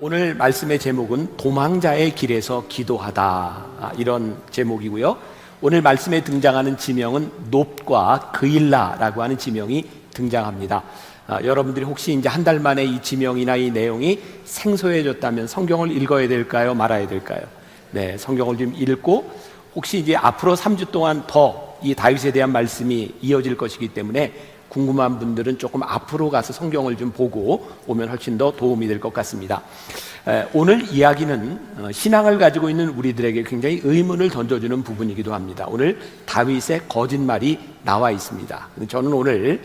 오늘 말씀의 제목은 도망자의 길에서 기도하다, 이런 제목이고요. 오늘 말씀에 등장하는 지명은 놉과 그일라라고 하는 지명이 등장합니다. 여러분들이 혹시 이제 한 달 만에 이 지명이나 이 내용이 생소해졌다면 성경을 읽어야 될까요? 말아야 될까요? 네, 성경을 좀 읽고 혹시 이제 앞으로 3주 동안 더 이 다윗에 대한 말씀이 이어질 것이기 때문에 궁금한 분들은 조금 앞으로 가서 성경을 좀 보고 오면 훨씬 더 도움이 될 것 같습니다. 오늘 이야기는 신앙을 가지고 있는 우리들에게 굉장히 의문을 던져주는 부분이기도 합니다. 오늘 다윗의 거짓말이 나와 있습니다. 저는 오늘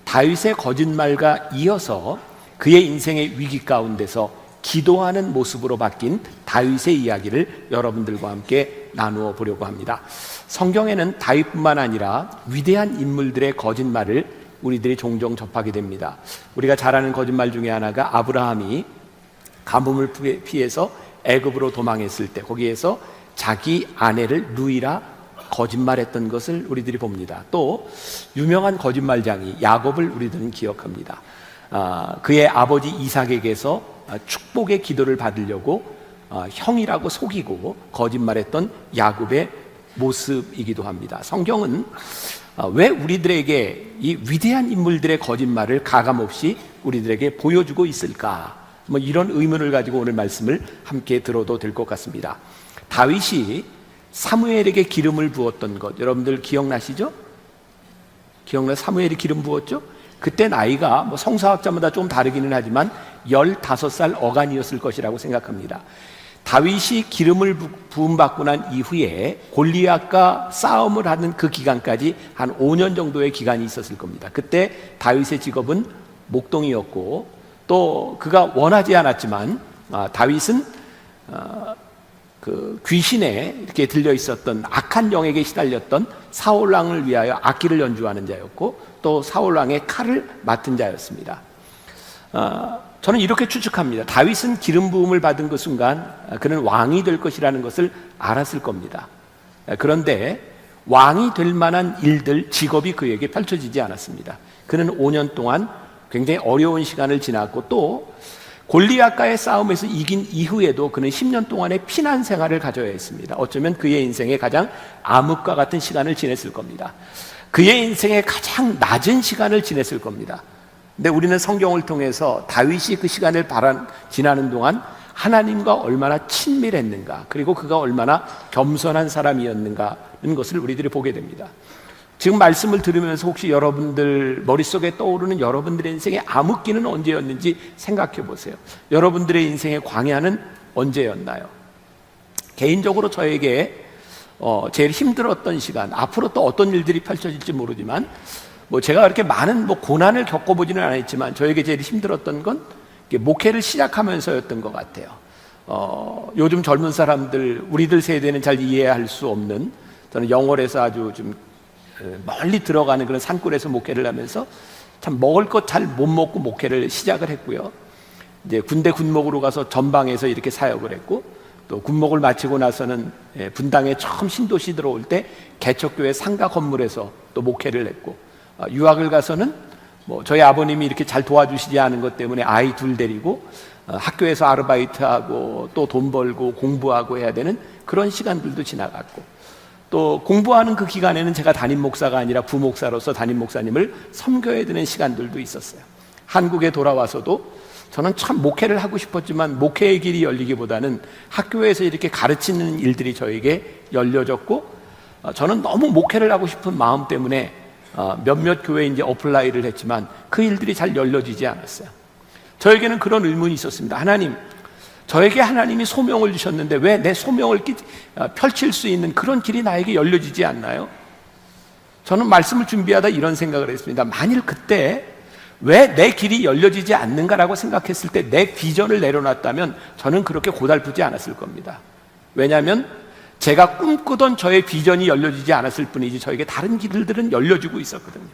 다윗의 거짓말과 이어서 그의 인생의 위기 가운데서 기도하는 모습으로 바뀐 다윗의 이야기를 여러분들과 함께 나누어 보려고 합니다. 성경에는 다윗뿐만 아니라 위대한 인물들의 거짓말을 우리들이 종종 접하게 됩니다. 우리가 잘 아는 거짓말 중에 하나가 아브라함이 가뭄을 피해서 애굽으로 도망했을 때 거기에서 자기 아내를 누이라 거짓말했던 것을 우리들이 봅니다. 또 유명한 거짓말장이 야곱을 우리들은 기억합니다. 그의 아버지 이삭에게서 축복의 기도를 받으려고 형이라고 속이고 거짓말했던 야곱의 모습이기도 합니다. 성경은 왜 우리들에게 이 위대한 인물들의 거짓말을 가감없이 우리들에게 보여주고 있을까? 이런 의문을 가지고 오늘 말씀을 함께 들어도 될 것 같습니다. 다윗이 사무엘에게 기름을 부었던 것 여러분들 기억나시죠? 사무엘이 기름 부었죠? 그때 나이가 성서학자마다 좀 다르기는 하지만 15살 어간이었을 것이라고 생각합니다. 다윗이 기름을 부음받고 난 이후에 골리앗과 싸움을 하는 그 기간까지 한 5년 정도의 기간이 있었을 겁니다. 그때 다윗의 직업은 목동이었고 또 그가 원하지 않았지만 다윗은 그 귀신에 이렇게 들려 있었던 악한 영에게 시달렸던 사울왕을 위하여 악기를 연주하는 자였고 또 사울왕의 칼을 맡은 자였습니다. 저는 이렇게 추측합니다. 다윗은 기름 부음을 받은 그 순간 그는 왕이 될 것이라는 것을 알았을 겁니다. 그런데 왕이 될 만한 일들, 직업이 그에게 펼쳐지지 않았습니다. 그는 5년 동안 굉장히 어려운 시간을 지났고 또 골리앗과의 싸움에서 이긴 이후에도 그는 10년 동안의 피난 생활을 가져야 했습니다. 어쩌면 그의 인생의 가장 암흑과 같은 시간을 지냈을 겁니다. 그의 인생의 가장 낮은 시간을 지냈을 겁니다. 근데 우리는 성경을 통해서 다윗이 그 시간을 지나는 동안 하나님과 얼마나 친밀했는가, 그리고 그가 얼마나 겸손한 사람이었는가는 것을 우리들이 보게 됩니다. 지금 말씀을 들으면서 혹시 여러분들 머릿속에 떠오르는 여러분들의 인생의 암흑기는 언제였는지 생각해 보세요. 여러분들의 인생의 광야는 언제였나요? 개인적으로 저에게 제일 힘들었던 시간, 앞으로 또 어떤 일들이 펼쳐질지 모르지만 제가 그렇게 많은 고난을 겪어보지는 않았지만 저에게 제일 힘들었던 건 목회를 시작하면서였던 것 같아요. 요즘 젊은 사람들, 우리들 세대는 잘 이해할 수 없는, 저는 영월에서 아주 좀 멀리 들어가는 그런 산골에서 목회를 하면서 참 먹을 것 잘 못 먹고 목회를 시작을 했고요. 이제 군대 군목으로 가서 전방에서 이렇게 사역을 했고 또 군목을 마치고 나서는 분당에 처음 신도시 들어올 때 개척교회 상가 건물에서 또 목회를 했고 유학을 가서는 저희 아버님이 이렇게 잘 도와주시지 않은 것 때문에 아이 둘 데리고 학교에서 아르바이트하고 또 돈 벌고 공부하고 해야 되는 그런 시간들도 지나갔고 또 공부하는 그 기간에는 제가 담임 목사가 아니라 부목사로서 담임 목사님을 섬겨야 되는 시간들도 있었어요. 한국에 돌아와서도 저는 참 목회를 하고 싶었지만 목회의 길이 열리기보다는 학교에서 이렇게 가르치는 일들이 저에게 열려졌고 저는 너무 목회를 하고 싶은 마음 때문에 몇몇 교회에 이제 어플라이를 했지만 그 일들이 잘 열려지지 않았어요. 저에게는 그런 의문이 있었습니다. 하나님, 저에게 하나님이 소명을 주셨는데 왜 내 소명을 펼칠 수 있는 그런 길이 나에게 열려지지 않나요? 저는 말씀을 준비하다 이런 생각을 했습니다. 만일 그때 왜 내 길이 열려지지 않는가라고 생각했을 때 내 비전을 내려놨다면 저는 그렇게 고달프지 않았을 겁니다. 왜냐하면 제가 꿈꾸던 저의 비전이 열려지지 않았을 뿐이지 저에게 다른 길들은 열려지고 있었거든요.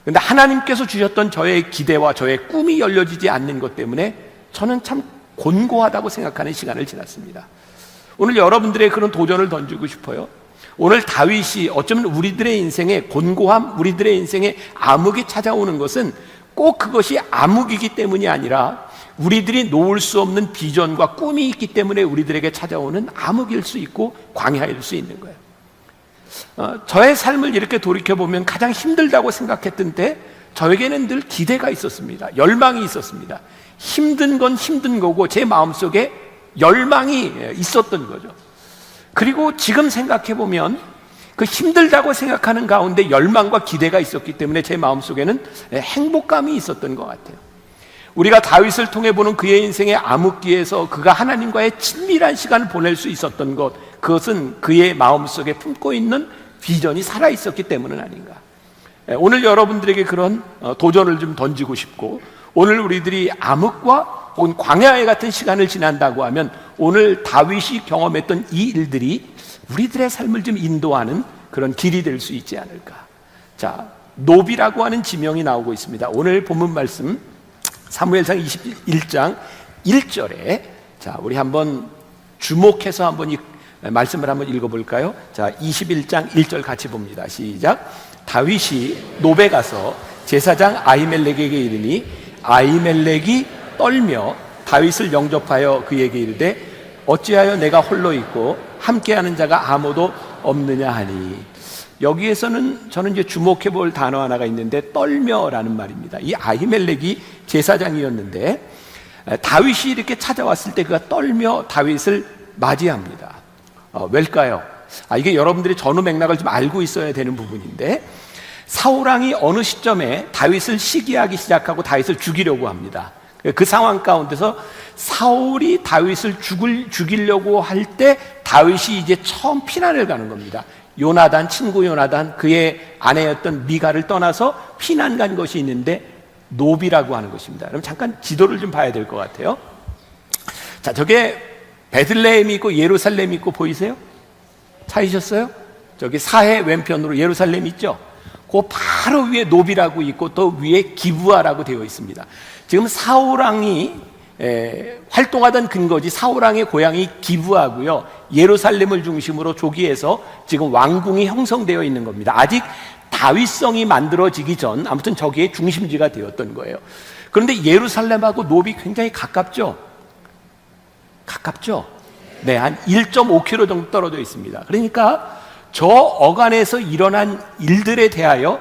그런데 하나님께서 주셨던 저의 기대와 저의 꿈이 열려지지 않는 것 때문에 저는 참 곤고하다고 생각하는 시간을 지났습니다. 오늘 여러분들의 그런 도전을 던지고 싶어요. 오늘 다윗이 어쩌면 우리들의 인생의 곤고함, 우리들의 인생의 암흑이 찾아오는 것은 꼭 그것이 암흑이기 때문이 아니라 우리들이 놓을 수 없는 비전과 꿈이 있기 때문에 우리들에게 찾아오는 암흑일 수 있고 광야일 수 있는 거예요. 저의 삶을 이렇게 돌이켜보면 가장 힘들다고 생각했던 때 저에게는 늘 기대가 있었습니다. 열망이 있었습니다. 힘든 건 힘든 거고 제 마음속에 열망이 있었던 거죠. 그리고 지금 생각해보면 그 힘들다고 생각하는 가운데 열망과 기대가 있었기 때문에 제 마음속에는 행복감이 있었던 것 같아요. 우리가 다윗을 통해 보는 그의 인생의 암흑기에서 그가 하나님과의 친밀한 시간을 보낼 수 있었던 것, 그것은 그의 마음속에 품고 있는 비전이 살아있었기 때문은 아닌가. 오늘 여러분들에게 그런 도전을 좀 던지고 싶고, 오늘 우리들이 암흑과 혹은 광야에 같은 시간을 지난다고 하면 오늘 다윗이 경험했던 이 일들이 우리들의 삶을 좀 인도하는 그런 길이 될 수 있지 않을까. 자, 노비라고 하는 지명이 나오고 있습니다. 오늘 본문 말씀 사무엘상 21장 1절에 자, 우리 한번 주목해서 한번 이 말씀을 한번 읽어볼까요? 자, 21장 1절 같이 봅니다. 시작. 다윗이 노베 가서 제사장 아히멜렉에게 이르니 아히멜렉이 떨며 다윗을 영접하여 그에게 이르되 어찌하여 내가 홀로 있고 함께하는 자가 아무도 없느냐 하니. 여기에서는 저는 이제 주목해 볼 단어 하나가 있는데 떨며라는 말입니다. 이 아히멜렉이 제사장이었는데 다윗이 이렇게 찾아왔을 때 그가 떨며 다윗을 맞이합니다. 왜일까요? 이게 여러분들이 전후 맥락을 좀 알고 있어야 되는 부분인데, 사울왕이 어느 시점에 다윗을 시기하기 시작하고 다윗을 죽이려고 합니다. 그 상황 가운데서 사울이 다윗을 죽이려고 할 때 다윗이 이제 처음 피난을 가는 겁니다. 요나단, 친구 요나단, 그의 아내였던 미가를 떠나서 피난 간 것이 있는데 노비라고 하는 것입니다. 그럼 잠깐 지도를 좀 봐야 될 것 같아요. 자, 저게 베들레헴이 있고 예루살렘이 있고 보이세요? 찾으셨어요? 저기 사해 왼편으로 예루살렘 있죠? 그 바로 위에 노비라고 있고 또 위에 기브아라고 되어 있습니다. 지금 사울왕이 활동하던 근거지, 사울왕의 고향이 기브아고요, 예루살렘을 중심으로 조기에서 지금 왕궁이 형성되어 있는 겁니다. 아직 다윗성이 만들어지기 전 아무튼 저기에 중심지가 되었던 거예요. 그런데 예루살렘하고 노비 굉장히 가깝죠? 가깝죠? 네, 한 1.5km 정도 떨어져 있습니다. 그러니까 저 어간에서 일어난 일들에 대하여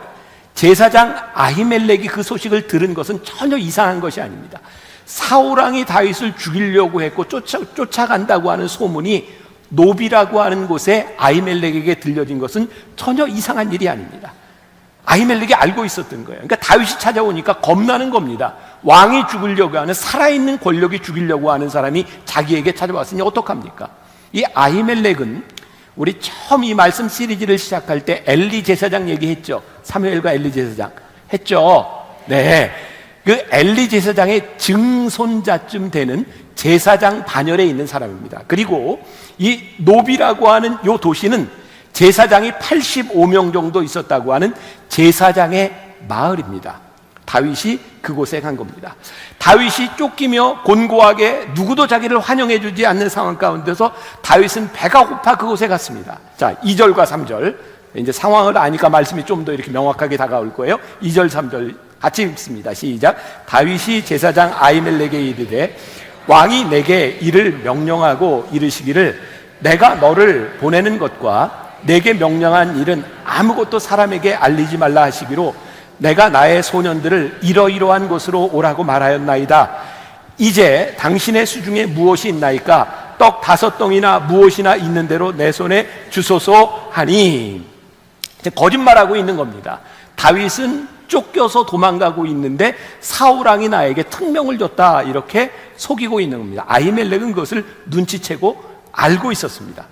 제사장 아히멜렉이 그 소식을 들은 것은 전혀 이상한 것이 아닙니다. 사울왕이 다윗을 죽이려고 했고 쫓아간다고 하는 소문이 노비라고 하는 곳에 아히멜렉에게 들려진 것은 전혀 이상한 일이 아닙니다. 아히멜렉이 알고 있었던 거예요. 그러니까 다윗이 찾아오니까 겁나는 겁니다. 왕이 죽이려고 하는, 살아있는 권력이 죽이려고 하는 사람이 자기에게 찾아왔으니 어떡합니까? 이 아히멜렉은 우리 처음 이 말씀 시리즈를 시작할 때 엘리 제사장 얘기했죠. 사무엘과 엘리 제사장 했죠. 네, 그 엘리 제사장의 증손자쯤 되는 제사장 반열에 있는 사람입니다. 그리고 이 노비라고 하는 이 도시는 제사장이 85명 정도 있었다고 하는 제사장의 마을입니다. 다윗이 그곳에 간 겁니다. 다윗이 쫓기며 곤고하게 누구도 자기를 환영해 주지 않는 상황 가운데서 다윗은 배가 고파 그곳에 갔습니다. 자, 2절과 3절. 이제 상황을 아니까 말씀이 좀 더 이렇게 명확하게 다가올 거예요. 2절, 3절 같이 읽습니다. 시작. 다윗이 제사장 아히멜렉에게 이르되 왕이 내게 이를 명령하고 이르시기를 내가 너를 보내는 것과 내게 명령한 일은 아무것도 사람에게 알리지 말라 하시기로 내가 나의 소년들을 이러이러한 곳으로 오라고 말하였나이다. 이제 당신의 수중에 무엇이 있나이까? 떡 5덩이나 무엇이나 있는 대로 내 손에 주소서 하니. 거짓말하고 있는 겁니다. 다윗은 쫓겨서 도망가고 있는데 사울왕이 나에게 특명을 줬다, 이렇게 속이고 있는 겁니다. 아히멜렉은 그것을 눈치채고 알고 있었습니다.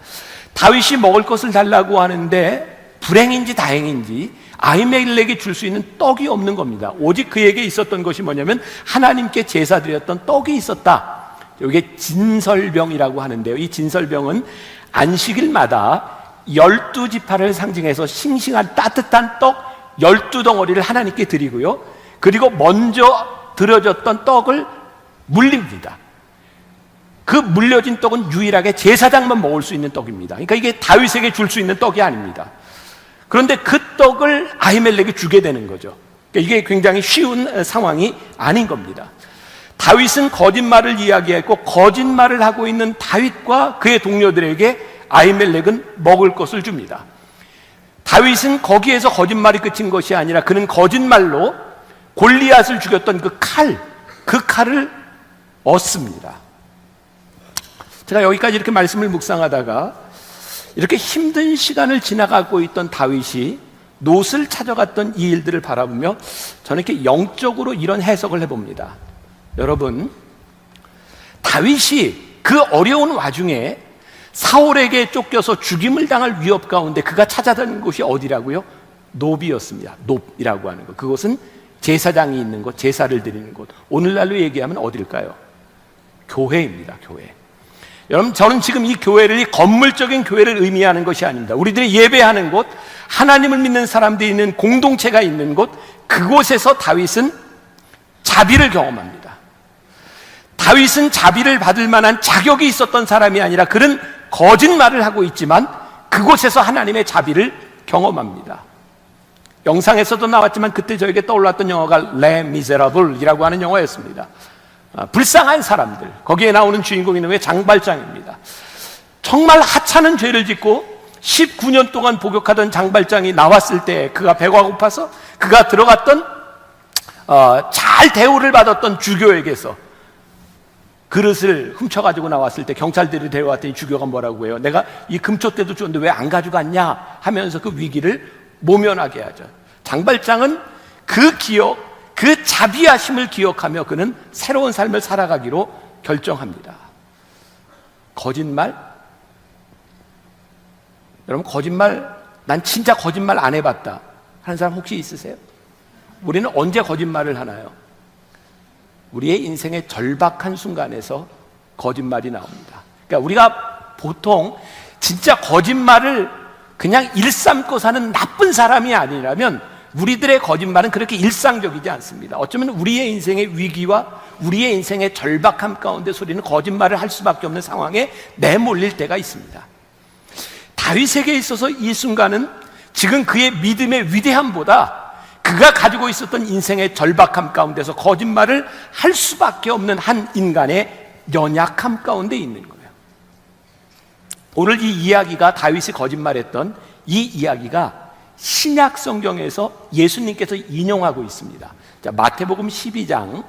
다윗이 먹을 것을 달라고 하는데 불행인지 다행인지 아히멜렉이 줄 수 있는 떡이 없는 겁니다. 오직 그에게 있었던 것이 뭐냐면 하나님께 제사드렸던 떡이 있었다. 이게 진설병이라고 하는데요, 이 진설병은 안식일마다 12지파를 상징해서 싱싱한 따뜻한 떡 12덩어리를 하나님께 드리고요, 그리고 먼저 드려졌던 떡을 물립니다. 그 물려진 떡은 유일하게 제사장만 먹을 수 있는 떡입니다. 그러니까 이게 다윗에게 줄 수 있는 떡이 아닙니다. 그런데 그 떡을 아히멜렉이 주게 되는 거죠. 그러니까 이게 굉장히 쉬운 상황이 아닌 겁니다. 다윗은 거짓말을 이야기했고 거짓말을 하고 있는 다윗과 그의 동료들에게 아히멜렉은 먹을 것을 줍니다. 다윗은 거기에서 거짓말이 끝인 것이 아니라 그는 거짓말로 골리앗을 죽였던 그 칼을 얻습니다. 제가 여기까지 이렇게 말씀을 묵상하다가 이렇게 힘든 시간을 지나가고 있던 다윗이 롯을 찾아갔던 이 일들을 바라보며 저는 이렇게 영적으로 이런 해석을 해봅니다. 여러분, 다윗이 그 어려운 와중에 사울에게 쫓겨서 죽임을 당할 위협 가운데 그가 찾아다닌 곳이 어디라고요? 놉이었습니다. 놉이라고 하는 것. 그곳은 제사장이 있는 곳, 제사를 드리는 곳. 오늘날로 얘기하면 어딜까요? 교회입니다. 교회. 여러분, 저는 지금 이 교회를, 이 건물적인 교회를 의미하는 것이 아닙니다. 우리들이 예배하는 곳, 하나님을 믿는 사람들이 있는 공동체가 있는 곳, 그곳에서 다윗은 자비를 경험합니다. 다윗은 자비를 받을 만한 자격이 있었던 사람이 아니라 그는 거짓말을 하고 있지만 그곳에서 하나님의 자비를 경험합니다. 영상에서도 나왔지만 그때 저에게 떠올랐던 영화가 레 미제라블이라고 하는 영화였습니다. 불쌍한 사람들, 거기에 나오는 주인공이 왜 장발장입니다. 정말 하찮은 죄를 짓고 19년 동안 복역하던 장발장이 나왔을 때 그가 배가 고파서 그가 들어갔던 잘 대우를 받았던 주교에게서 그릇을 훔쳐가지고 나왔을 때 경찰들이 데려왔더니 주교가 뭐라고 해요? 내가 이 금초대도 줬는데 왜 안 가져갔냐? 하면서 그 위기를 모면하게 하죠. 장발장은 그 기억, 그 자비하심을 기억하며 그는 새로운 삶을 살아가기로 결정합니다. 거짓말? 여러분, 거짓말, 난 진짜 거짓말 안 해봤다 하는 사람 혹시 있으세요? 우리는 언제 거짓말을 하나요? 우리의 인생의 절박한 순간에서 거짓말이 나옵니다. 그러니까 우리가 보통 진짜 거짓말을 그냥 일삼고 사는 나쁜 사람이 아니라면 우리들의 거짓말은 그렇게 일상적이지 않습니다. 어쩌면 우리의 인생의 위기와 우리의 인생의 절박함 가운데 우리는 거짓말을 할 수밖에 없는 상황에 내몰릴 때가 있습니다. 다윗에게 있어서 이 순간은 지금 그의 믿음의 위대함보다 그가 가지고 있었던 인생의 절박함 가운데서 거짓말을 할 수밖에 없는 한 인간의 연약함 가운데 있는 거예요. 오늘 이 이야기가, 다윗이 거짓말했던 이 이야기가 신약 성경에서 예수님께서 인용하고 있습니다. 자, 마태복음 12장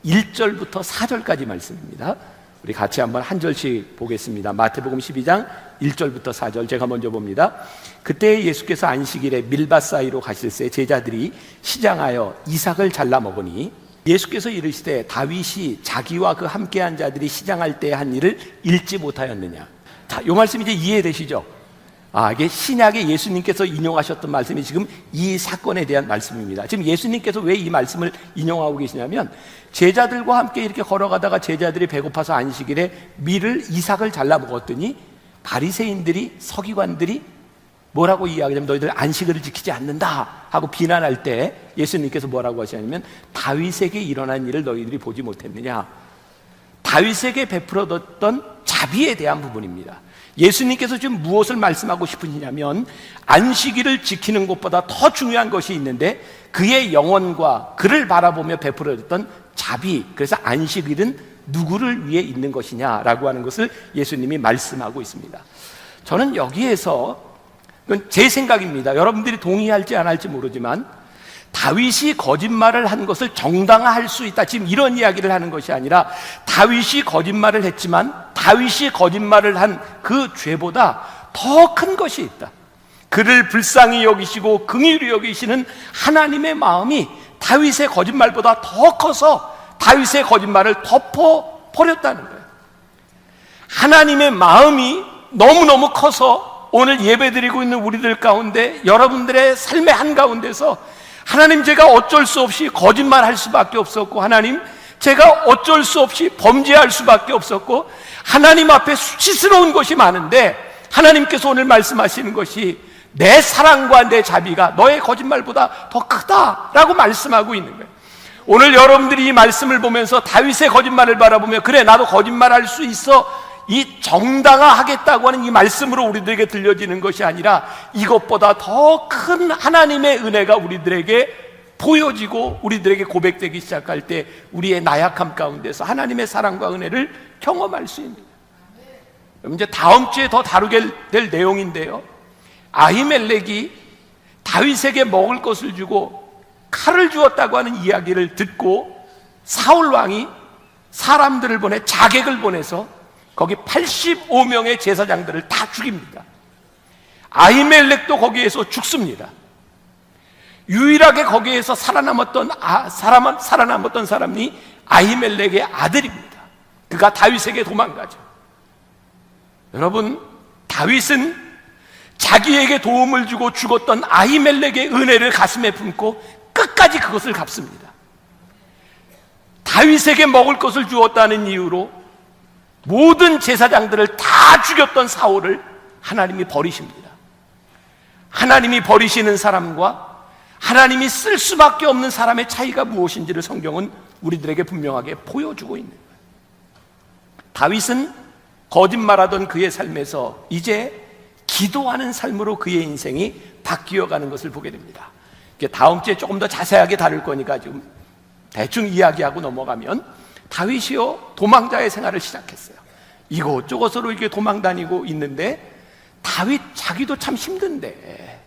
1절부터 4절까지 말씀입니다. 우리 같이 한번 한 절씩 보겠습니다. 마태복음 12장 1절부터 4절 제가 먼저 봅니다. 그때 예수께서 안식일에 밀밭 사이로 가실새 제자들이 시장하여 이삭을 잘라 먹으니 예수께서 이르시되 다윗이 자기와 그 함께한 자들이 시장할 때 한 일을 읽지 못하였느냐. 자, 이 말씀 이제 이해되시죠? 이게 신약에 예수님께서 인용하셨던 말씀이 지금 이 사건에 대한 말씀입니다. 지금 예수님께서 왜 이 말씀을 인용하고 계시냐면 제자들과 함께 이렇게 걸어가다가 제자들이 배고파서 안식일에 이삭을 잘라 먹었더니 바리새인들이, 서기관들이 뭐라고 이야기하냐면 너희들 안식일을 지키지 않는다 하고 비난할 때 예수님께서 뭐라고 하시냐면 다윗에게 일어난 일을 너희들이 보지 못했느냐. 다윗에게 베풀어뒀던 자비에 대한 부분입니다. 예수님께서 지금 무엇을 말씀하고 싶으시냐면 안식일을 지키는 것보다 더 중요한 것이 있는데 그의 영혼과 그를 바라보며 베풀어졌던 자비, 그래서 안식일은 누구를 위해 있는 것이냐라고 하는 것을 예수님이 말씀하고 있습니다. 저는 여기에서, 이건 제 생각입니다. 여러분들이 동의할지 안 할지 모르지만 다윗이 거짓말을 한 것을 정당화할 수 있다, 지금 이런 이야기를 하는 것이 아니라 다윗이 거짓말을 했지만 다윗이 거짓말을 한 그 죄보다 더 큰 것이 있다. 그를 불쌍히 여기시고 긍휼히 여기시는 하나님의 마음이 다윗의 거짓말보다 더 커서 다윗의 거짓말을 덮어버렸다는 거예요. 하나님의 마음이 너무너무 커서 오늘 예배드리고 있는 우리들 가운데, 여러분들의 삶의 한가운데서 하나님, 제가 어쩔 수 없이 거짓말할 수밖에 없었고, 하나님, 제가 어쩔 수 없이 범죄할 수밖에 없었고, 하나님 앞에 수치스러운 것이 많은데 하나님께서 오늘 말씀하시는 것이 내 사랑과 내 자비가 너의 거짓말보다 더 크다라고 말씀하고 있는 거예요. 오늘 여러분들이 이 말씀을 보면서 다윗의 거짓말을 바라보며 그래, 나도 거짓말할 수 있어, 이 정당화하겠다고 하는 이 말씀으로 우리들에게 들려지는 것이 아니라 이것보다 더 큰 하나님의 은혜가 우리들에게 보여지고 우리들에게 고백되기 시작할 때 우리의 나약함 가운데서 하나님의 사랑과 은혜를 경험할 수 있는, 이제 다음 주에 더 다루게 될 내용인데요, 아히멜렉이 다윗에게 먹을 것을 주고 칼을 주었다고 하는 이야기를 듣고 사울 왕이 사람들을 보내, 자객을 보내서 거기 85명의 제사장들을 다 죽입니다. 아히멜렉도 거기에서 죽습니다. 유일하게 거기에서 살아남았던 사람이 아히멜렉의 아들입니다. 그가 다윗에게 도망가죠. 여러분, 다윗은 자기에게 도움을 주고 죽었던 아히멜렉의 은혜를 가슴에 품고 끝까지 그것을 갚습니다. 다윗에게 먹을 것을 주었다는 이유로 모든 제사장들을 다 죽였던 사울을 하나님이 버리십니다. 하나님이 버리시는 사람과 하나님이 쓸 수밖에 없는 사람의 차이가 무엇인지를 성경은 우리들에게 분명하게 보여주고 있는 거예요. 다윗은 거짓말하던 그의 삶에서 이제 기도하는 삶으로 그의 인생이 바뀌어가는 것을 보게 됩니다. 다음 주에 조금 더 자세하게 다룰 거니까 지금 대충 이야기하고 넘어가면, 다윗이요 도망자의 생활을 시작했어요. 이곳저곳으로 이렇게 도망다니고 있는데, 다윗 자기도 참 힘든데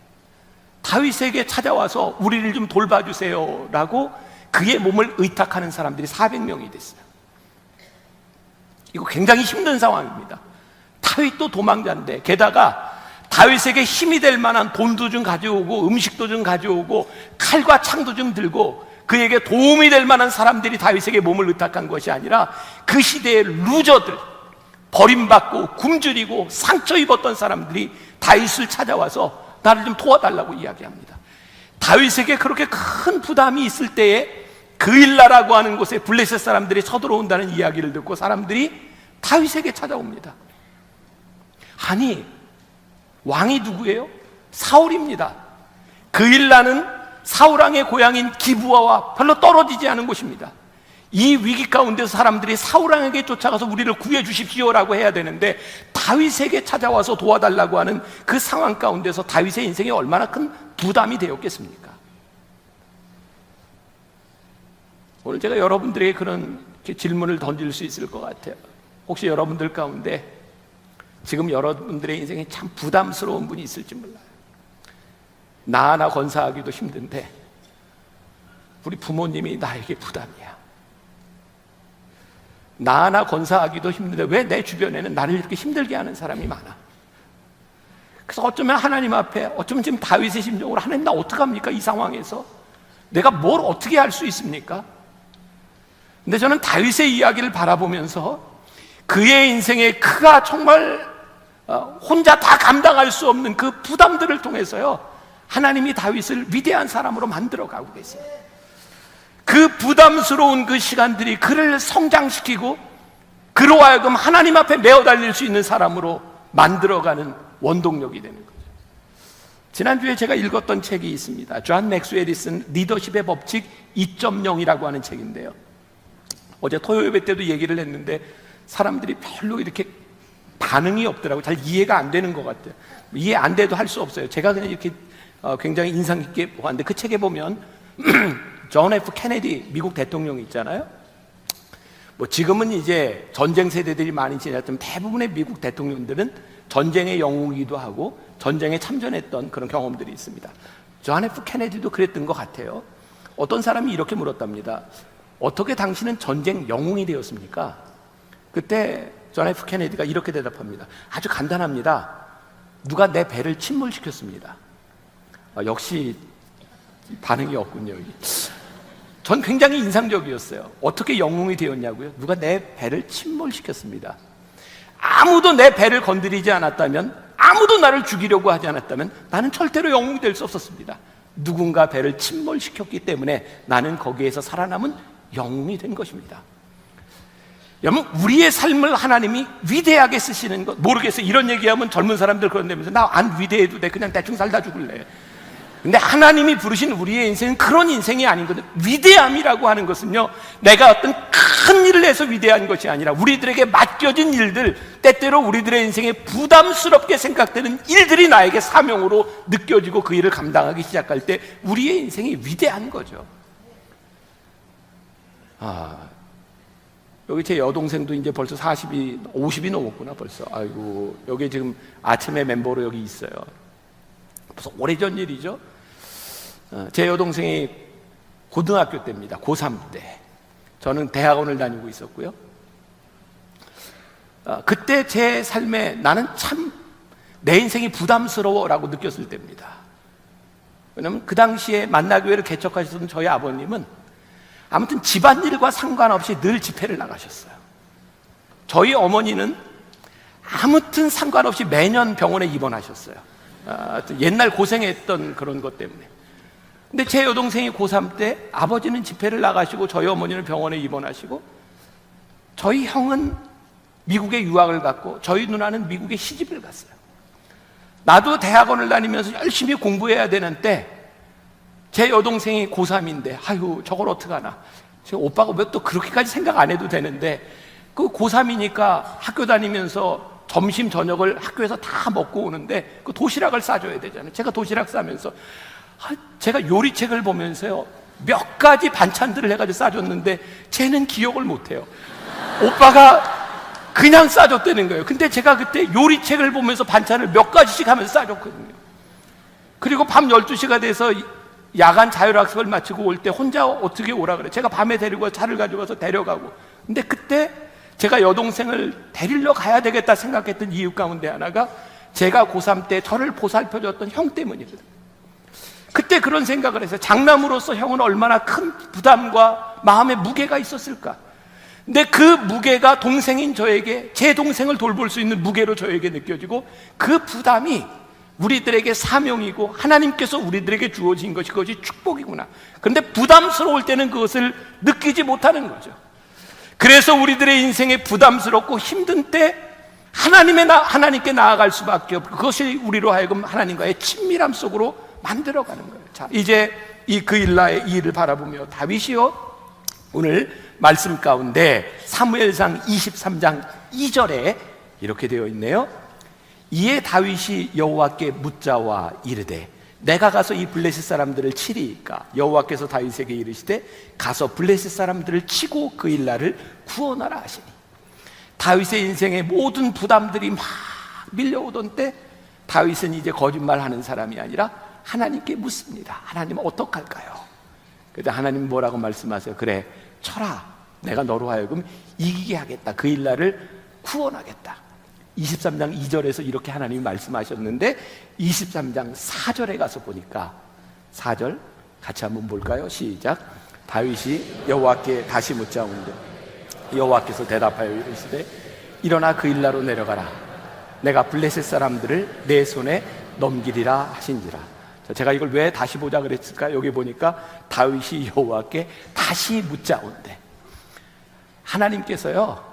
다윗에게 찾아와서 우리를 좀 돌봐주세요 라고 그의 몸을 의탁하는 사람들이 400명이 됐어요. 이거 굉장히 힘든 상황입니다. 다윗도 도망자인데, 게다가 다윗에게 힘이 될 만한 돈도 좀 가져오고 음식도 좀 가져오고 칼과 창도 좀 들고 그에게 도움이 될 만한 사람들이 다윗에게 몸을 의탁한 것이 아니라 그 시대의 루저들, 버림받고 굶주리고 상처 입었던 사람들이 다윗을 찾아와서 나를 좀 도와달라고 이야기합니다. 다윗에게 그렇게 큰 부담이 있을 때에 그일라라고 하는 곳에 블레셋 사람들이 쳐들어온다는 이야기를 듣고 사람들이 다윗에게 찾아옵니다. 아니, 왕이 누구예요? 사울입니다. 그일라는 사울왕의 고향인 기브아와 별로 떨어지지 않은 곳입니다. 이 위기 가운데서 사람들이 사울왕에게 쫓아가서 우리를 구해 주십시오라고 해야 되는데 다윗에게 찾아와서 도와달라고 하는 그 상황 가운데서 다윗의 인생에 얼마나 큰 부담이 되었겠습니까? 오늘 제가 여러분들에게 그런 질문을 던질 수 있을 것 같아요. 혹시 여러분들 가운데 지금 여러분들의 인생에 참 부담스러운 분이 있을지 몰라요. 나 하나 건사하기도 힘든데 우리 부모님이 나에게 부담이야. 나 하나 건사하기도 힘든데 왜 내 주변에는 나를 이렇게 힘들게 하는 사람이 많아? 그래서 어쩌면 하나님 앞에, 어쩌면 지금 다윗의 심정으로, 하나님 나 어떡합니까? 이 상황에서 내가 뭘 어떻게 할 수 있습니까? 근데 저는 다윗의 이야기를 바라보면서 그의 인생에 그가 정말 혼자 다 감당할 수 없는 그 부담들을 통해서요, 하나님이 다윗을 위대한 사람으로 만들어가고 계세요. 그 부담스러운 그 시간들이 그를 성장시키고 그로 하여금 하나님 앞에 메어 달릴 수 있는 사람으로 만들어가는 원동력이 되는 거죠. 지난주에 제가 읽었던 책이 있습니다. 존 맥스웰이 쓴 리더십의 법칙 2.0이라고 하는 책인데요, 어제 토요예배 때도 얘기를 했는데 사람들이 별로 이렇게 반응이 없더라고요. 잘 이해가 안 되는 것 같아요. 이해 안 돼도 할 수 없어요. 제가 그냥 이렇게 굉장히 인상 깊게 보았는데, 그 책에 보면 존 F 케네디 미국 대통령이 있잖아요. 뭐 지금은 이제 전쟁 세대들이 많이 지났지만 대부분의 미국 대통령들은 전쟁의 영웅이기도 하고 전쟁에 참전했던 그런 경험들이 있습니다. 존 F 케네디도 그랬던 것 같아요. 어떤 사람이 이렇게 물었답니다. 어떻게 당신은 전쟁 영웅이 되었습니까? 그때 존 F 케네디가 이렇게 대답합니다. 아주 간단합니다. 누가 내 배를 침몰시켰습니다. 역시 반응이 없군요. 전 굉장히 인상적이었어요. 어떻게 영웅이 되었냐고요? 누가 내 배를 침몰시켰습니다. 아무도 내 배를 건드리지 않았다면, 아무도 나를 죽이려고 하지 않았다면 나는 절대로 영웅이 될 수 없었습니다. 누군가 배를 침몰시켰기 때문에 나는 거기에서 살아남은 영웅이 된 것입니다. 여러분, 우리의 삶을 하나님이 위대하게 쓰시는 것, 모르겠어요. 이런 얘기하면 젊은 사람들 그런다면서 나 안 위대해도 돼, 그냥 대충 살다 죽을래. 근데 하나님이 부르신 우리의 인생은 그런 인생이 아니거든요. 위대함이라고 하는 것은요, 내가 어떤 큰 일을 해서 위대한 것이 아니라 우리들에게 맡겨진 일들, 때때로 우리들의 인생에 부담스럽게 생각되는 일들이 나에게 사명으로 느껴지고 그 일을 감당하기 시작할 때 우리의 인생이 위대한 거죠. 여기 제 여동생도 이제 벌써 50이 넘었구나 벌써. 아이고, 여기 지금 아침에 멤버로 여기 있어요. 벌써 오래전 일이죠. 제 여동생이 고등학교 때입니다. 고3 때. 저는 대학원을 다니고 있었고요. 그때 제 삶에 나는 참 내 인생이 부담스러워라고 느꼈을 때입니다. 왜냐하면 그 당시에 만나교회를 개척하셨던 저희 아버님은 아무튼 집안일과 상관없이 늘 집회를 나가셨어요. 저희 어머니는 아무튼 상관없이 매년 병원에 입원하셨어요. 옛날 고생했던 그런 것 때문에. 근데 제 여동생이 고3 때 아버지는 집회를 나가시고 저희 어머니는 병원에 입원하시고 저희 형은 미국에 유학을 갔고 저희 누나는 미국에 시집을 갔어요. 나도 대학원을 다니면서 열심히 공부해야 되는 때 제 여동생이 고3인데 아유 저걸 어떡하나. 오빠가 왜 또 그렇게까지 생각 안 해도 되는데 그 고3이니까 학교 다니면서 점심 저녁을 학교에서 다 먹고 오는데 그 도시락을 싸줘야 되잖아요. 제가 도시락 싸면서 제가 요리책을 보면서요 몇 가지 반찬들을 해가지고 싸줬는데 쟤는 기억을 못해요. 오빠가 그냥 싸줬다는 거예요. 근데 제가 그때 요리책을 보면서 반찬을 몇 가지씩 하면서 싸줬거든요. 그리고 밤 12시가 돼서 야간 자율학습을 마치고 올 때 혼자 어떻게 오라 그래. 제가 밤에 데리고 차를 가져가서 데려가고. 근데 그때 제가 여동생을 데리러 가야 되겠다 생각했던 이유 가운데 하나가 제가 고3 때 저를 보살펴줬던 형 때문이거든요. 그때 그런 생각을 해서 장남으로서 형은 얼마나 큰 부담과 마음의 무게가 있었을까. 근데 그 무게가 동생인 저에게 제 동생을 돌볼 수 있는 무게로 저에게 느껴지고 그 부담이 우리들에게 사명이고 하나님께서 우리들에게 주어진 것이 그것이 축복이구나. 그런데 부담스러울 때는 그것을 느끼지 못하는 거죠. 그래서 우리들의 인생에 부담스럽고 힘든 때 하나님께 나아갈 수밖에 없고 그것이 우리로 하여금 하나님과의 친밀함 속으로 만들어가는 거예요. 자, 이제 이 그일라의 이 일을 바라보며 다윗이요 오늘 말씀 가운데 사무엘상 23장 2절에 이렇게 되어 있네요. 이에 다윗이 여호와께 묻자와 이르되 내가 가서 이 블레셋 사람들을 치리이까. 여호와께서 다윗에게 이르시되 가서 블레셋 사람들을 치고 그일라를 구원하라 하시니. 다윗의 인생의 모든 부담들이 막 밀려오던 때 다윗은 이제 거짓말하는 사람이 아니라 하나님께 묻습니다. 하나님 어떡할까요? 그때 하나님 뭐라고 말씀하세요? 그래 쳐라, 내가 너로 하여금 이기게 하겠다. 그일라를 구원하겠다. 23장 2절에서 이렇게 하나님이 말씀하셨는데 23장 4절에 가서 보니까 4절 같이 한번 볼까요? 시작. 다윗이 여호와께 다시 묻자온데 여호와께서 대답하여 이르시되 일어나 그일라로 내려가라. 내가 블레셋 사람들을 내 손에 넘기리라 하신지라. 제가 이걸 왜 다시 보자 그랬을까? 여기 보니까 다윗이 여호와께 다시 묻자온데 하나님께서요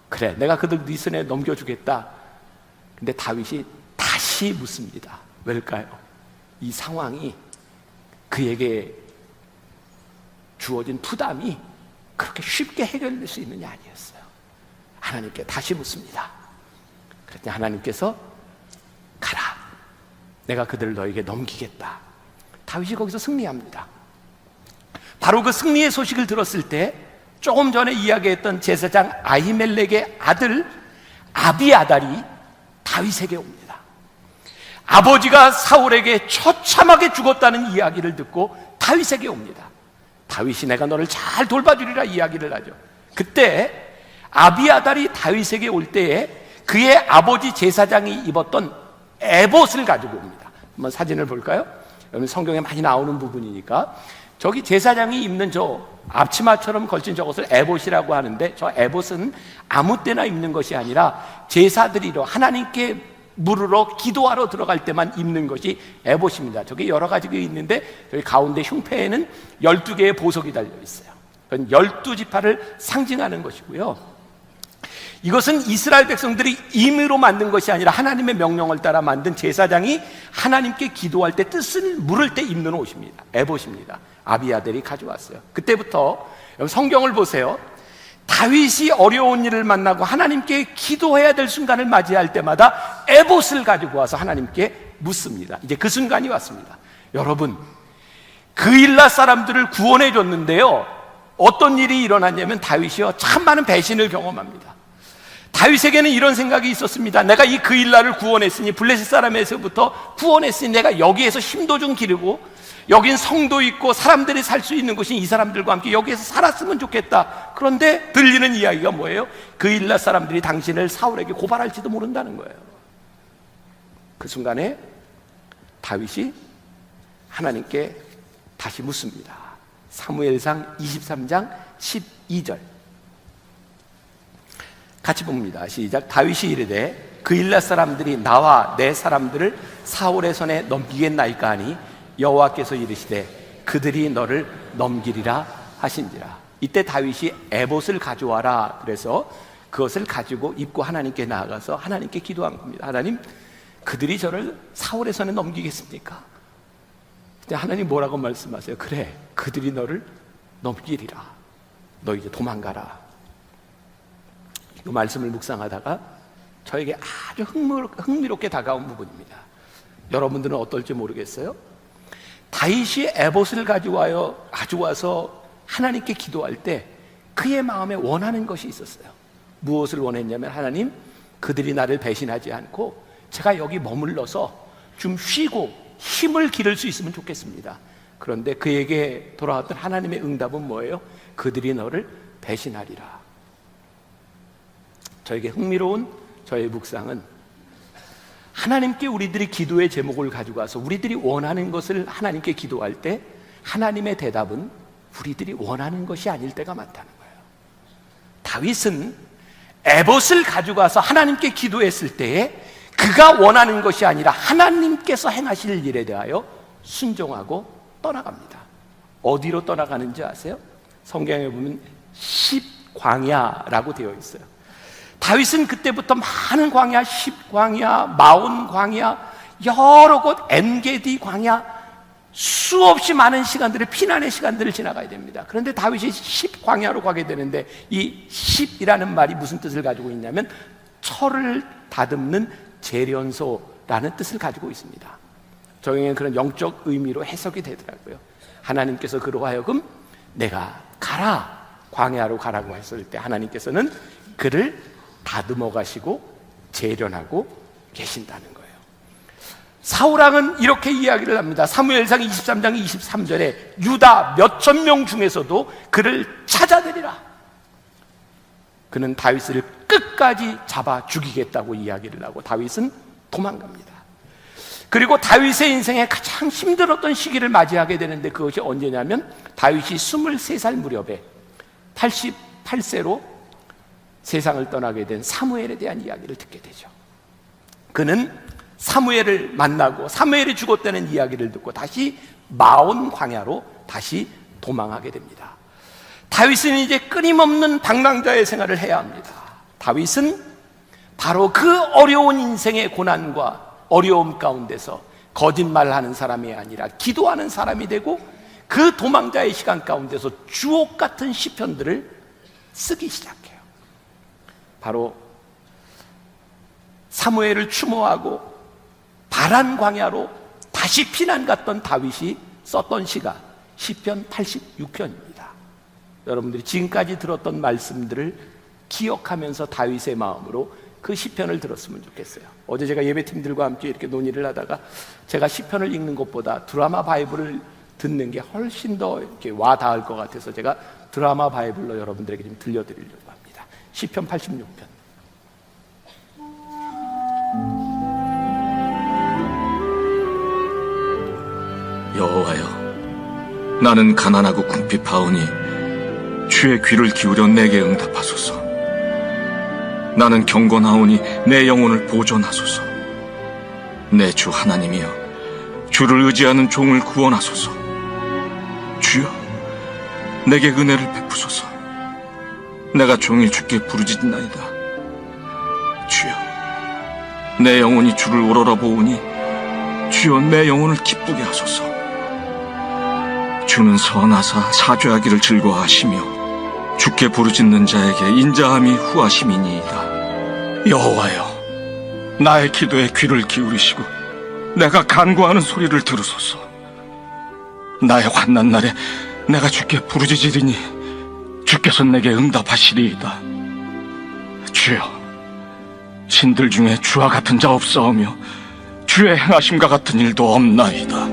그래 내가 그들 네 손에 넘겨주겠다. 근데 다윗이 다시 묻습니다. 왜일까요? 이 상황이 그에게 주어진 부담이 그렇게 쉽게 해결될 수 있느냐 아니었어요. 하나님께 다시 묻습니다. 그랬더니 하나님께서 가라, 내가 그들을 너에게 넘기겠다. 다윗이 거기서 승리합니다. 바로 그 승리의 소식을 들었을 때 조금 전에 이야기했던 제사장 아히멜렉의 아들 아비아달이 다윗에게 옵니다. 아버지가 사울에게 처참하게 죽었다는 이야기를 듣고 다윗에게 옵니다. 다윗이 내가 너를 잘 돌봐주리라 이야기를 하죠. 그때 아비아달이 다윗에게 올 때에 그의 아버지 제사장이 입었던 에봇을 가지고 옵니다. 한번 사진을 볼까요? 여러분 성경에 많이 나오는 부분이니까 저기 제사장이 입는 저 앞치마처럼 걸친 저것을 에봇이라고 하는데 저 에봇은 아무 때나 입는 것이 아니라 제사드리러 하나님께 물으러 기도하러 들어갈 때만 입는 것이 에봇입니다. 저게 여러 가지가 있는데 여기 가운데 흉패에는 12개의 보석이 달려 있어요. 그건 12지파를 상징하는 것이고요. 이것은 이스라엘 백성들이 임의로 만든 것이 아니라 하나님의 명령을 따라 만든 제사장이 하나님께 기도할 때 뜻을 물을 때 입는 옷입니다. 에봇입니다. 아비아델이 가져왔어요. 그때부터 성경을 보세요. 다윗이 어려운 일을 만나고 하나님께 기도해야 될 순간을 맞이할 때마다 에봇을 가지고 와서 하나님께 묻습니다. 이제 그 순간이 왔습니다. 여러분, 그일라 사람들을 구원해 줬는데요, 어떤 일이 일어났냐면 다윗이요 참 많은 배신을 경험합니다. 다윗에게는 이런 생각이 있었습니다. 내가 이 그일라를 구원했으니, 블레셋 사람에서부터 구원했으니 내가 여기에서 힘도 좀 기르고, 여긴 성도 있고 사람들이 살 수 있는 곳이 이 사람들과 함께 여기에서 살았으면 좋겠다. 그런데 들리는 이야기가 뭐예요? 그일라 사람들이 당신을 사울에게 고발할지도 모른다는 거예요. 그 순간에 다윗이 하나님께 다시 묻습니다. 사무엘상 23장 12절 같이 봅니다. 시작. 다윗이 이르되 그일라 사람들이 나와 내 사람들을 사울의 손에 넘기겠나이까 하니 여호와께서 이르시되 그들이 너를 넘기리라 하신지라. 이때 다윗이 에봇을 가져와라 그래서 그것을 가지고 입고 하나님께 나아가서 하나님께 기도한 겁니다. 하나님, 그들이 저를 사울의 손에 넘기겠습니까? 근데 하나님 뭐라고 말씀하세요? 그래, 그들이 너를 넘기리라. 너 이제 도망가라. 이 말씀을 묵상하다가 저에게 아주 흥미롭게 다가온 부분입니다. 여러분들은 어떨지 모르겠어요. 다윗이 에봇을 가져와서 하나님께 기도할 때 그의 마음에 원하는 것이 있었어요. 무엇을 원했냐면, 하나님, 그들이 나를 배신하지 않고 제가 여기 머물러서 좀 쉬고 힘을 기를 수 있으면 좋겠습니다. 그런데 그에게 돌아왔던 하나님의 응답은 뭐예요? 그들이 너를 배신하리라. 저에게 흥미로운 저의 묵상은, 하나님께 우리들이 기도의 제목을 가지고 와서 우리들이 원하는 것을 하나님께 기도할 때 하나님의 대답은 우리들이 원하는 것이 아닐 때가 많다는 거예요. 다윗은 에봇을 가지고 와서 하나님께 기도했을 때에 그가 원하는 것이 아니라 하나님께서 행하실 일에 대하여 순종하고 떠나갑니다. 어디로 떠나가는지 아세요? 성경에 보면 십광야라고 되어 있어요. 다윗은 그때부터 많은 광야, 십광야, 마온 광야, 여러 곳, 엔게디 광야, 수없이 많은 시간들을, 피난의 시간들을 지나가야 됩니다. 그런데 다윗이 십광야로 가게 되는데, 이 십이라는 말이 무슨 뜻을 가지고 있냐면 철을 다듬는 재련소라는 뜻을 가지고 있습니다. 저에게는 그런 영적 의미로 해석이 되더라고요. 하나님께서 그로 하여금 내가 가라, 광야로 가라고 했을 때 하나님께서는 그를 다듬어 가시고 재련하고 계신다는 거예요. 사울왕은 이렇게 이야기를 합니다. 사무엘상 23장 23절에 유다 몇천 명 중에서도 그를 찾아내리라. 그는 다윗을 끝까지 잡아 죽이겠다고 이야기를 하고 다윗은 도망갑니다. 그리고 다윗의 인생에 가장 힘들었던 시기를 맞이하게 되는데, 그것이 언제냐면 다윗이 23살 무렵에 88세로 세상을 떠나게 된 사무엘에 대한 이야기를 듣게 되죠. 그는 사무엘을 만나고 사무엘이 죽었다는 이야기를 듣고 다시 마온 광야로 다시 도망하게 됩니다. 다윗은 이제 끊임없는 방랑자의 생활을 해야 합니다. 다윗은 바로 그 어려운 인생의 고난과 어려움 가운데서 거짓말하는 사람이 아니라 기도하는 사람이 되고, 그 도망자의 시간 가운데서 주옥 같은 시편들을 쓰기 시작해요. 바로 사무엘을 추모하고 바란 광야로 다시 피난 갔던 다윗이 썼던 시가 시편 86편입니다. 여러분들이 지금까지 들었던 말씀들을 기억하면서 다윗의 마음으로 그 시편을 들었으면 좋겠어요. 어제 제가 예배팀들과 함께 이렇게 논의를 하다가 제가 시편을 읽는 것보다 드라마 바이블을 듣는 게 훨씬 더 이렇게 와 닿을 것 같아서 제가 드라마 바이블로 여러분들에게 좀 들려드리려고 합니다. 시편 86편. 여호와여, 나는 가난하고 궁핍하오니 주의 귀를 기울여 내게 응답하소서. 나는 경건하오니 내 영혼을 보존하소서. 내 주 하나님이여, 주를 의지하는 종을 구원하소서. 주여, 내게 은혜를 베푸소서. 내가 종일 주께 부르짖나이다. 주여, 내 영혼이 주를 우러러 보오니 주여 내 영혼을 기쁘게 하소서. 주는 선하사 사죄하기를 즐거워하시며 주께 부르짖는 자에게 인자함이 후하심이니이다. 여호와여, 나의 기도에 귀를 기울이시고 내가 간구하는 소리를 들으소서. 나의 환난 날에 내가 주께 부르짖으리니 주께서 내게 응답하시리이다. 주여, 신들 중에 주와 같은 자 없사오며 주의 행하심과 같은 일도 없나이다.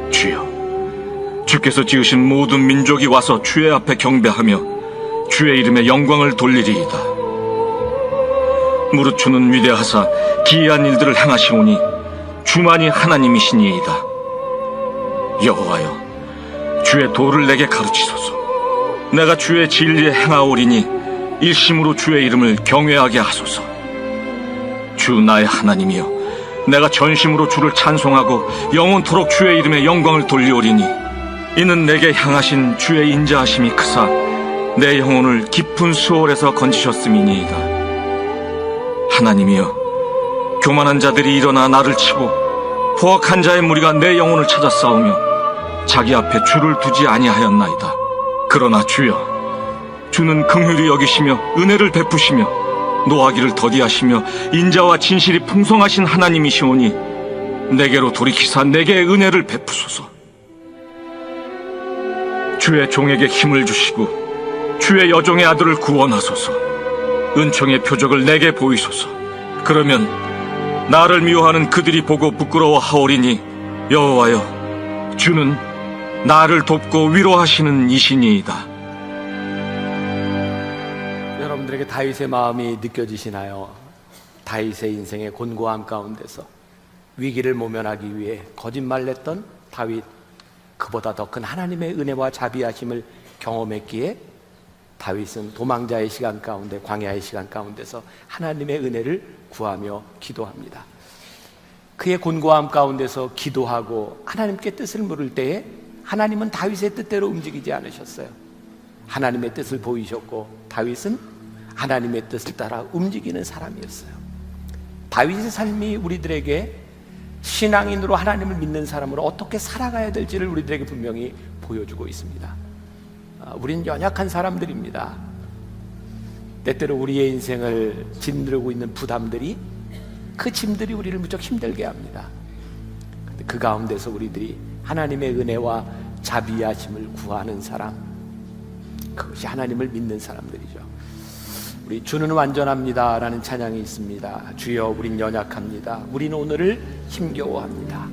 주여, 주께서 지으신 모든 민족이 와서 주의 앞에 경배하며 주의 이름에 영광을 돌리리이다. 무릇 주는 위대하사 기이한 일들을 행하시오니 주만이 하나님이시니이다. 여호와여, 주의 도를 내게 가르치소서. 내가 주의 진리에 행하오리니 일심으로 주의 이름을 경외하게 하소서. 주 나의 하나님이여, 내가 전심으로 주를 찬송하고 영원토록 주의 이름에 영광을 돌리오리니 이는 내게 향하신 주의 인자하심이 크사 내 영혼을 깊은 수월에서 건지셨음이니이다. 하나님이여, 교만한 자들이 일어나 나를 치고 포악한 자의 무리가 내 영혼을 찾아 싸우며 자기 앞에 주를 두지 아니하였나이다. 그러나 주여, 주는 긍휼히 여기시며 은혜를 베푸시며 노하기를 더디하시며 인자와 진실이 풍성하신 하나님이시오니 내게로 돌이키사 내게 은혜를 베푸소서. 주의 종에게 힘을 주시고 주의 여종의 아들을 구원하소서. 은총의 표적을 내게 보이소서. 그러면 나를 미워하는 그들이 보고 부끄러워하오리니 여호와여, 주는 나를 돕고 위로하시는 이신이이다. 여러분들에게 다윗의 마음이 느껴지시나요? 다윗의 인생의 곤고함 가운데서 위기를 모면하기 위해 거짓말했던 다윗, 그보다 더 큰 하나님의 은혜와 자비하심을 경험했기에 다윗은 도망자의 시간 가운데, 광야의 시간 가운데서 하나님의 은혜를 구하며 기도합니다. 그의 곤고함 가운데서 기도하고 하나님께 뜻을 물을 때에 하나님은 다윗의 뜻대로 움직이지 않으셨어요. 하나님의 뜻을 보이셨고 다윗은 하나님의 뜻을 따라 움직이는 사람이었어요. 다윗의 삶이 우리들에게 신앙인으로 하나님을 믿는 사람으로 어떻게 살아가야 될지를 우리들에게 분명히 보여주고 있습니다. 우리는 연약한 사람들입니다. 때때로 우리의 인생을 짓누르고 있는 부담들이, 그 짐들이 우리를 무척 힘들게 합니다. 그런데 그 가운데서 우리들이 하나님의 은혜와 자비하심을 구하는 사람, 그것이 하나님을 믿는 사람들이죠. 우리 주는 완전합니다 라는 찬양이 있습니다. 주여, 우린 연약합니다. 우리는 오늘을 힘겨워합니다.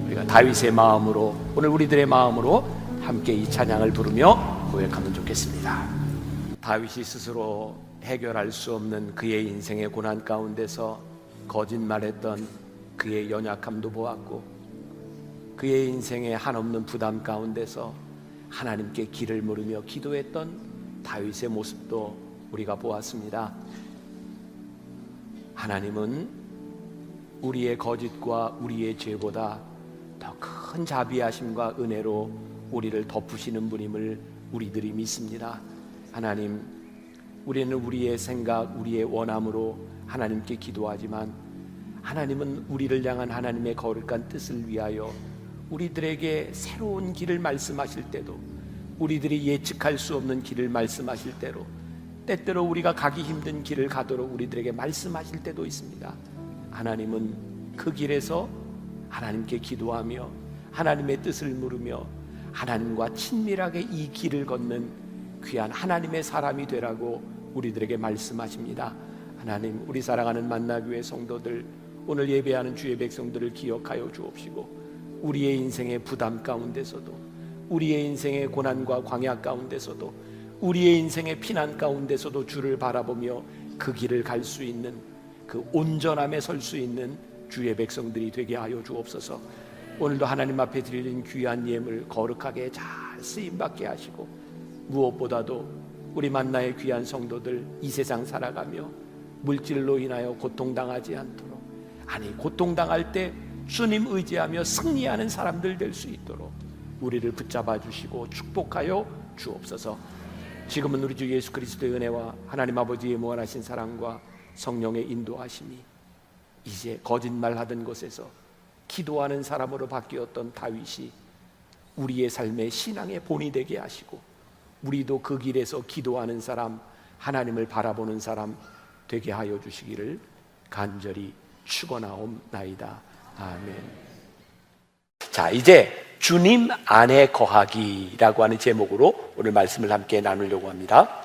우리가 다윗의 마음으로, 오늘 우리들의 마음으로 함께 이 찬양을 부르며 고백하면 좋겠습니다. 다윗이 스스로 해결할 수 없는 그의 인생의 고난 가운데서 거짓말했던 그의 연약함도 보았고, 그의 인생의 한없는 부담 가운데서 하나님께 길을 물으며 기도했던 다윗의 모습도 우리가 보았습니다. 하나님은 우리의 거짓과 우리의 죄보다 더 큰 자비하심과 은혜로 우리를 덮으시는 분임을 우리들이 믿습니다. 하나님, 우리는 우리의 생각, 우리의 원함으로 하나님께 기도하지만 하나님은 우리를 향한 하나님의 거룩한 뜻을 위하여 우리들에게 새로운 길을 말씀하실 때도, 우리들이 예측할 수 없는 길을 말씀하실 때로, 때때로 우리가 가기 힘든 길을 가도록 우리들에게 말씀하실 때도 있습니다. 하나님은 그 길에서 하나님께 기도하며 하나님의 뜻을 물으며 하나님과 친밀하게 이 길을 걷는 귀한 하나님의 사람이 되라고 우리들에게 말씀하십니다. 하나님, 우리 사랑하는 만나교회 성도들, 오늘 예배하는 주의 백성들을 기억하여 주옵시고, 우리의 인생의 부담 가운데서도, 우리의 인생의 고난과 광야 가운데서도, 우리의 인생의 피난 가운데서도 주를 바라보며 그 길을 갈 수 있는, 그 온전함에 설 수 있는 주의 백성들이 되게 하여 주옵소서. 오늘도 하나님 앞에 드리는 귀한 예물 거룩하게 잘 쓰임받게 하시고, 무엇보다도 우리 만나의 귀한 성도들 이 세상 살아가며 물질로 인하여 고통당하지 않도록, 아니 고통당할 때 주님 의지하며 승리하는 사람들 될 수 있도록 우리를 붙잡아 주시고 축복하여 주옵소서. 지금은 우리 주 예수 그리스도의 은혜와 하나님 아버지의 무한하신 사랑과 성령의 인도하심이 이제 거짓말하던 곳에서 기도하는 사람으로 바뀌었던 다윗이 우리의 삶의 신앙의 본이 되게 하시고, 우리도 그 길에서 기도하는 사람, 하나님을 바라보는 사람 되게 하여 주시기를 간절히 축원하옵나이다. 아멘. 자, 이제 주님 안에 거하기라고 하는 제목으로 오늘 말씀을 함께 나누려고 합니다.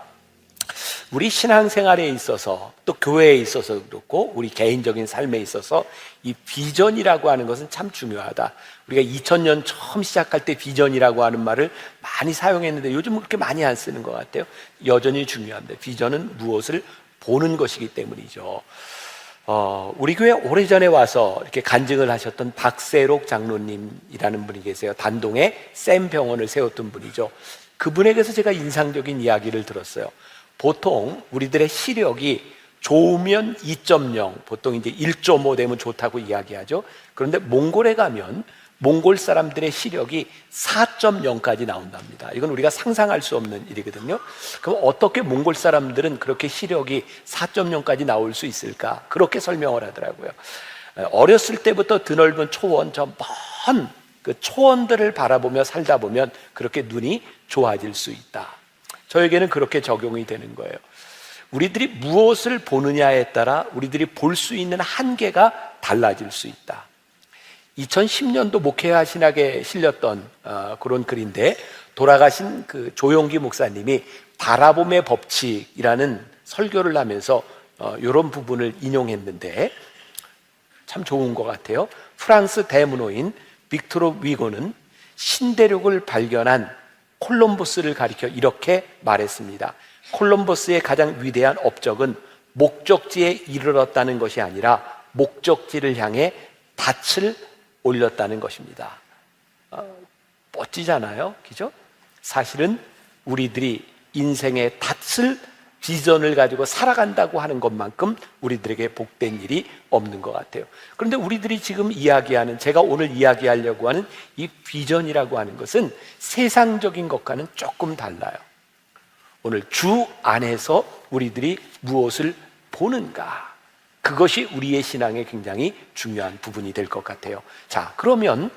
우리 신앙생활에 있어서, 또 교회에 있어서 그렇고 우리 개인적인 삶에 있어서 이 비전이라고 하는 것은 참 중요하다. 우리가 2000년 처음 시작할 때 비전이라고 하는 말을 많이 사용했는데 요즘은 그렇게 많이 안 쓰는 것 같아요. 여전히 중요합니다. 비전은 무엇을 보는 것이기 때문이죠. 우리 교회 오래전에 와서 이렇게 간증을 하셨던 박세록 장로님이라는 분이 계세요. 단동에 샘 병원을 세웠던 분이죠. 그분에게서 제가 인상적인 이야기를 들었어요. 보통 우리들의 시력이 좋으면 2.0, 보통 이제 1.5 되면 좋다고 이야기하죠. 그런데 몽골에 가면 몽골 사람들의 시력이 4.0까지 나온답니다. 이건 우리가 상상할 수 없는 일이거든요. 그럼 어떻게 몽골 사람들은 그렇게 시력이 4.0까지 나올 수 있을까? 그렇게 설명을 하더라고요. 어렸을 때부터 드넓은 초원, 저 먼 그 초원들을 바라보며 살다 보면 그렇게 눈이 좋아질 수 있다. 저에게는 그렇게 적용이 되는 거예요. 우리들이 무엇을 보느냐에 따라 우리들이 볼 수 있는 한계가 달라질 수 있다. 2010년도 목회와 신학에 실렸던 그런 글인데, 돌아가신 그 조용기 목사님이 바라봄의 법칙이라는 설교를 하면서 이런 부분을 인용했는데 참 좋은 것 같아요. 프랑스 대문호인 빅토르 위고는 신대륙을 발견한 콜럼버스를 가리켜 이렇게 말했습니다. 콜럼버스의 가장 위대한 업적은 목적지에 이르렀다는 것이 아니라 목적지를 향해 닻을 올렸다는 것입니다. 멋지잖아요, 그죠? 사실은 우리들이 인생의 닻을, 비전을 가지고 살아간다고 하는 것만큼 우리들에게 복된 일이 없는 것 같아요. 그런데 우리들이 지금 이야기하는, 제가 오늘 이야기하려고 하는 이 비전이라고 하는 것은 세상적인 것과는 조금 달라요. 오늘 주 안에서 우리들이 무엇을 보는가, 그것이 우리의 신앙에 굉장히 중요한 부분이 될 것 같아요. 자, 그러면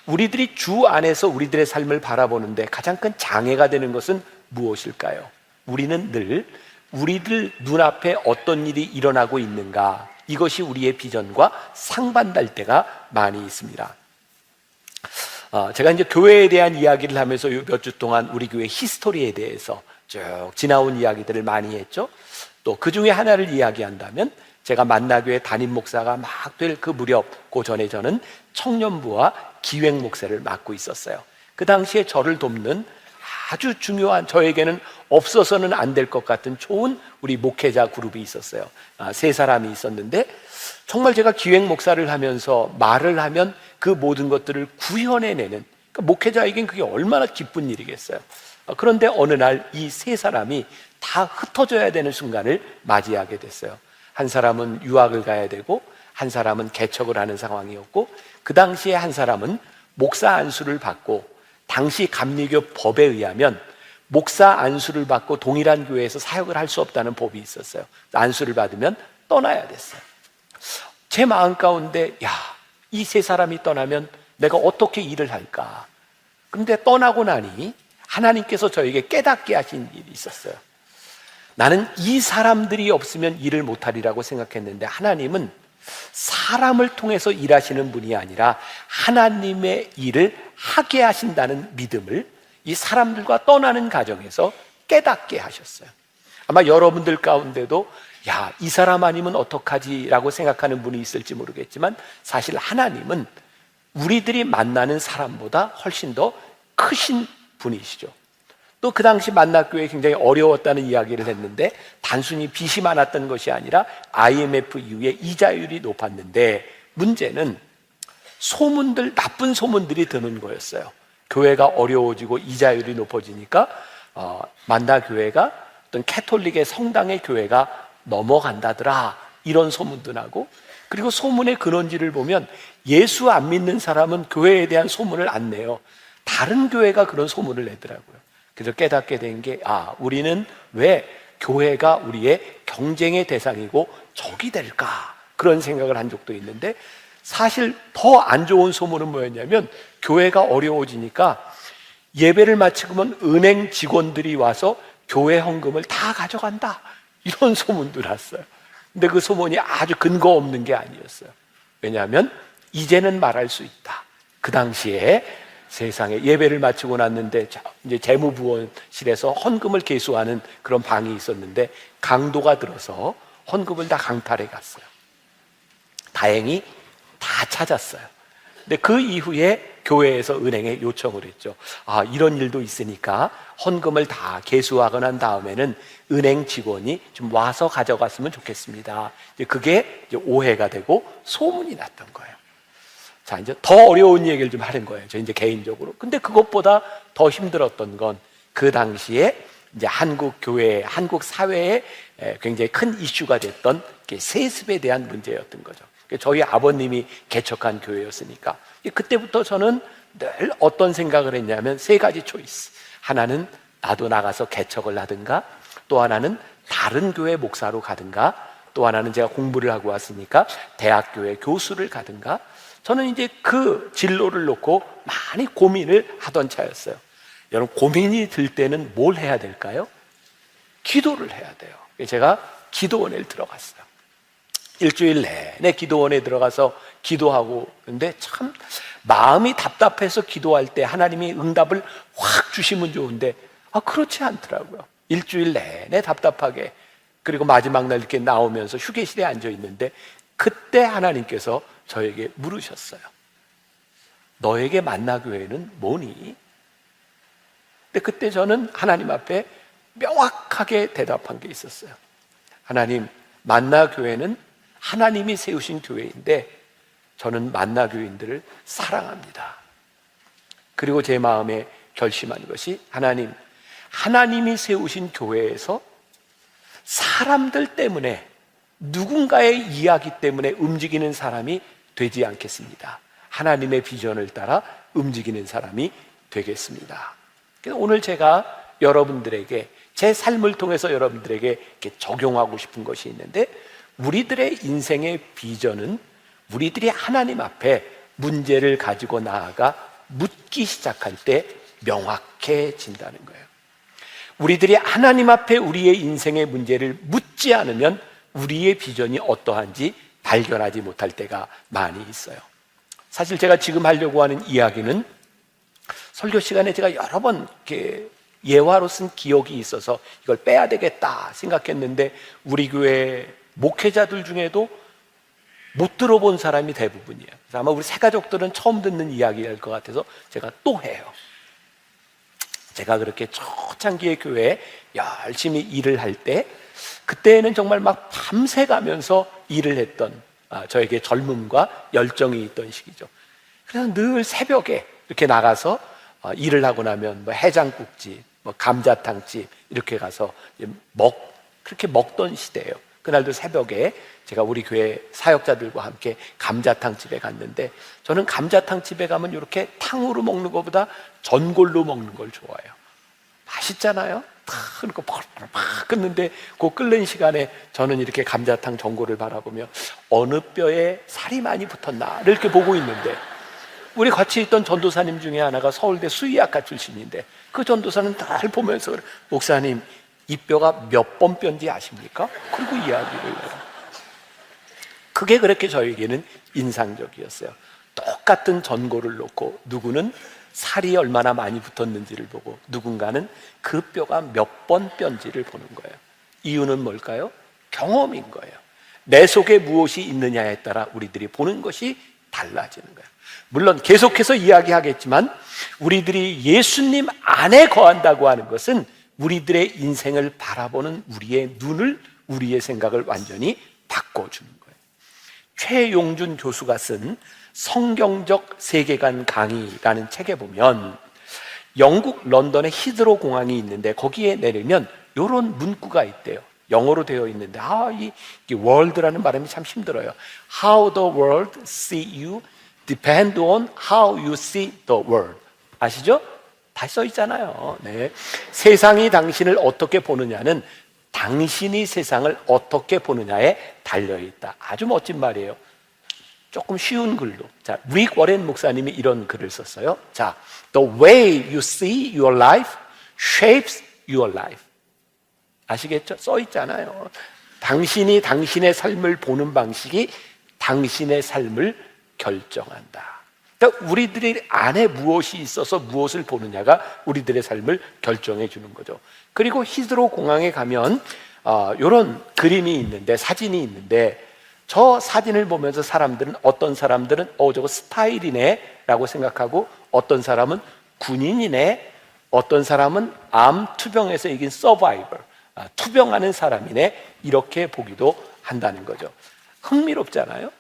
우리들이 주 안에서 우리들의 삶을 바라보는데 가장 큰 장애가 되는 것은 무엇일까요? 우리는 늘 우리들 눈앞에 어떤 일이 일어나고 있는가, 이것이 우리의 비전과 상반될 때가 많이 있습니다. 제가 이제 교회에 대한 이야기를 하면서 몇 주 동안 우리 교회 히스토리에 대해서 쭉 지나온 이야기들을 많이 했죠. 또 그 중에 하나를 이야기한다면, 제가 만나교회 담임 목사가 막 될 그 무렵, 그 전에 저는 청년부와 기획 목사를 맡고 있었어요. 그 당시에 저를 돕는 아주 중요한, 저에게는 없어서는 안 될 것 같은 좋은 우리 목회자 그룹이 있었어요. 3사람이 있었는데, 정말 제가 기획 목사를 하면서 말을 하면 그 모든 것들을 구현해내는, 그러니까 목회자에겐 그게 얼마나 기쁜 일이겠어요. 그런데 어느 날 이 3사람이 다 흩어져야 되는 순간을 맞이하게 됐어요. 한 사람은 유학을 가야 되고, 한 사람은 개척을 하는 상황이었고, 그 당시에 한 사람은 목사 안수를 받고, 당시 감리교 법에 의하면 목사 안수를 받고 동일한 교회에서 사역을 할 수 없다는 법이 있었어요. 안수를 받으면 떠나야 됐어요. 제 마음 가운데, 이 3사람이 떠나면 내가 어떻게 일을 할까? 그런데 떠나고 나니 하나님께서 저에게 깨닫게 하신 일이 있었어요. 나는 이 사람들이 없으면 일을 못하리라고 생각했는데, 하나님은 사람을 통해서 일하시는 분이 아니라 하나님의 일을 하게 하신다는 믿음을 이 사람들과 떠나는 과정에서 깨닫게 하셨어요. 아마 여러분들 가운데도 이 사람 아니면 어떡하지? 라고 생각하는 분이 있을지 모르겠지만, 사실 하나님은 우리들이 만나는 사람보다 훨씬 더 크신 분이시죠. 또 그 당시 만납교회 굉장히 어려웠다는 이야기를 했는데, 단순히 빚이 많았던 것이 아니라 IMF 이후에 이자율이 높았는데, 문제는 소문들, 나쁜 소문들이 드는 거였어요. 교회가 어려워지고 이자율이 높아지니까 만나교회가 어떤 캐톨릭의 성당의 교회가 넘어간다더라, 이런 소문도 나고, 그리고 소문의 근원지를 보면 예수 안 믿는 사람은 교회에 대한 소문을 안 내요. 다른 교회가 그런 소문을 내더라고요. 그래서 깨닫게 된 게, 우리는 왜 교회가 우리의 경쟁의 대상이고 적이 될까? 그런 생각을 한 적도 있는데, 사실 더 안 좋은 소문은 뭐였냐면, 교회가 어려워지니까 예배를 마치고면 은행 직원들이 와서 교회 헌금을 다 가져간다, 이런 소문도 났어요. 근데 그 소문이 아주 근거 없는 게 아니었어요. 왜냐하면 이제는 말할 수 있다. 그 당시에 세상에 예배를 마치고 났는데 이제 재무부원실에서 헌금을 계수하는 그런 방이 있었는데, 강도가 들어서 헌금을 다 강탈해 갔어요. 다행히 다 찾았어요. 근데 그 이후에 교회에서 은행에 요청을 했죠. 이런 일도 있으니까 헌금을 다 계수하고 난 다음에는 은행 직원이 좀 와서 가져갔으면 좋겠습니다. 이제 그게 이제 오해가 되고 소문이 났던 거예요. 자, 이제 더 어려운 얘기를 좀 하는 거예요. 저 이제 개인적으로. 근데 그것보다 더 힘들었던 건 그 당시에 이제 한국 교회, 한국 사회에 굉장히 큰 이슈가 됐던 세습에 대한 문제였던 거죠. 저희 아버님이 개척한 교회였으니까. 그때부터 저는 늘 어떤 생각을 했냐면 세 가지 초이스. 하나는 나도 나가서 개척을 하든가, 또 하나는 다른 교회 목사로 가든가, 또 하나는 제가 공부를 하고 왔으니까 대학교의 교수를 가든가. 저는 이제 그 진로를 놓고 많이 고민을 하던 차였어요. 여러분, 고민이 들 때는 뭘 해야 될까요? 기도를 해야 돼요. 제가 기도원에 들어갔어요. 일주일 내내 기도원에 들어가서 기도하고, 근데 참 마음이 답답해서 기도할 때 하나님이 응답을 확 주시면 좋은데 그렇지 않더라고요. 일주일 내내 답답하게, 그리고 마지막 날 이렇게 나오면서 휴게실에 앉아 있는데 그때 하나님께서 저에게 물으셨어요. 너에게 만나교회는 뭐니? 근데 그때 저는 하나님 앞에 명확하게 대답한 게 있었어요. 하나님, 만나교회는 하나님이 세우신 교회인데 저는 만나교인들을 사랑합니다. 그리고 제 마음에 결심한 것이, 하나님, 하나님이 세우신 교회에서 사람들 때문에, 누군가의 이야기 때문에 움직이는 사람이 되지 않겠습니다. 하나님의 비전을 따라 움직이는 사람이 되겠습니다. 그래서 오늘 제가 여러분들에게, 제 삶을 통해서 여러분들에게 이렇게 적용하고 싶은 것이 있는데, 우리들의 인생의 비전은 우리들이 하나님 앞에 문제를 가지고 나아가 묻기 시작할 때 명확해진다는 거예요. 우리들이 하나님 앞에 우리의 인생의 문제를 묻지 않으면 우리의 비전이 어떠한지 발견하지 못할 때가 많이 있어요. 사실 제가 지금 하려고 하는 이야기는 설교 시간에 제가 여러 번 이렇게 예화로 쓴 기억이 있어서 이걸 빼야 되겠다 생각했는데, 우리 교회 목회자들 중에도 못 들어본 사람이 대부분이에요. 그래서 아마 우리 새가족들은 처음 듣는 이야기일 것 같아서 제가 또 해요. 제가 그렇게 초창기의 교회에 열심히 일을 할 때, 그때는 정말 막 밤새 가면서 일을 했던, 저에게 젊음과 열정이 있던 시기죠. 그래서 늘 새벽에 이렇게 나가서 일을 하고 나면 해장국집, 감자탕집 이렇게 가서 그렇게 먹던 시대예요. 그날도 새벽에 제가 우리 교회 사역자들과 함께 감자탕집에 갔는데, 저는 감자탕집에 가면 이렇게 탕으로 먹는 것보다 전골로 먹는 걸 좋아해요. 맛있잖아요. 탁 팍 끓는데 그 끓는 시간에 저는 이렇게 감자탕 전골을 바라보며 어느 뼈에 살이 많이 붙었나를 이렇게 보고 있는데, 우리 같이 있던 전도사님 중에 하나가 서울대 수의학과 출신인데, 그 전도사는 날 보면서 목사님, 이 뼈가 몇 번 뼈인지 아십니까? 그리고 이야기를 해요. 그게 그렇게 저에게는 인상적이었어요. 똑같은 전골을 놓고 누구는 살이 얼마나 많이 붙었는지를 보고, 누군가는 그 뼈가 몇 번 뼈인지를 보는 거예요. 이유는 뭘까요? 경험인 거예요. 내 속에 무엇이 있느냐에 따라 우리들이 보는 것이 달라지는 거예요. 물론 계속해서 이야기하겠지만, 우리들이 예수님 안에 거한다고 하는 것은 우리들의 인생을 바라보는 우리의 눈을, 우리의 생각을 완전히 바꿔주는 거예요. 최용준 교수가 쓴 성경적 세계관 강의라는 책에 보면, 영국 런던에 히드로 공항이 있는데 거기에 내리면 이런 문구가 있대요. 영어로 되어 있는데, 이 world라는 발음이 참 힘들어요. How the world see you depend on how you see the world. 아시죠? 다 써 있잖아요. 네. 세상이 당신을 어떻게 보느냐는 당신이 세상을 어떻게 보느냐에 달려있다. 아주 멋진 말이에요. 조금 쉬운 글로. 자, 릭 워렌 목사님이 이런 글을 썼어요. 자, The way you see your life shapes your life. 아시겠죠? 써 있잖아요. 당신이 당신의 삶을 보는 방식이 당신의 삶을 결정한다. 그러니까 우리들의 안에 무엇이 있어서 무엇을 보느냐가 우리들의 삶을 결정해 주는 거죠. 그리고 히드로 공항에 가면 이런 그림이 있는데, 사진이 있는데, 저 사진을 보면서 사람들은, 어떤 사람들은 저거 스타일이네 라고 생각하고, 어떤 사람은 군인이네, 어떤 사람은 암 투병에서 이긴 서바이벌, 투병하는 사람이네, 이렇게 보기도 한다는 거죠. 흥미롭잖아요.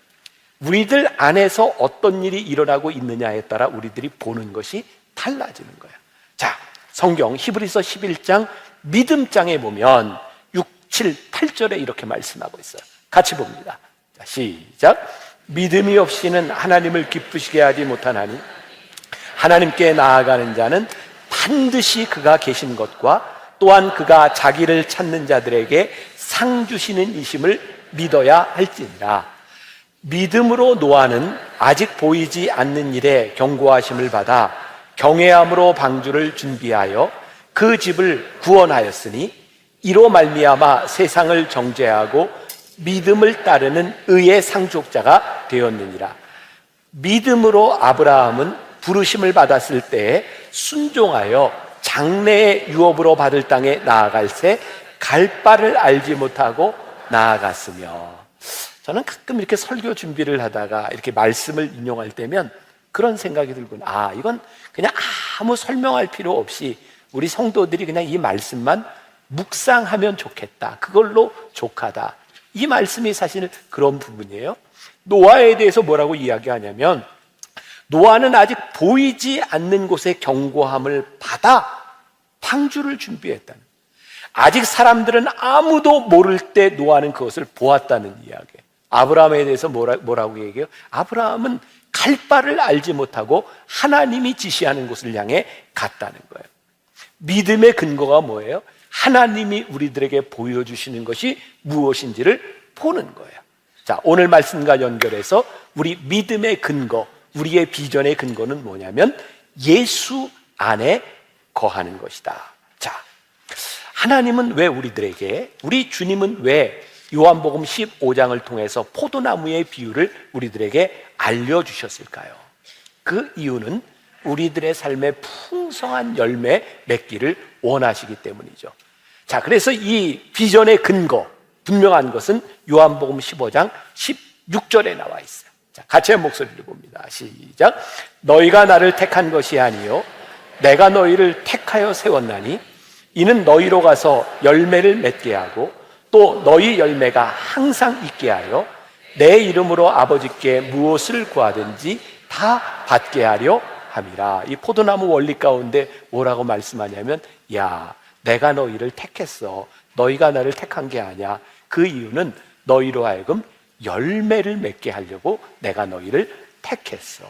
우리들 안에서 어떤 일이 일어나고 있느냐에 따라 우리들이 보는 것이 달라지는 거예요. 자, 성경 히브리서 11장 믿음장에 보면 6, 7, 8절에 이렇게 말씀하고 있어요. 같이 봅니다. 자, 시작. 믿음이 없이는 하나님을 기쁘시게 하지 못하나니 하나님께 나아가는 자는 반드시 그가 계신 것과 또한 그가 자기를 찾는 자들에게 상 주시는 이심을 믿어야 할지니라. 믿음으로 노아는 아직 보이지 않는 일에 경고하심을 받아 경외함으로 방주를 준비하여 그 집을 구원하였으니 이로 말미암아 세상을 정죄하고 믿음을 따르는 의의 상속자가 되었느니라. 믿음으로 아브라함은 부르심을 받았을 때에 순종하여 장래의 유업으로 받을 땅에 나아갈새 갈 바를 알지 못하고 나아갔으며. 저는 가끔 이렇게 설교 준비를 하다가 이렇게 말씀을 인용할 때면 그런 생각이 들군. 이건 그냥 아무 설명할 필요 없이 우리 성도들이 그냥 이 말씀만 묵상하면 좋겠다, 그걸로 족하다. 이 말씀이 사실 그런 부분이에요. 노아에 대해서 뭐라고 이야기하냐면, 노아는 아직 보이지 않는 곳에 경고함을 받아 방주를 준비했다는, 아직 사람들은 아무도 모를 때 노아는 그것을 보았다는 이야기예요. 아브라함에 대해서 뭐라고 얘기해요? 아브라함은 갈 바를 알지 못하고 하나님이 지시하는 곳을 향해 갔다는 거예요. 믿음의 근거가 뭐예요? 하나님이 우리들에게 보여주시는 것이 무엇인지를 보는 거예요. 자, 오늘 말씀과 연결해서 우리 믿음의 근거, 우리의 비전의 근거는 뭐냐면 예수 안에 거하는 것이다. 자, 하나님은 왜 우리들에게, 우리 주님은 왜 요한복음 15장을 통해서 포도나무의 비유를 우리들에게 알려주셨을까요? 그 이유는 우리들의 삶에 풍성한 열매 맺기를 원하시기 때문이죠. 자, 그래서 이 비전의 근거, 분명한 것은 요한복음 15장 16절에 나와 있어요. 자, 같이 한 목소리를 봅니다. 시작. 너희가 나를 택한 것이 아니요 내가 너희를 택하여 세웠나니 이는 너희로 가서 열매를 맺게 하고 또 너희 열매가 항상 있게 하여 내 이름으로 아버지께 무엇을 구하든지 다 받게 하려 함이라. 이 포도나무 원리 가운데 뭐라고 말씀하냐면, 야, 내가 너희를 택했어. 너희가 나를 택한 게 아니야. 그 이유는 너희로 하여금 열매를 맺게 하려고 내가 너희를 택했어.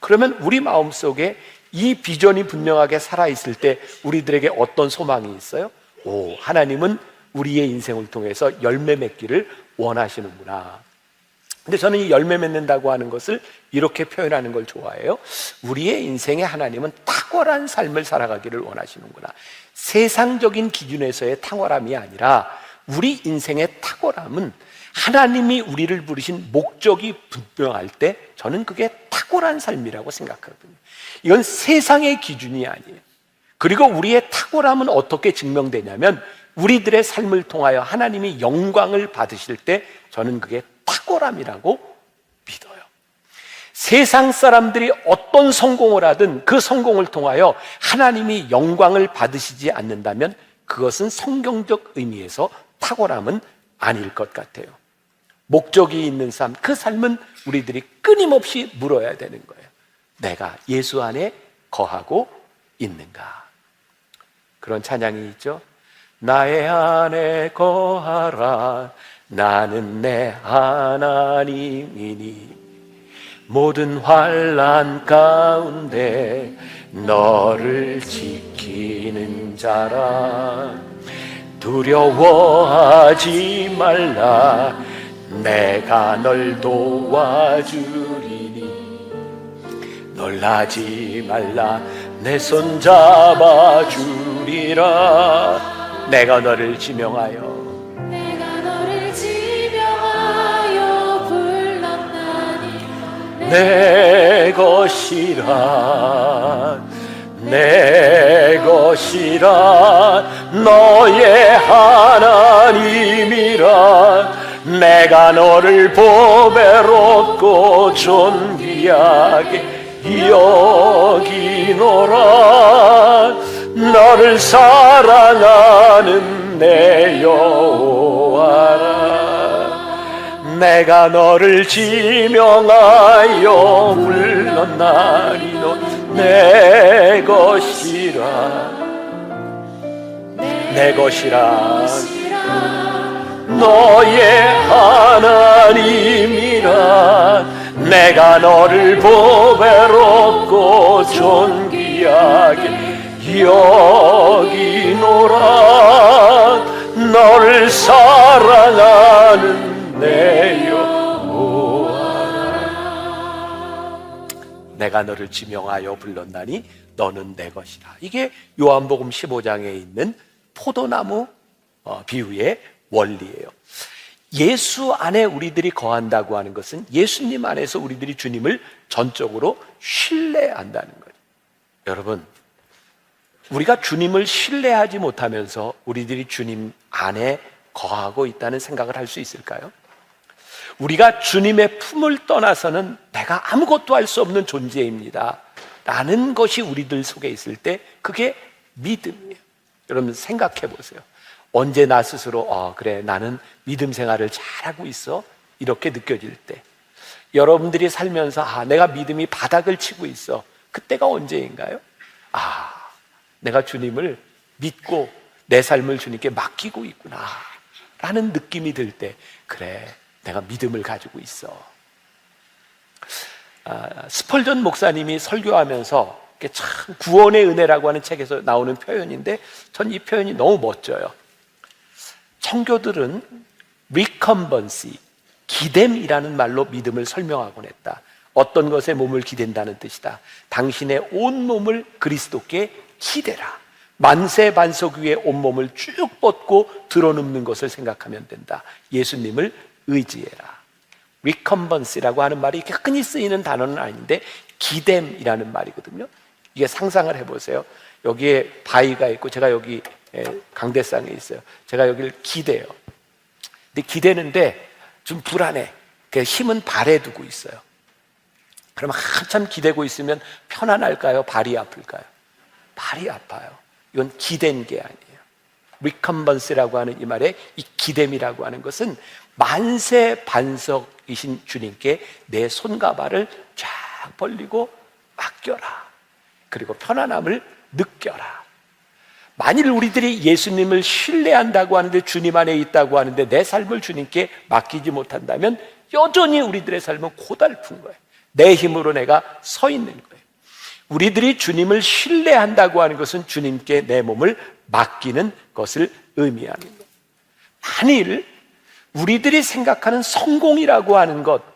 그러면 우리 마음속에 이 비전이 분명하게 살아있을 때 우리들에게 어떤 소망이 있어요? 하나님은 우리의 인생을 통해서 열매 맺기를 원하시는구나. 근데 저는 이 열매 맺는다고 하는 것을 이렇게 표현하는 걸 좋아해요. 우리의 인생에 하나님은 탁월한 삶을 살아가기를 원하시는구나. 세상적인 기준에서의 탁월함이 아니라 우리 인생의 탁월함은 하나님이 우리를 부르신 목적이 분명할 때 저는 그게 탁월한 삶이라고 생각하거든요. 이건 세상의 기준이 아니에요. 그리고 우리의 탁월함은 어떻게 증명되냐면 우리들의 삶을 통하여 하나님이 영광을 받으실 때 저는 그게 탁월함이라고 믿어요. 세상 사람들이 어떤 성공을 하든 그 성공을 통하여 하나님이 영광을 받으시지 않는다면 그것은 성경적 의미에서 탁월함은 아닐 것 같아요. 목적이 있는 삶, 그 삶은 우리들이 끊임없이 물어야 되는 거예요. 내가 예수 안에 거하고 있는가? 그런 찬양이 있죠. 나의 안에 거하라 나는 내 하나님이니 모든 환난 가운데 너를 지키는 자라 두려워하지 말라. 내가 널 도와주리니 놀라지 말라. 내 손 잡아주리라. 내가 너를 지명하여 내 것이라. 내 것이라. 너의 하나님이라. 내가 너를 보배롭고 존귀하게 여기노라. 너를 사랑하는 내 여호와라. 내가 너를 지명하여 불렀나니 너 내 것이라. 내 것이라. 너의 하나님이라. 내가 너를 보배롭고 존귀하게 여기노라. 너를 사랑하는 내 내가 너를 지명하여 불렀나니 너는 내 것이라. 이게 요한복음 15장에 있는 포도나무 비유의 원리예요. 예수 안에 우리들이 거한다고 하는 것은 예수님 안에서 우리들이 주님을 전적으로 신뢰한다는 거예요. 여러분, 우리가 주님을 신뢰하지 못하면서 우리들이 주님 안에 거하고 있다는 생각을 할 수 있을까요? 우리가 주님의 품을 떠나서는 내가 아무것도 할 수 없는 존재입니다 라는 것이 우리들 속에 있을 때 그게 믿음이에요. 여러분 생각해 보세요. 언제 나 스스로 그래 나는 믿음 생활을 잘하고 있어 이렇게 느껴질 때, 여러분들이 살면서 내가 믿음이 바닥을 치고 있어, 그때가 언제인가요? 내가 주님을 믿고 내 삶을 주님께 맡기고 있구나 라는 느낌이 들 때, 그래 내가 믿음을 가지고 있어. 스펄전 목사님이 설교하면서 참 구원의 은혜라고 하는 책에서 나오는 표현인데 전 이 표현이 너무 멋져요. 청교들은 recumbency, 기댐이라는 말로 믿음을 설명하곤 했다. 어떤 것에 몸을 기댄다는 뜻이다. 당신의 온 몸을 그리스도께 기대라. 만세반석 위에 온몸을 쭉 뻗고 드러눕는 것을 생각하면 된다. 예수님을 의지해라. recumbency라고 하는 말이 이렇게 흔히 쓰이는 단어는 아닌데 기댐이라는 말이거든요. 이게 상상을 해보세요. 여기에 바위가 있고 제가 여기 강대상에 있어요. 제가 여기를 기대요. 근데 기대는데 좀 불안해. 힘은 발에 두고 있어요. 그러면 한참 기대고 있으면 편안할까요? 발이 아플까요? 발이 아파요. 이건 기댄 게 아니에요. recumbency라고 하는 이 말에 이 기댐이라고 하는 것은 만세 반석이신 주님께 내 손과 발을 쫙 벌리고 맡겨라. 그리고 편안함을 느껴라. 만일 우리들이 예수님을 신뢰한다고 하는데, 주님 안에 있다고 하는데 내 삶을 주님께 맡기지 못한다면 여전히 우리들의 삶은 고달픈 거예요. 내 힘으로 내가 서 있는 거예요. 우리들이 주님을 신뢰한다고 하는 것은 주님께 내 몸을 맡기는 것을 의미하는 거예요. 만일 우리들이 생각하는 성공이라고 하는 것,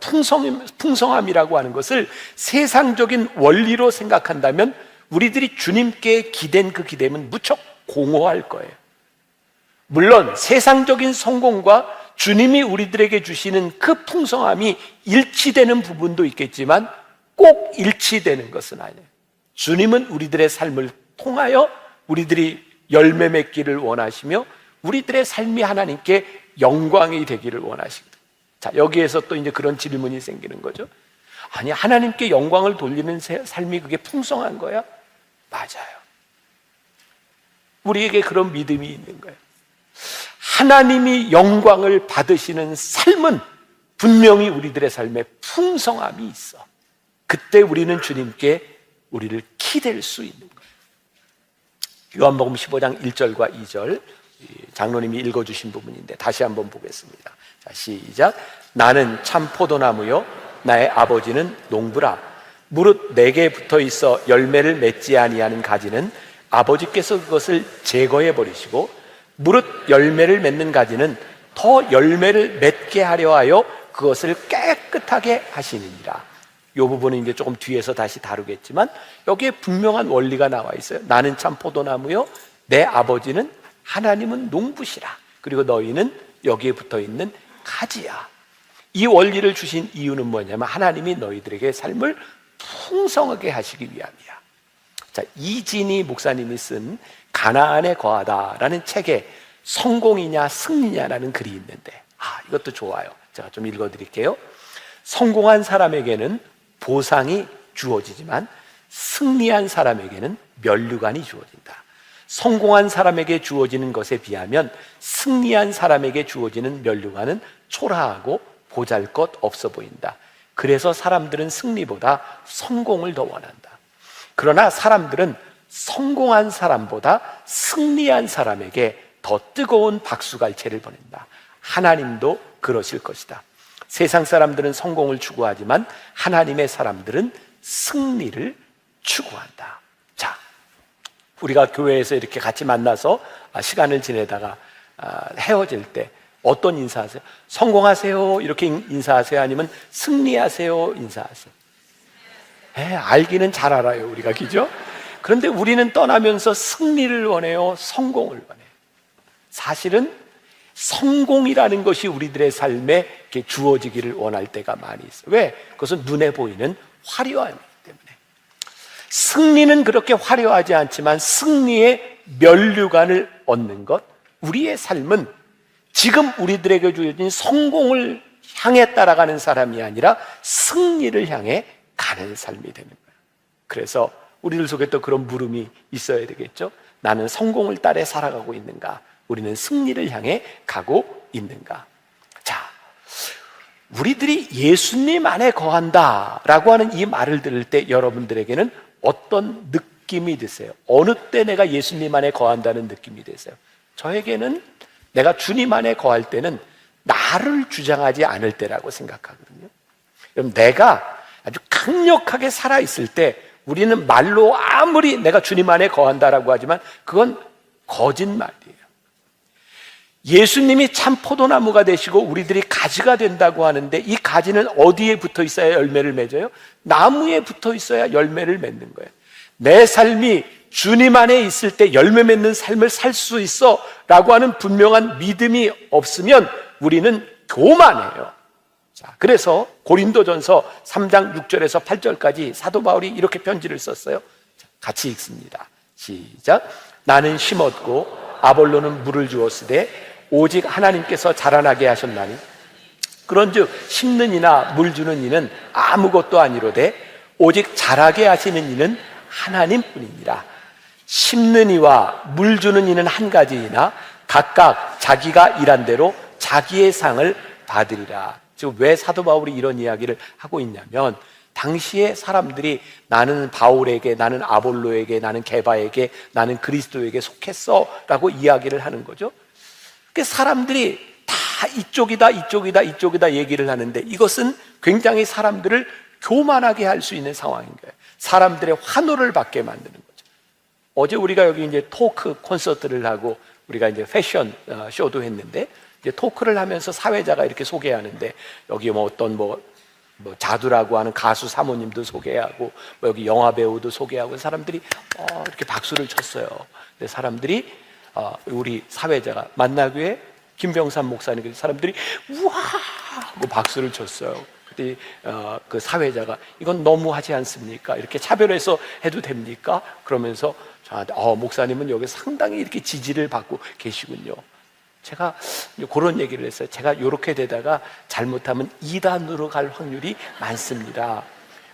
풍성함이라고 하는 것을 세상적인 원리로 생각한다면 우리들이 주님께 기댄 그 기댐은 무척 공허할 거예요. 물론 세상적인 성공과 주님이 우리들에게 주시는 그 풍성함이 일치되는 부분도 있겠지만 꼭 일치되는 것은 아니에요. 주님은 우리들의 삶을 통하여 우리들이 열매 맺기를 원하시며 우리들의 삶이 하나님께 영광이 되기를 원하시거든요. 자, 여기에서 또 이제 그런 질문이 생기는 거죠. 아니, 하나님께 영광을 돌리는 삶이 그게 풍성한 거야? 맞아요. 우리에게 그런 믿음이 있는 거예요. 하나님이 영광을 받으시는 삶은 분명히 우리들의 삶에 풍성함이 있어. 그때 우리는 주님께 우리를 기댈 수 있는 거예요. 요한복음 15장 1절과 2절 장로님이 읽어주신 부분인데 다시 한번 보겠습니다. 자, 시작. 나는 참 포도나무요 나의 아버지는 농부라. 무릇 내게 붙어 있어 열매를 맺지 아니하는 가지는 아버지께서 그것을 제거해 버리시고 무릇 열매를 맺는 가지는 더 열매를 맺게 하려 하여 그것을 깨끗하게 하시느니라. 이 부분은 이제 조금 뒤에서 다시 다루겠지만 여기에 분명한 원리가 나와 있어요. 나는 참 포도나무요, 내 아버지는 하나님은 농부시라. 그리고 너희는 여기에 붙어 있는 가지야. 이 원리를 주신 이유는 뭐냐면 하나님이 너희들에게 삶을 풍성하게 하시기 위함이야. 자, 이진희 목사님이 쓴 가나안에 거하다라는 책에 성공이냐 승리냐라는 글이 있는데 이것도 좋아요. 제가 좀 읽어드릴게요. 성공한 사람에게는 보상이 주어지지만 승리한 사람에게는 면류관이 주어진다. 성공한 사람에게 주어지는 것에 비하면 승리한 사람에게 주어지는 면류관은 초라하고 보잘것 없어 보인다. 그래서 사람들은 승리보다 성공을 더 원한다. 그러나 사람들은 성공한 사람보다 승리한 사람에게 더 뜨거운 박수갈채를 보낸다. 하나님도 그러실 것이다. 세상 사람들은 성공을 추구하지만 하나님의 사람들은 승리를 추구한다. 자, 우리가 교회에서 이렇게 같이 만나서 시간을 지내다가 헤어질 때 어떤 인사하세요? 성공하세요 이렇게 인사하세요? 아니면 승리하세요 인사하세요? 알기는 잘 알아요 우리가, 그죠? 그런데 우리는 떠나면서 승리를 원해요, 성공을 원해요? 사실은 성공이라는 것이 우리들의 삶에 이렇게 주어지기를 원할 때가 많이 있어요. 왜? 그것은 눈에 보이는 화려함이기 때문에. 승리는 그렇게 화려하지 않지만 승리의 면류관을 얻는 것, 우리의 삶은 지금 우리들에게 주어진 성공을 향해 따라가는 사람이 아니라 승리를 향해 가는 삶이 되는 거예요. 그래서 우리들 속에 또 그런 물음이 있어야 되겠죠. 나는 성공을 따라 살아가고 있는가? 우리는 승리를 향해 가고 있는가? 자, 우리들이 예수님 안에 거한다라고 하는 이 말을 들을 때 여러분들에게는 어떤 느낌이 드세요? 어느 때 내가 예수님 안에 거한다는 느낌이 드세요? 저에게는 내가 주님 안에 거할 때는 나를 주장하지 않을 때라고 생각하거든요. 그럼 내가 아주 강력하게 살아있을 때 우리는 말로 아무리 내가 주님 안에 거한다라고 하지만 그건 거짓말이에요. 예수님이 참 포도나무가 되시고 우리들이 가지가 된다고 하는데 이 가지는 어디에 붙어 있어야 열매를 맺어요? 나무에 붙어 있어야 열매를 맺는 거예요. 내 삶이 주님 안에 있을 때 열매 맺는 삶을 살 수 있어 라고 하는 분명한 믿음이 없으면 우리는 교만해요. 자, 그래서 고린도전서 3장 6절에서 8절까지 사도 바울이 이렇게 편지를 썼어요. 자, 같이 읽습니다. 시작. 나는 심었고 아볼로는 물을 주었으되 오직 하나님께서 자라나게 하셨나니 그런즉 심는 이나 물 주는 이는 아무것도 아니로되 오직 자라게 하시는 이는 하나님뿐이니라. 심는 이와 물 주는 이는 한 가지이나 각각 자기가 일한 대로 자기의 상을 받으리라. 지금 왜 사도 바울이 이런 이야기를 하고 있냐면 당시에 사람들이 나는 바울에게, 나는 아볼로에게, 나는 게바에게, 나는 그리스도에게 속했어 라고 이야기를 하는 거죠. 그 사람들이 다 이쪽이다 얘기를 하는데 이것은 굉장히 사람들을 교만하게 할 수 있는 상황인 거예요. 사람들의 환호를 받게 만드는 거죠. 어제 우리가 여기 이제 토크 콘서트를 하고 우리가 이제 패션 쇼도 했는데 이제 토크를 하면서 사회자가 이렇게 소개하는데 여기 뭐 어떤 뭐 자두라고 하는 가수 사모님도 소개하고 뭐 여기 영화 배우도 소개하고 사람들이 이렇게 박수를 쳤어요. 근데 사람들이 우리 사회자가 만나교회 김병삼 목사님 사람들이 우와 하고 박수를 쳤어요. 그때 그 사회자가 이건 너무하지 않습니까? 이렇게 차별해서 해도 됩니까? 그러면서 저한테 목사님은 여기 상당히 이렇게 지지를 받고 계시군요. 제가 그런 얘기를 했어요. 제가 이렇게 되다가 잘못하면 이단으로 갈 확률이 많습니다.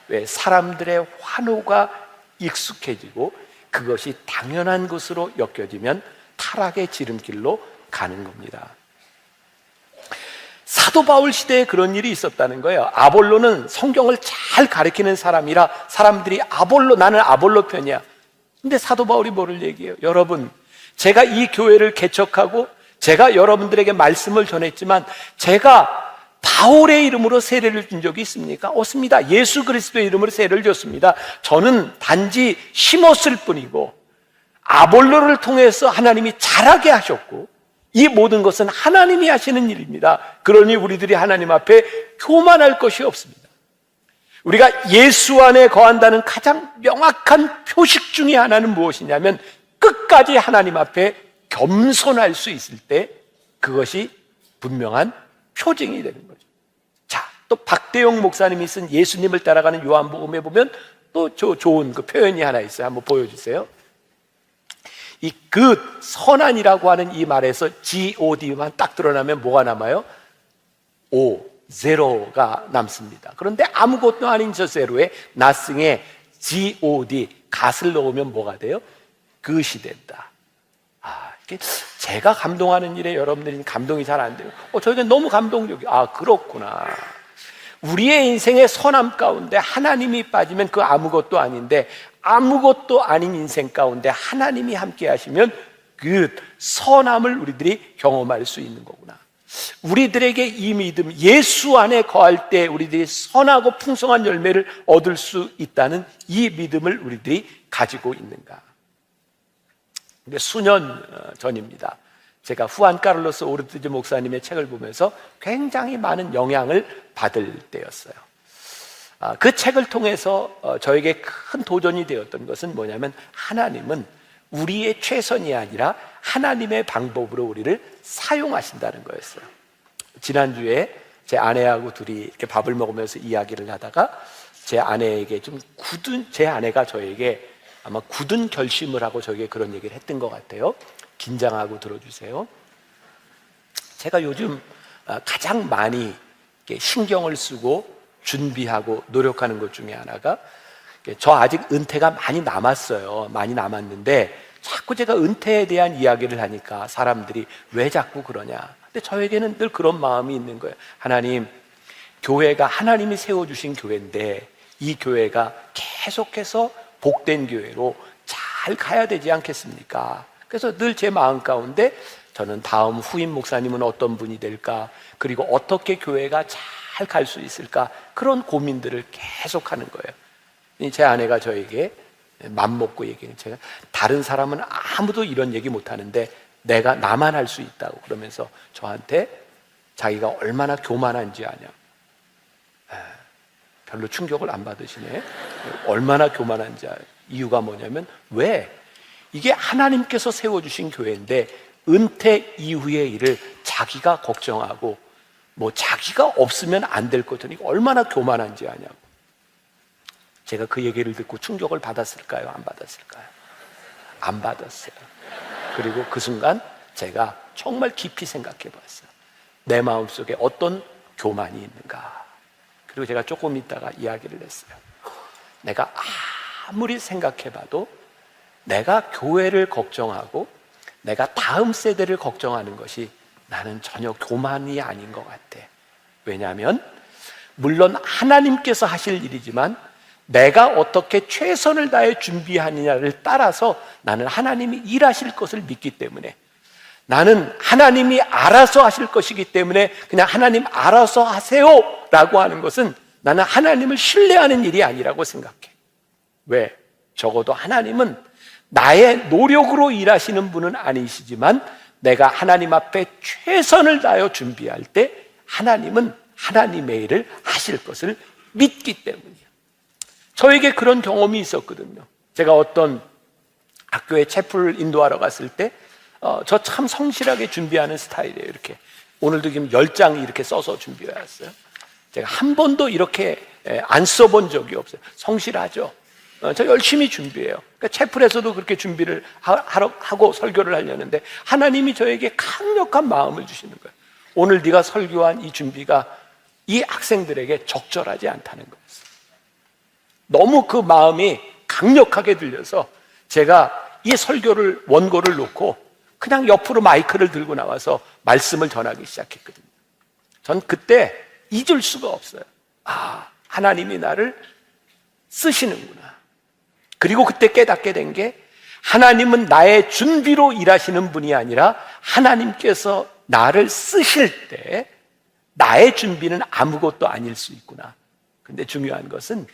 왜? 사람들의 환호가 익숙해지고 그것이 당연한 것으로 여겨지면 타락의 지름길로 가는 겁니다. 사도 바울 시대에 그런 일이 있었다는 거예요. 아볼로는 성경을 잘 가르치는 사람이라 사람들이 나는 아볼로 편이야. 근데 사도 바울이 뭐를 얘기해요? 여러분, 제가 이 교회를 개척하고 제가 여러분들에게 말씀을 전했지만 제가 바울의 이름으로 세례를 준 적이 있습니까? 없습니다. 예수 그리스도의 이름으로 세례를 줬습니다. 저는 단지 심었을 뿐이고 아볼로를 통해서 하나님이 자라게 하셨고, 이 모든 것은 하나님이 하시는 일입니다. 그러니 우리들이 하나님 앞에 교만할 것이 없습니다. 우리가 예수 안에 거한다는 가장 명확한 표식 중에 하나는 무엇이냐면, 끝까지 하나님 앞에 겸손할 수 있을 때 그것이 분명한 표징이 되는 거죠. 자, 또 박대용 목사님이 쓴 예수님을 따라가는 요한복음에 보면 또 좋은 그 표현이 하나 있어요. 한번 보여주세요. 이 그 선한이라고 하는 이 말에서 God만 딱 드러나면 뭐가 남아요? O, 제로가 남습니다. 그런데 아무것도 아닌 저 제로에 nothing에 God, 갓을 넣으면 뭐가 돼요? 그것이 된다. 이게 제가 감동하는 일에 여러분들이 감동이 잘 안 돼요. 저에게 너무 감동적이에요. 그렇구나. 우리의 인생의 선함 가운데 하나님이 빠지면 그 아무것도 아닌데, 아무것도 아닌 인생 가운데 하나님이 함께 하시면 그 선함을 우리들이 경험할 수 있는 거구나. 우리들에게 이 믿음, 예수 안에 거할 때 우리들이 선하고 풍성한 열매를 얻을 수 있다는 이 믿음을 우리들이 가지고 있는가. 근데 수년 전입니다. 제가 후안 카를로스 오르티즈 목사님의 책을 보면서 굉장히 많은 영향을 받을 때였어요. 그 책을 통해서 저에게 큰 도전이 되었던 것은 뭐냐면, 하나님은 우리의 최선이 아니라 하나님의 방법으로 우리를 사용하신다는 거였어요. 지난주에 제 아내하고 둘이 이렇게 밥을 먹으면서 이야기를 하다가 제 아내가 저에게 아마 굳은 결심을 하고 저에게 그런 얘기를 했던 것 같아요. 긴장하고 들어주세요. 제가 요즘 가장 많이 신경을 쓰고 준비하고 노력하는 것 중에 하나가, 저 아직 은퇴가 많이 남았어요. 많이 남았는데 자꾸 제가 은퇴에 대한 이야기를 하니까 사람들이 왜 자꾸 그러냐. 근데 저에게는 늘 그런 마음이 있는 거예요. 하나님, 교회가 하나님이 세워주신 교회인데 이 교회가 계속해서 복된 교회로 잘 가야 되지 않겠습니까? 그래서 늘 제 마음 가운데 저는 다음 후임 목사님은 어떤 분이 될까, 그리고 어떻게 교회가 잘 갈 수 있을까, 그런 고민들을 계속하는 거예요. 제 아내가 저에게 맘먹고 얘기해요. 제가 다른 사람은 아무도 이런 얘기 못하는데 나만 할 수 있다고 그러면서 저한테 자기가 얼마나 교만한지 아냐. 별로 충격을 안 받으시네. 얼마나 교만한지 아냐. 이유가 뭐냐면, 왜? 이게 하나님께서 세워주신 교회인데 은퇴 이후의 일을 자기가 걱정하고 자기가 없으면 안 될 것들이 얼마나 교만한지 아냐고. 제가 그 얘기를 듣고 충격을 받았을까요? 안 받았을까요? 안 받았어요. 그리고 그 순간 제가 정말 깊이 생각해 봤어요. 내 마음속에 어떤 교만이 있는가. 그리고 제가 조금 있다가 이야기를 했어요. 내가 아무리 생각해 봐도 내가 교회를 걱정하고 내가 다음 세대를 걱정하는 것이 나는 전혀 교만이 아닌 것 같아. 왜냐하면 물론 하나님께서 하실 일이지만 내가 어떻게 최선을 다해 준비하느냐를 따라서 나는 하나님이 일하실 것을 믿기 때문에, 나는 하나님이 알아서 하실 것이기 때문에 그냥 하나님 알아서 하세요 라고 하는 것은 나는 하나님을 신뢰하는 일이 아니라고 생각해. 왜? 적어도 하나님은 나의 노력으로 일하시는 분은 아니시지만 내가 하나님 앞에 최선을 다하여 준비할 때 하나님은 하나님의 일을 하실 것을 믿기 때문이에요. 저에게 그런 경험이 있었거든요. 제가 어떤 학교에 채플을 인도하러 갔을 때 저 참 성실하게 준비하는 스타일이에요. 이렇게 오늘도 지금 10장 이렇게 써서 준비해 왔어요. 제가 한 번도 이렇게 안 써본 적이 없어요. 성실하죠. 저 열심히 준비해요. 그러니까 채플에서도 그렇게 준비를 하고 설교를 하려는데 하나님이 저에게 강력한 마음을 주시는 거예요. 오늘 네가 설교한 이 준비가 이 학생들에게 적절하지 않다는 거였어요. 너무 그 마음이 강력하게 들려서 제가 이 설교를 원고를 놓고 그냥 옆으로 마이크를 들고 나와서 말씀을 전하기 시작했거든요. 전 그때 잊을 수가 없어요. 하나님이 나를 쓰시는구나. 그리고 그때 깨닫게 된 게, 하나님은 나의 준비로 일하시는 분이 아니라 하나님께서 나를 쓰실 때 나의 준비는 아무것도 아닐 수 있구나. 근데 중요한 것은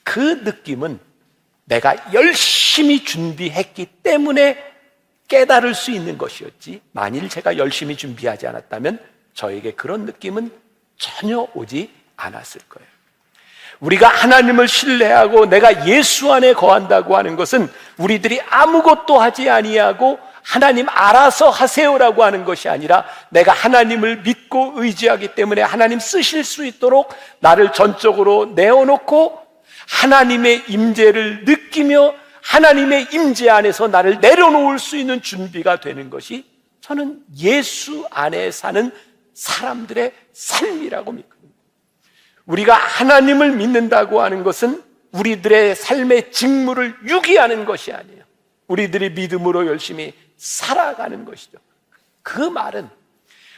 그 느낌은 내가 열심히 준비했기 때문에 깨달을 수 있는 것이었지, 만일 제가 열심히 준비하지 않았다면 저에게 그런 느낌은 전혀 오지 않았을 거예요. 우리가 하나님을 신뢰하고 내가 예수 안에 거한다고 하는 것은 우리들이 아무것도 하지 아니하고 하나님 알아서 하세요라고 하는 것이 아니라, 내가 하나님을 믿고 의지하기 때문에 하나님 쓰실 수 있도록 나를 전적으로 내어놓고 하나님의 임재를 느끼며 하나님의 임재 안에서 나를 내려놓을 수 있는 준비가 되는 것이, 저는 예수 안에 사는 사람들의 삶이라고 믿거든요. 우리가 하나님을 믿는다고 하는 것은 우리들의 삶의 직무를 유기하는 것이 아니에요. 우리들이 믿음으로 열심히 살아가는 것이죠. 그 말은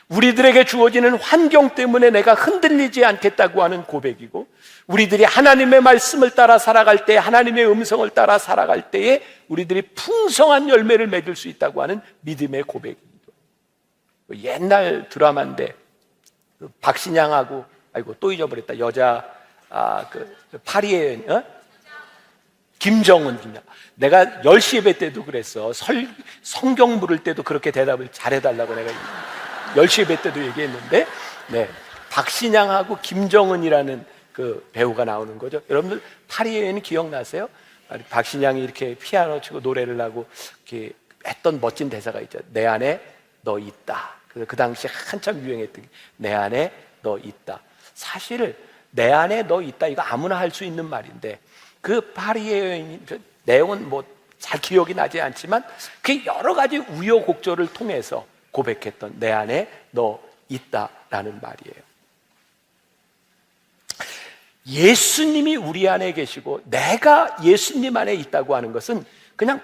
우리들에게 주어지는 환경 때문에 내가 흔들리지 않겠다고 하는 고백이고, 우리들이 하나님의 말씀을 따라 살아갈 때, 하나님의 음성을 따라 살아갈 때에 우리들이 풍성한 열매를 맺을 수 있다고 하는 믿음의 고백입니다. 옛날 드라마인데 박신양하고, 아이고 또 잊어버렸다, 여자 파리의 김정은. 내가 10시 예배 때도 그랬어. 성경 물을 때도 그렇게 대답을 잘해달라고 내가 10시 예배 때도 얘기했는데, 네, 박신양하고 김정은이라는 그 배우가 나오는 거죠. 여러분들 파리의 여인 기억나세요? 박신양이 이렇게 피아노 치고 노래를 하고 이렇게 했던 멋진 대사가 있죠. 내 안에 너 있다. 그 당시 한참 유행했던 게, 내 안에 너 있다. 사실 내 안에 너 있다, 이거 아무나 할 수 있는 말인데, 그 파리의 여인 내용은 뭐 잘 기억이 나지 않지만 그 여러 가지 우여곡절을 통해서 고백했던 내 안에 너 있다라는 말이에요. 예수님이 우리 안에 계시고 내가 예수님 안에 있다고 하는 것은 그냥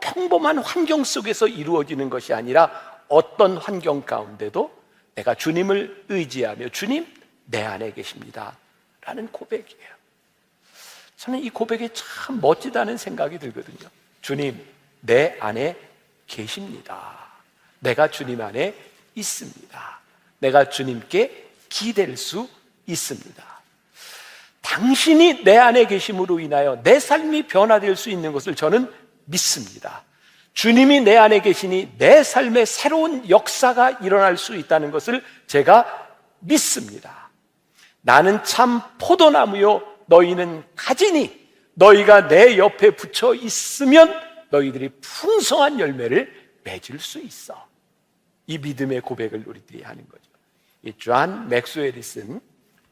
평범한 환경 속에서 이루어지는 것이 아니라, 어떤 환경 가운데도 내가 주님을 의지하며 주님 내 안에 계십니다 라는 고백이에요. 저는 이 고백이 참 멋지다는 생각이 들거든요. 주님 내 안에 계십니다. 내가 주님 안에 있습니다. 내가 주님께 기댈 수 있습니다. 당신이 내 안에 계심으로 인하여 내 삶이 변화될 수 있는 것을 저는 믿습니다. 주님이 내 안에 계시니 내 삶에 새로운 역사가 일어날 수 있다는 것을 제가 믿습니다. 나는 참 포도나무요 너희는 가지니 너희가 내 옆에 붙여 있으면 너희들이 풍성한 열매를 맺을 수 있어. 이 믿음의 고백을 우리들이 하는 거죠. 이 존 맥스웰이 쓴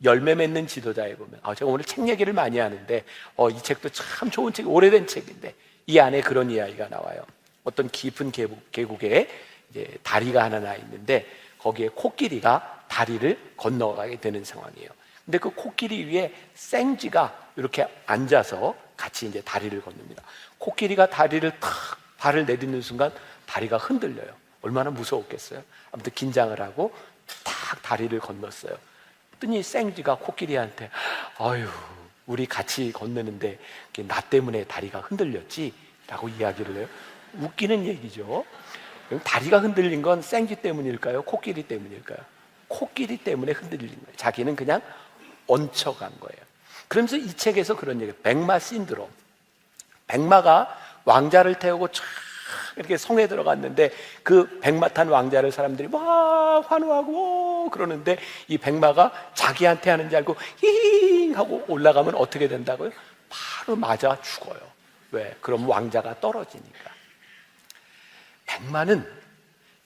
열매 맺는 지도자에 보면, 제가 오늘 책 얘기를 많이 하는데 이 책도 참 좋은 책, 오래된 책인데 이 안에 그런 이야기가 나와요. 어떤 깊은 계곡에 이제 다리가 하나 나 있는데 거기에 코끼리가 다리를 건너가게 되는 상황이에요. 근데 그 코끼리 위에 생쥐가 이렇게 앉아서 같이 이제 다리를 건넙니다. 코끼리가 다리를 탁 발을 내딛는 순간 다리가 흔들려요. 얼마나 무서웠겠어요. 아무튼 긴장을 하고 탁 다리를 건넜어요. 그랬더니 생쥐가 코끼리한테, 아유 우리 같이 건너는데 나 때문에 다리가 흔들렸지 라고 이야기를 해요. 웃기는 얘기죠. 다리가 흔들린 건 생쥐 때문일까요? 코끼리 때문일까요? 코끼리 때문에 흔들린 거예요. 자기는 그냥 얹혀간 거예요. 그러면서 이 책에서 그런 얘기예요. 백마 신드롬. 백마가 왕자를 태우고 쫙 이렇게 성에 들어갔는데 그 백마 탄 왕자를 사람들이 막 환호하고 그러는데 이 백마가 자기한테 하는 줄 알고 히히 하고 올라가면 어떻게 된다고요? 바로 맞아 죽어요. 왜? 그럼 왕자가 떨어지니까. 백마는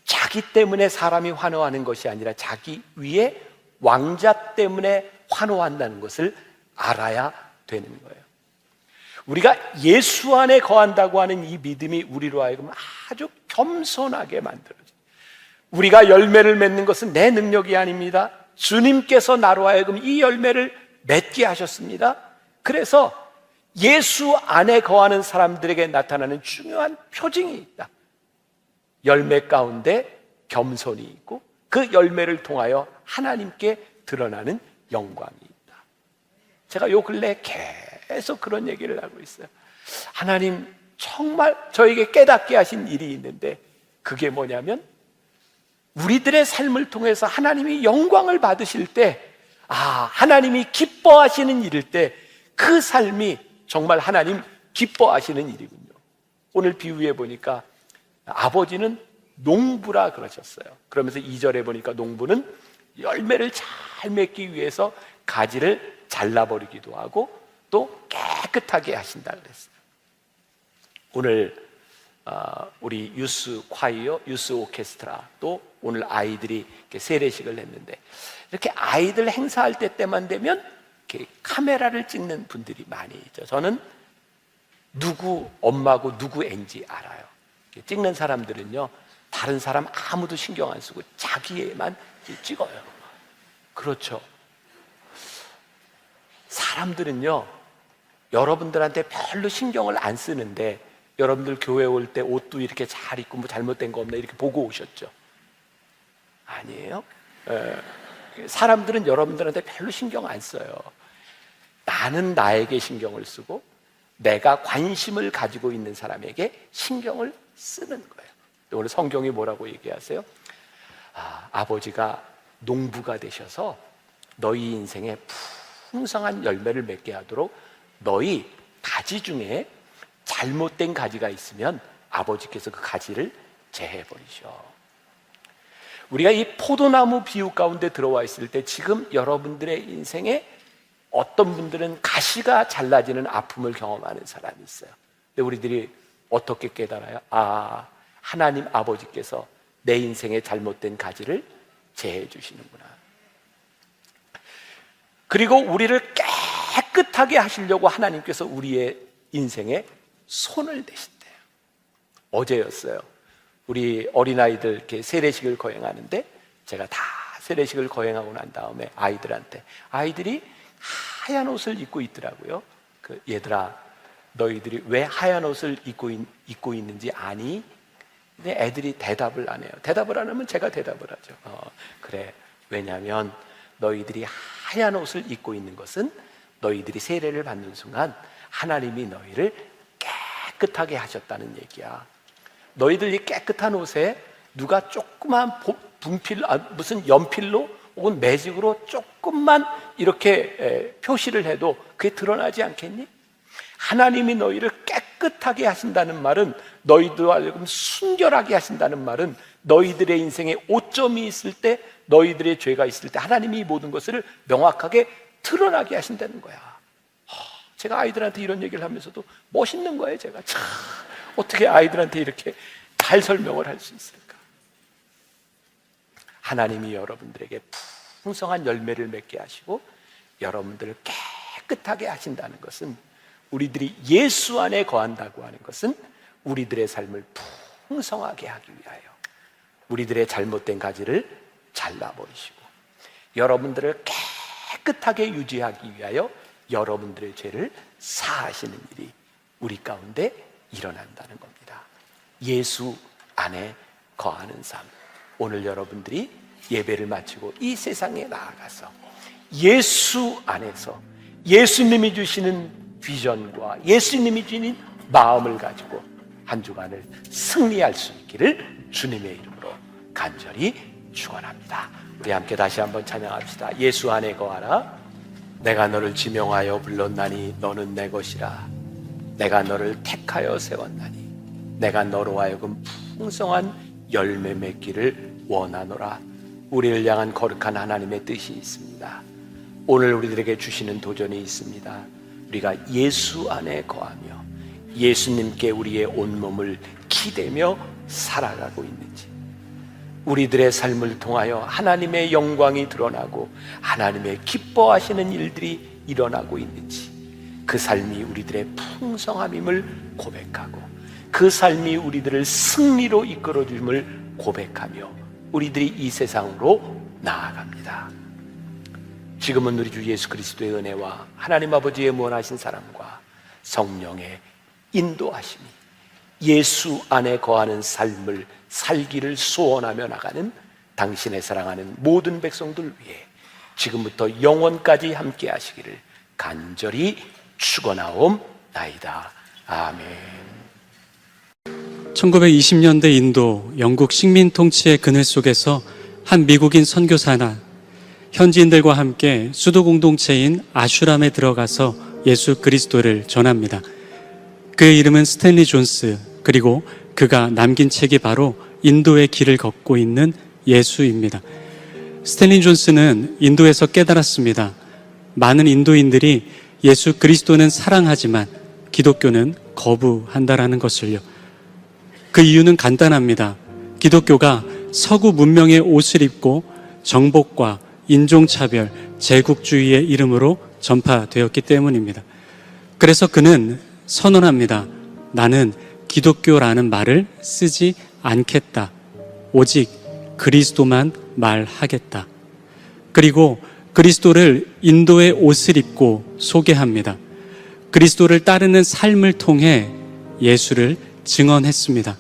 자기 때문에 사람이 환호하는 것이 아니라 자기 위에 왕자 때문에 환호한다는 것을 알아야 되는 거예요. 우리가 예수 안에 거한다고 하는 이 믿음이 우리로 하여금 아주 겸손하게 만들어져요. 우리가 열매를 맺는 것은 내 능력이 아닙니다. 주님께서 나로 하여금 이 열매를 맺게 하셨습니다. 그래서 예수 안에 거하는 사람들에게 나타나는 중요한 표징이 있다. 열매 가운데 겸손이 있고 그 열매를 통하여 하나님께 드러나는 영광이 있다. 제가 요 근래 계속 그런 얘기를 하고 있어요. 하나님 정말 저에게 깨닫게 하신 일이 있는데 그게 뭐냐면 우리들의 삶을 통해서 하나님이 영광을 받으실 때, 하나님이 기뻐하시는 일일 때 그 삶이 정말 하나님 기뻐하시는 일이군요. 오늘 비유해 보니까 아버지는 농부라 그러셨어요. 그러면서 2절에 보니까 농부는 열매를 잘 맺기 위해서 가지를 잘라버리기도 하고 또 깨끗하게 하신다 그랬어요. 오늘 우리 유스 콰이어, 유스 오케스트라, 또 오늘 아이들이 이렇게 세례식을 했는데, 이렇게 아이들 행사할 때만 되면 이렇게 카메라를 찍는 분들이 많이 있죠. 저는 누구 엄마고 누구 애인지 알아요. 찍는 사람들은요, 다른 사람 아무도 신경 안 쓰고 자기애만 찍어요. 그렇죠. 사람들은요, 여러분들한테 별로 신경을 안 쓰는데, 여러분들 교회 올 때 옷도 이렇게 잘 입고 뭐 잘못된 거 없나 이렇게 보고 오셨죠? 아니에요? 사람들은 여러분들한테 별로 신경 안 써요. 나는 나에게 신경을 쓰고 내가 관심을 가지고 있는 사람에게 신경을 쓰는 거예요. 오늘 성경이 뭐라고 얘기하세요? 아버지가 농부가 되셔서 너희 인생에 풍성한 열매를 맺게 하도록 너희 가지 중에 잘못된 가지가 있으면 아버지께서 그 가지를 제해버리셔. 우리가 이 포도나무 비유 가운데 들어와 있을 때 지금 여러분들의 인생에 어떤 분들은 가시가 잘라지는 아픔을 경험하는 사람이 있어요. 근데 우리들이 어떻게 깨달아요? 하나님 아버지께서 내 인생에 잘못된 가지를 제해 주시는구나. 그리고 우리를 깨끗하게 하시려고 하나님께서 우리의 인생에 손을 대신대요. 어제였어요. 우리 어린아이들 이렇게 세례식을 거행하는데, 제가 다 세례식을 거행하고 난 다음에 아이들이 하얀 옷을 입고 있더라고요. 얘들아, 너희들이 왜 하얀 옷을 입고 있는지 아니? 근데 애들이 대답을 안 해요. 대답을 안 하면 제가 대답을 하죠. 그래. 왜냐하면 너희들이 하얀 옷을 입고 있는 것은 너희들이 세례를 받는 순간 하나님이 너희를 깨끗하게 하셨다는 얘기야. 너희들 이 깨끗한 옷에 누가 조그만 무슨 연필로 혹은 매직으로 조금만 이렇게 표시를 해도 그게 드러나지 않겠니? 하나님이 너희를 깨끗하게 하신다는 말은, 너희들 알고 순결하게 하신다는 말은, 너희들의 인생에 오점이 있을 때, 너희들의 죄가 있을 때 하나님이 이 모든 것을 명확하게 드러나게 하신다는 거야. 제가 아이들한테 이런 얘기를 하면서도 멋있는 거예요. 제가 참 어떻게 아이들한테 이렇게 잘 설명을 할 수 있을까? 하나님이 여러분들에게 풍성한 열매를 맺게 하시고 여러분들을 깨끗하게 하신다는 것은, 우리들이 예수 안에 거한다고 하는 것은 우리들의 삶을 풍성하게 하기 위하여 우리들의 잘못된 가지를 잘라버리시고 여러분들을 깨끗하게 유지하기 위하여 여러분들의 죄를 사하시는 일이 우리 가운데 일어난다는 겁니다. 예수 안에 거하는 삶. 오늘 여러분들이 예배를 마치고 이 세상에 나아가서 예수 안에서 예수님이 주시는 비전과 예수님이 주시는 마음을 가지고 한 주간을 승리할 수 있기를 주님의 이름으로 간절히 축원합니다. 우리 함께 다시 한번 찬양합시다. 예수 안에 거하라. 내가 너를 지명하여 불렀나니 너는 내 것이라. 내가 너를 택하여 세웠나니 내가 너로 하여금 풍성한 열매 맺기를 원하노라. 우리를 향한 거룩한 하나님의 뜻이 있습니다. 오늘 우리들에게 주시는 도전이 있습니다. 우리가 예수 안에 거하며 예수님께 우리의 온몸을 기대며 살아가고 있는지, 우리들의 삶을 통하여 하나님의 영광이 드러나고 하나님의 기뻐하시는 일들이 일어나고 있는지, 그 삶이 우리들의 풍성함임을 고백하고 그 삶이 우리들을 승리로 이끌어줌을 고백하며 우리들이 이 세상으로 나아갑니다. 지금은 우리 주 예수 그리스도의 은혜와 하나님 아버지의 무한하신 사랑과 성령의 인도하심이 예수 안에 거하는 삶을 살기를 소원하며 나가는 당신의 사랑하는 모든 백성들 위해 지금부터 영원까지 함께 하시기를 간절히 축원하옵나이다. 아멘. 1920년대 인도 영국 식민 통치의 그늘 속에서 한 미국인 선교사나 현지인들과 함께 수도 공동체인 아슈람에 들어가서 예수 그리스도를 전합니다. 그의 이름은 스탠리 존스, 그리고 그가 남긴 책이 바로 인도의 길을 걷고 있는 예수입니다. 스탠리 존스는 인도에서 깨달았습니다. 많은 인도인들이 예수 그리스도는 사랑하지만 기독교는 거부한다라는 것을요. 그 이유는 간단합니다. 기독교가 서구 문명의 옷을 입고 정복과 인종차별, 제국주의의 이름으로 전파되었기 때문입니다. 그래서 그는 선언합니다. 나는 기독교라는 말을 쓰지 않겠다. 오직 그리스도만 말하겠다. 그리고 그리스도를 인도의 옷을 입고 소개합니다. 그리스도를 따르는 삶을 통해 예수를 증언했습니다.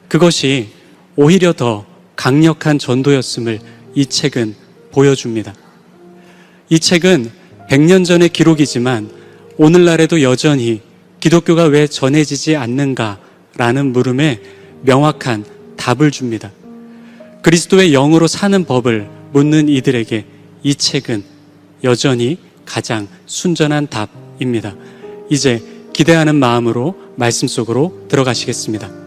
그것이 오히려 더 강력한 전도였음을 이 책은 보여줍니다. 이 책은 100년 전의 기록이지만 오늘날에도 여전히 기독교가 왜 전해지지 않는가라는 물음에 명확한 답을 줍니다. 그리스도의 영으로 사는 법을 묻는 이들에게 이 책은 여전히 가장 순전한 답입니다. 이제 기대하는 마음으로 말씀 속으로 들어가시겠습니다.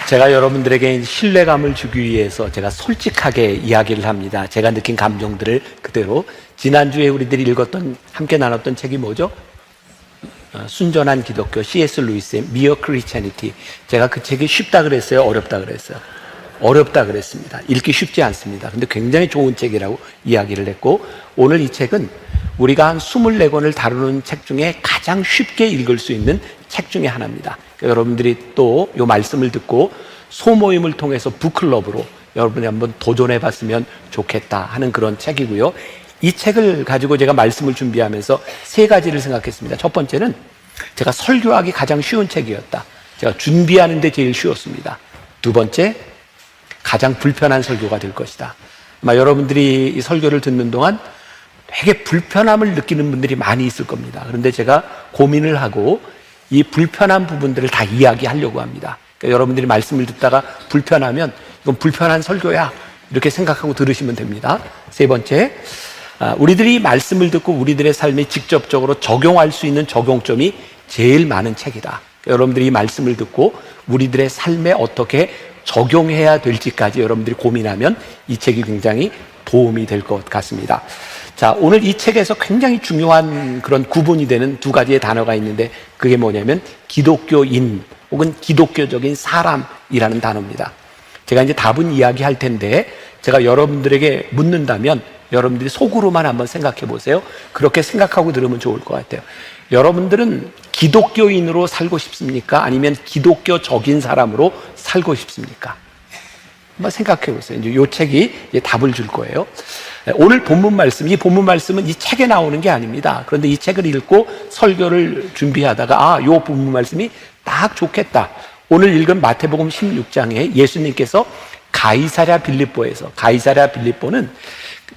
제가 여러분들에게 신뢰감을 주기 위해서 제가 솔직하게 이야기를 합니다. 제가 느낀 감정들을 그대로. 지난주에 우리들이 읽었던, 함께 나눴던 책이 뭐죠? 순전한 기독교, C.S. 루이스의 Mere Christianity. 제가 그 책이 쉽다 그랬어요? 어렵다 그랬어요? 어렵다 그랬습니다. 읽기 쉽지 않습니다. 근데 굉장히 좋은 책이라고 이야기를 했고, 오늘 이 책은 우리가 한 24권을 다루는 책 중에 가장 쉽게 읽을 수 있는 책 중에 하나입니다. 그러니까 여러분들이 또 이 말씀을 듣고 소모임을 통해서 북클럽으로 여러분이 한번 도전해 봤으면 좋겠다 하는 그런 책이고요. 이 책을 가지고 제가 말씀을 준비하면서 3가지를 생각했습니다. 첫 번째는 제가 설교하기 가장 쉬운 책이었다. 제가 준비하는 데 제일 쉬웠습니다. 두 번째, 가장 불편한 설교가 될 것이다. 아마 여러분들이 이 설교를 듣는 동안 되게 불편함을 느끼는 분들이 많이 있을 겁니다. 그런데 제가 고민을 하고 이 불편한 부분들을 다 이야기하려고 합니다. 그러니까 여러분들이 말씀을 듣다가 불편하면 이건 불편한 설교야 이렇게 생각하고 들으시면 됩니다. 세 번째, 우리들이 말씀을 듣고 우리들의 삶에 직접적으로 적용할 수 있는 적용점이 제일 많은 책이다. 그러니까 여러분들이 이 말씀을 듣고 우리들의 삶에 어떻게 적용해야 될지까지 여러분들이 고민하면 이 책이 굉장히 도움이 될 것 같습니다. 자, 오늘 이 책에서 굉장히 중요한 그런 구분이 되는 2가지의 단어가 있는데 그게 뭐냐면 기독교인 혹은 기독교적인 사람이라는 단어입니다. 제가 이제 답은 이야기할 텐데 제가 여러분들에게 묻는다면 여러분들이 속으로만 한번 생각해 보세요. 그렇게 생각하고 들으면 좋을 것 같아요. 여러분들은 기독교인으로 살고 싶습니까? 아니면 기독교적인 사람으로 살고 싶습니까? 한번 생각해 보세요. 이제 이 책이 이제 답을 줄 거예요. 오늘 본문 말씀, 이 본문 말씀은 이 책에 나오는 게 아닙니다. 그런데 이 책을 읽고 설교를 준비하다가 이 본문 말씀이 딱 좋겠다. 오늘 읽은 마태복음 16장에 예수님께서 가이사랴 빌립보에서, 가이사랴 빌립보는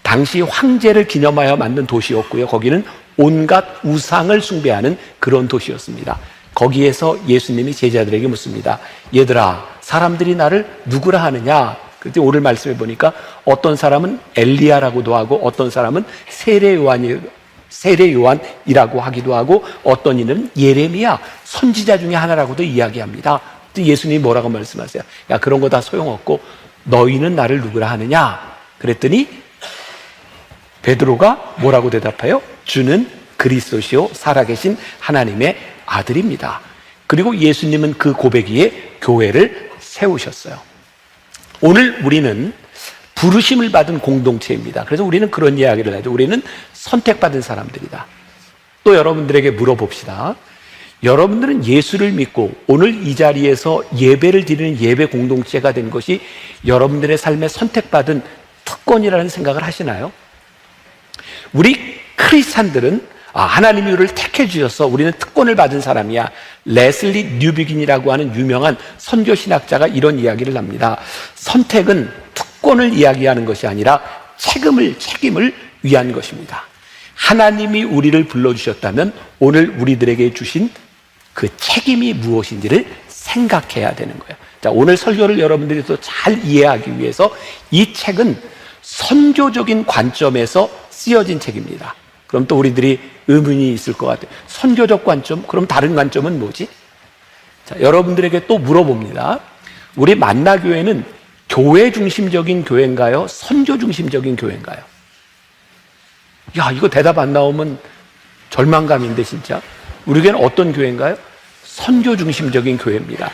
당시 황제를 기념하여 만든 도시였고요. 거기는 온갖 우상을 숭배하는 그런 도시였습니다. 거기에서 예수님이 제자들에게 묻습니다. 얘들아, 사람들이 나를 누구라 하느냐? 그때 오늘 말씀해 보니까 어떤 사람은 엘리야라고도 하고 어떤 사람은 세례 요한이라고 하기도 하고 어떤 이는 예레미야 선지자 중에 하나라고도 이야기합니다. 예수님이 뭐라고 말씀하세요? 야, 그런 거 다 소용없고 너희는 나를 누구라 하느냐? 그랬더니 베드로가 뭐라고 대답해요? 주는 그리스도시요 살아계신 하나님의 아들입니다. 그리고 예수님은 그 고백 위에 교회를 세우셨어요. 오늘 우리는 부르심을 받은 공동체입니다. 그래서 우리는 그런 이야기를 하죠. 우리는 선택받은 사람들이다. 또 여러분들에게 물어봅시다. 여러분들은 예수를 믿고 오늘 이 자리에서 예배를 드리는 예배 공동체가 된 것이 여러분들의 삶에 선택받은 특권이라는 생각을 하시나요? 우리 크리스찬들은 하나님이 우리를 택해 주셔서 우리는 특권을 받은 사람이야. 레슬리 뉴비긴이라고 하는 유명한 선교 신학자가 이런 이야기를 합니다. 선택은 특권을 이야기하는 것이 아니라 책임을 위한 것입니다. 하나님이 우리를 불러주셨다면 오늘 우리들에게 주신 그 책임이 무엇인지를 생각해야 되는 거예요. 자, 오늘 설교를 여러분들이 또 잘 이해하기 위해서 이 책은 선교적인 관점에서 쓰여진 책입니다. 그럼 또 우리들이 의문이 있을 것 같아요. 선교적 관점? 그럼 다른 관점은 뭐지? 자, 여러분들에게 또 물어봅니다. 우리 만나교회는 교회 중심적인 교회인가요? 선교 중심적인 교회인가요? 야, 이거 대답 안 나오면 절망감인데 진짜. 우리 교회는 어떤 교회인가요? 선교 중심적인 교회입니다.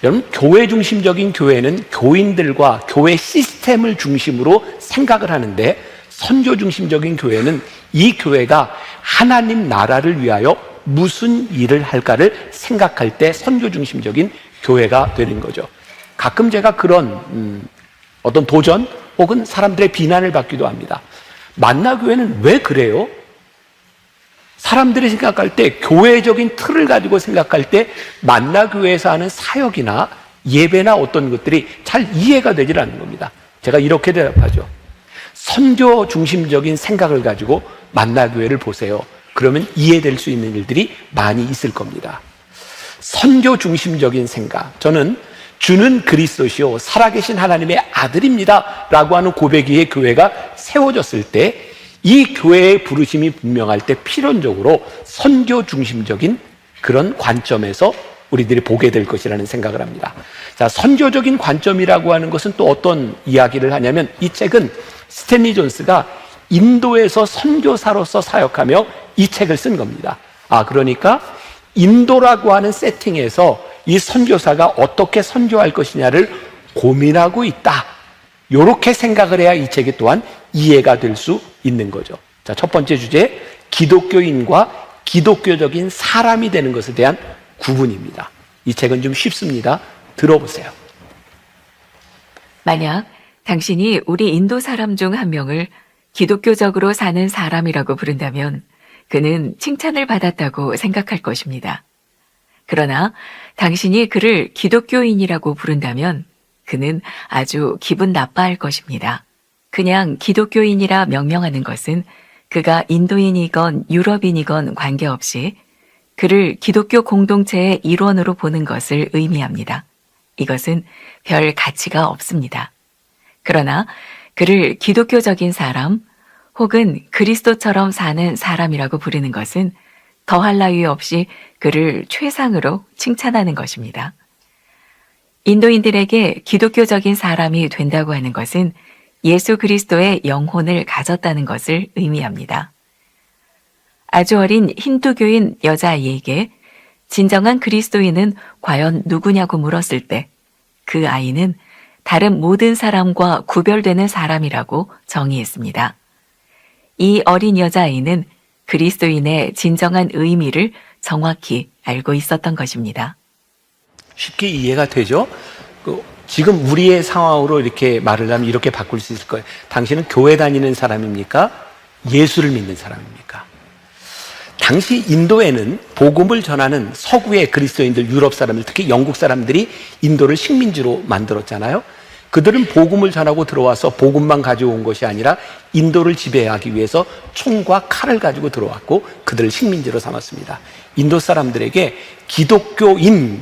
여러분, 교회 중심적인 교회는 교인들과 교회 시스템을 중심으로 생각을 하는데, 선교 중심적인 교회는 이 교회가 하나님 나라를 위하여 무슨 일을 할까를 생각할 때 선교 중심적인 교회가 되는 거죠. 가끔 제가 그런 어떤 도전 혹은 사람들의 비난을 받기도 합니다. 만나교회는 왜 그래요? 사람들이 생각할 때, 교회적인 틀을 가지고 생각할 때 만나교회에서 하는 사역이나 예배나 어떤 것들이 잘 이해가 되질 않는 겁니다. 제가 이렇게 대답하죠. 선교 중심적인 생각을 가지고 만나교회를 보세요. 그러면 이해될 수 있는 일들이 많이 있을 겁니다. 선교 중심적인 생각, 저는 주는 그리스도시요 살아계신 하나님의 아들입니다 라고 하는 고백 위에 교회가 세워졌을 때, 이 교회의 부르심이 분명할 때 필연적으로 선교 중심적인 그런 관점에서 우리들이 보게 될 것이라는 생각을 합니다. 자, 선교적인 관점이라고 하는 것은 또 어떤 이야기를 하냐면, 이 책은 스탠리 존스가 인도에서 선교사로서 사역하며 이 책을 쓴 겁니다. 그러니까 인도라고 하는 세팅에서 이 선교사가 어떻게 선교할 것이냐를 고민하고 있다, 이렇게 생각을 해야 이 책이 또한 이해가 될 수 있는 거죠. 자, 첫 번째 주제, 기독교인과 기독교적인 사람이 되는 것에 대한 구분입니다. 이 책은 좀 쉽습니다. 들어보세요. 만약 당신이 우리 인도 사람 중 한 명을 기독교적으로 사는 사람이라고 부른다면 그는 칭찬을 받았다고 생각할 것입니다. 그러나 당신이 그를 기독교인이라고 부른다면 그는 아주 기분 나빠할 것입니다. 그냥 기독교인이라 명명하는 것은 그가 인도인이건 유럽인이건 관계없이 그를 기독교 공동체의 일원으로 보는 것을 의미합니다. 이것은 별 가치가 없습니다. 그러나 그를 기독교적인 사람 혹은 그리스도처럼 사는 사람이라고 부르는 것은 더할 나위 없이 그를 최상으로 칭찬하는 것입니다. 인도인들에게 기독교적인 사람이 된다고 하는 것은 예수 그리스도의 영혼을 가졌다는 것을 의미합니다. 아주 어린 힌두교인 여자아이에게 진정한 그리스도인은 과연 누구냐고 물었을 때 그 아이는 다른 모든 사람과 구별되는 사람이라고 정의했습니다. 이 어린 여자아이는 그리스도인의 진정한 의미를 정확히 알고 있었던 것입니다. 쉽게 이해가 되죠? 지금 우리의 상황으로 이렇게 말을 하면 이렇게 바꿀 수 있을 거예요. 당신은 교회 다니는 사람입니까? 예수를 믿는 사람입니까? 당시 인도에는 복음을 전하는 서구의 그리스도인들, 유럽 사람들, 특히 영국 사람들이 인도를 식민지로 만들었잖아요. 그들은 복음을 전하고 들어와서 복음만 가져온 것이 아니라 인도를 지배하기 위해서 총과 칼을 가지고 들어왔고 그들을 식민지로 삼았습니다. 인도 사람들에게 기독교인,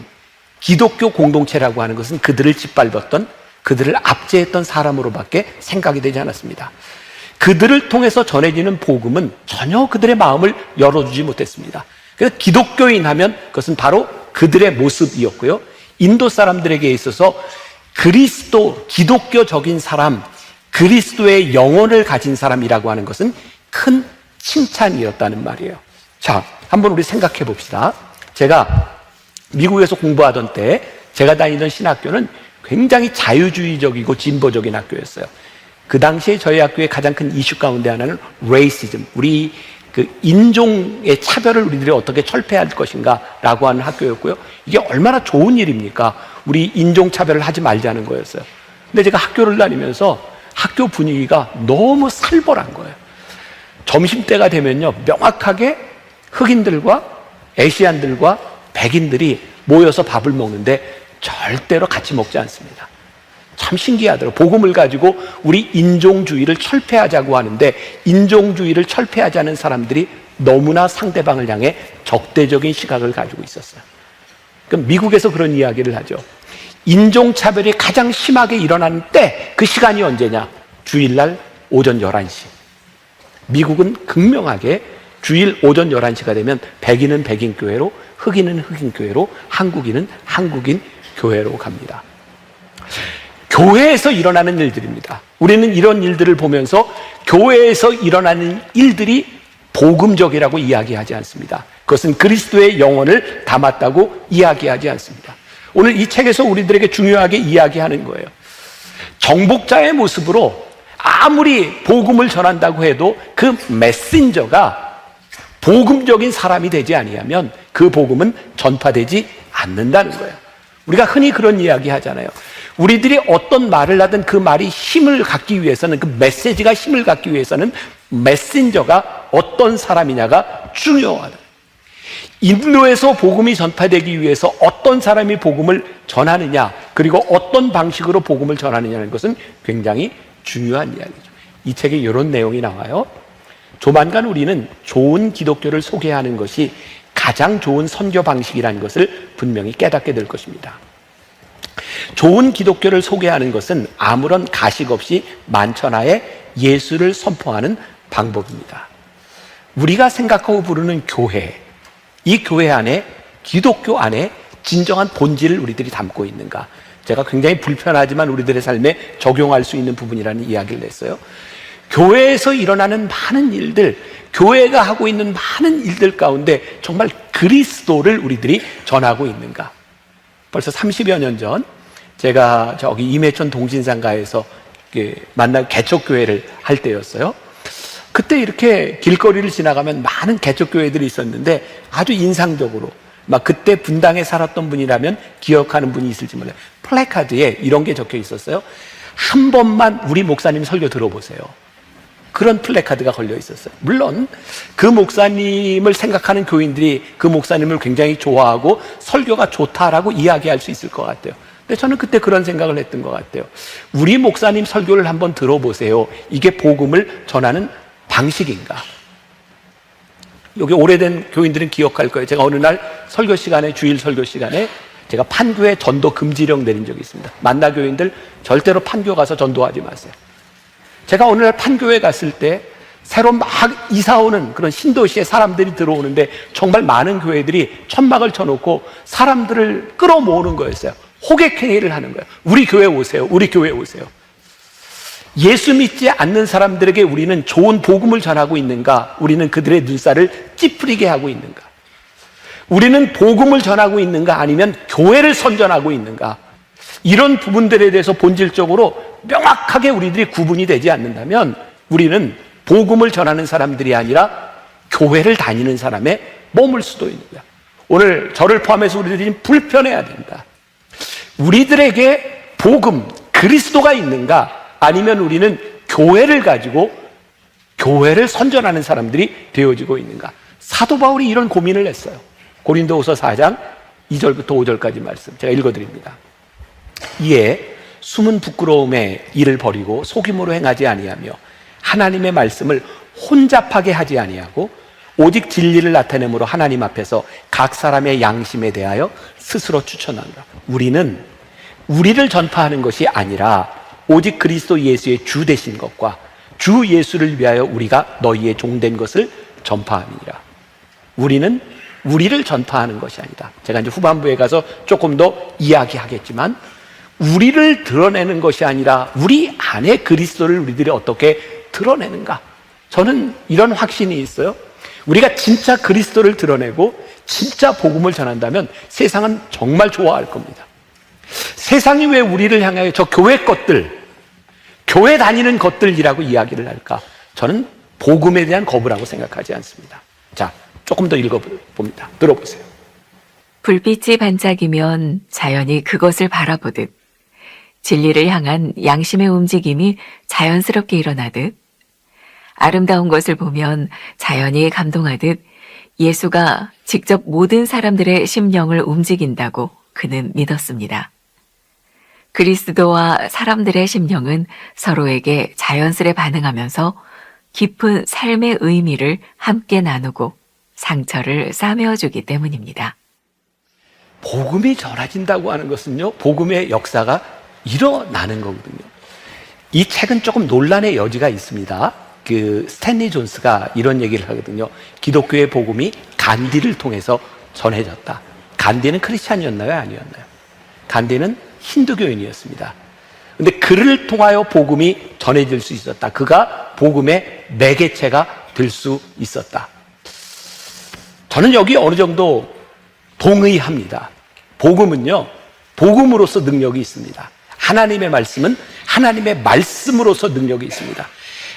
기독교 공동체라고 하는 것은 그들을 짓밟았던, 그들을 압제했던 사람으로밖에 생각이 되지 않았습니다. 그들을 통해서 전해지는 복음은 전혀 그들의 마음을 열어주지 못했습니다. 그래서 기독교인 하면 그것은 바로 그들의 모습이었고요. 인도 사람들에게 있어서 그리스도, 기독교적인 사람, 그리스도의 영혼을 가진 사람이라고 하는 것은 큰 칭찬이었다는 말이에요. 자, 한번 우리 생각해 봅시다. 제가 미국에서 공부하던 때 제가 다니던 신학교는 굉장히 자유주의적이고 진보적인 학교였어요. 그 당시에 저희 학교의 가장 큰 이슈 가운데 하나는 레이시즘, 우리 그 인종의 차별을 우리들이 어떻게 철폐할 것인가라고 하는 학교였고요. 이게 얼마나 좋은 일입니까? 우리 인종 차별을 하지 말자는 거였어요. 근데 제가 학교를 다니면서 학교 분위기가 너무 살벌한 거예요. 점심때가 되면요, 명확하게 흑인들과 아시안들과 백인들이 모여서 밥을 먹는데 절대로 같이 먹지 않습니다. 참 신기하더라고요. 복음을 가지고 우리 인종주의를 철폐하자고 하는데 인종주의를 철폐하지 않은 사람들이 너무나 상대방을 향해 적대적인 시각을 가지고 있었어요. 그럼 미국에서 그런 이야기를 하죠. 인종차별이 가장 심하게 일어나는 때, 그 시간이 언제냐? 주일날 오전 11시. 미국은 극명하게 주일 오전 11시가 되면 백인은 백인 교회로, 흑인은 흑인 교회로, 한국인은 한국인 교회로 갑니다. 교회에서 일어나는 일들입니다. 우리는 이런 일들을 보면서 교회에서 일어나는 일들이 복음적이라고 이야기하지 않습니다. 그것은 그리스도의 영혼을 담았다고 이야기하지 않습니다. 오늘 이 책에서 우리들에게 중요하게 이야기하는 거예요. 정복자의 모습으로 아무리 복음을 전한다고 해도 그 메신저가 복음적인 사람이 되지 아니하면 그 복음은 전파되지 않는다는 거예요. 우리가 흔히 그런 이야기 하잖아요. 우리들이 어떤 말을 하든 그 말이 힘을 갖기 위해서는, 그 메시지가 힘을 갖기 위해서는 메신저가 어떤 사람이냐가 중요하다. 인도에서 복음이 전파되기 위해서 어떤 사람이 복음을 전하느냐, 그리고 어떤 방식으로 복음을 전하느냐는 것은 굉장히 중요한 이야기죠. 이 책에 이런 내용이 나와요. 조만간 우리는 좋은 기독교를 소개하는 것이 가장 좋은 선교 방식이라는 것을 분명히 깨닫게 될 것입니다. 좋은 기독교를 소개하는 것은 아무런 가식 없이 만천하에 예수를 선포하는 방법입니다. 우리가 생각하고 부르는 교회, 이 교회 안에, 기독교 안에 진정한 본질을 우리들이 담고 있는가? 제가 굉장히 불편하지만 우리들의 삶에 적용할 수 있는 부분이라는 이야기를 냈어요. 교회에서 일어나는 많은 일들, 교회가 하고 있는 많은 일들 가운데 정말 그리스도를 우리들이 전하고 있는가? 벌써 30여 년 전 제가 저기 임해천 동진상가에서 만난 개척교회를 할 때였어요. 그때 이렇게 길거리를 지나가면 많은 개척교회들이 있었는데 아주 인상적으로, 막 그때 분당에 살았던 분이라면 기억하는 분이 있을지 몰라요. 플래카드에 이런 게 적혀 있었어요. 한 번만 우리 목사님 설교 들어보세요. 그런 플래카드가 걸려 있었어요. 물론 그 목사님을 생각하는 교인들이 그 목사님을 굉장히 좋아하고 설교가 좋다라고 이야기할 수 있을 것 같아요. 근데 저는 그때 그런 생각을 했던 것 같아요. 우리 목사님 설교를 한번 들어보세요. 이게 복음을 전하는 방식인가? 여기 오래된 교인들은 기억할 거예요. 제가 어느 날 설교 시간에, 주일 설교 시간에 제가 판교에 전도 금지령 내린 적이 있습니다. 만나 교인들 절대로 판교 가서 전도하지 마세요. 제가 어느 날 판교에 갔을 때 새로 막 이사 오는 그런 신도시에 사람들이 들어오는데 정말 많은 교회들이 천막을 쳐놓고 사람들을 끌어모으는 거였어요. 호객행위를 하는 거예요. 우리 교회 오세요. 우리 교회 오세요. 예수 믿지 않는 사람들에게 우리는 좋은 복음을 전하고 있는가? 우리는 그들의 눈살을 찌푸리게 하고 있는가? 우리는 복음을 전하고 있는가? 아니면 교회를 선전하고 있는가? 이런 부분들에 대해서 본질적으로 명확하게 우리들이 구분이 되지 않는다면 우리는 복음을 전하는 사람들이 아니라 교회를 다니는 사람에 머물 수도 있는 거야. 오늘 저를 포함해서 우리들이 불편해야 된다. 우리들에게 복음, 그리스도가 있는가? 아니면 우리는 교회를 가지고 교회를 선전하는 사람들이 되어지고 있는가? 사도 바울이 이런 고민을 했어요. 고린도후서 4장 2절부터 5절까지 말씀 제가 읽어드립니다. 이에 숨은 부끄러움에 이를 버리고 속임으로 행하지 아니하며 하나님의 말씀을 혼잡하게 하지 아니하고 오직 진리를 나타내므로 하나님 앞에서 각 사람의 양심에 대하여 스스로 추천한다. 우리는 우리를 전파하는 것이 아니라 오직 그리스도 예수의 주 되신 것과 주 예수를 위하여 우리가 너희의 종된 것을 전파함이니라. 우리는 우리를 전파하는 것이 아니다. 제가 이제 후반부에 가서 조금 더 이야기하겠지만 우리를 드러내는 것이 아니라 우리 안에 그리스도를 우리들이 어떻게 드러내는가? 저는 이런 확신이 있어요. 우리가 진짜 그리스도를 드러내고 진짜 복음을 전한다면 세상은 정말 좋아할 겁니다. 세상이 왜 우리를 향하여 저 교회 것들, 교회 다니는 것들이라고 이야기를 할까? 저는 복음에 대한 거부라고 생각하지 않습니다. 자, 조금 더 읽어봅니다. 들어보세요. 불빛이 반짝이면 자연이 그것을 바라보듯 진리를 향한 양심의 움직임이 자연스럽게 일어나듯 아름다운 것을 보면 자연이 감동하듯 예수가 직접 모든 사람들의 심령을 움직인다고 그는 믿었습니다. 그리스도와 사람들의 심령은 서로에게 자연스레 반응하면서 깊은 삶의 의미를 함께 나누고 상처를 싸매어주기 때문입니다. 복음이 전해진다고 하는 것은요, 복음의 역사가 일어나는 거거든요. 이 책은 조금 논란의 여지가 있습니다. 그 스탠리 존스가 이런 얘기를 하거든요. 기독교의 복음이 간디를 통해서 전해졌다. 간디는 크리스찬이었나요? 아니었나요? 간디는 힌두교인이었습니다. 근데 그를 통하여 복음이 전해질 수 있었다. 그가 복음의 매개체가 될 수 있었다. 저는 여기 어느 정도 동의합니다. 복음은요, 복음으로서 능력이 있습니다. 하나님의 말씀은 하나님의 말씀으로서 능력이 있습니다.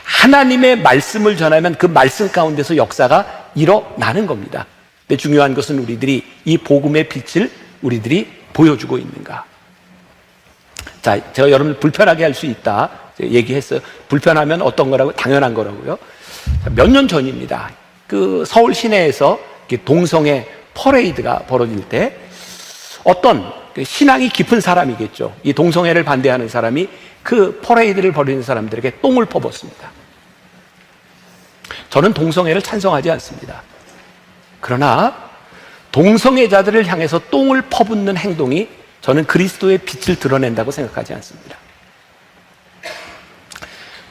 하나님의 말씀을 전하면 그 말씀 가운데서 역사가 일어나는 겁니다. 근데 중요한 것은 우리들이 이 복음의 빛을 우리들이 보여주고 있는가. 자, 제가 여러분을 불편하게 할 수 있다 얘기했어요. 불편하면 어떤 거라고? 당연한 거라고요. 몇 년 전입니다. 그 서울 시내에서 동성애 퍼레이드가 벌어질 때 어떤 신앙이 깊은 사람이겠죠. 이 동성애를 반대하는 사람이 그 퍼레이드를 벌이는 사람들에게 똥을 퍼붓습니다. 저는 동성애를 찬성하지 않습니다. 그러나 동성애자들을 향해서 똥을 퍼붓는 행동이 저는 그리스도의 빛을 드러낸다고 생각하지 않습니다.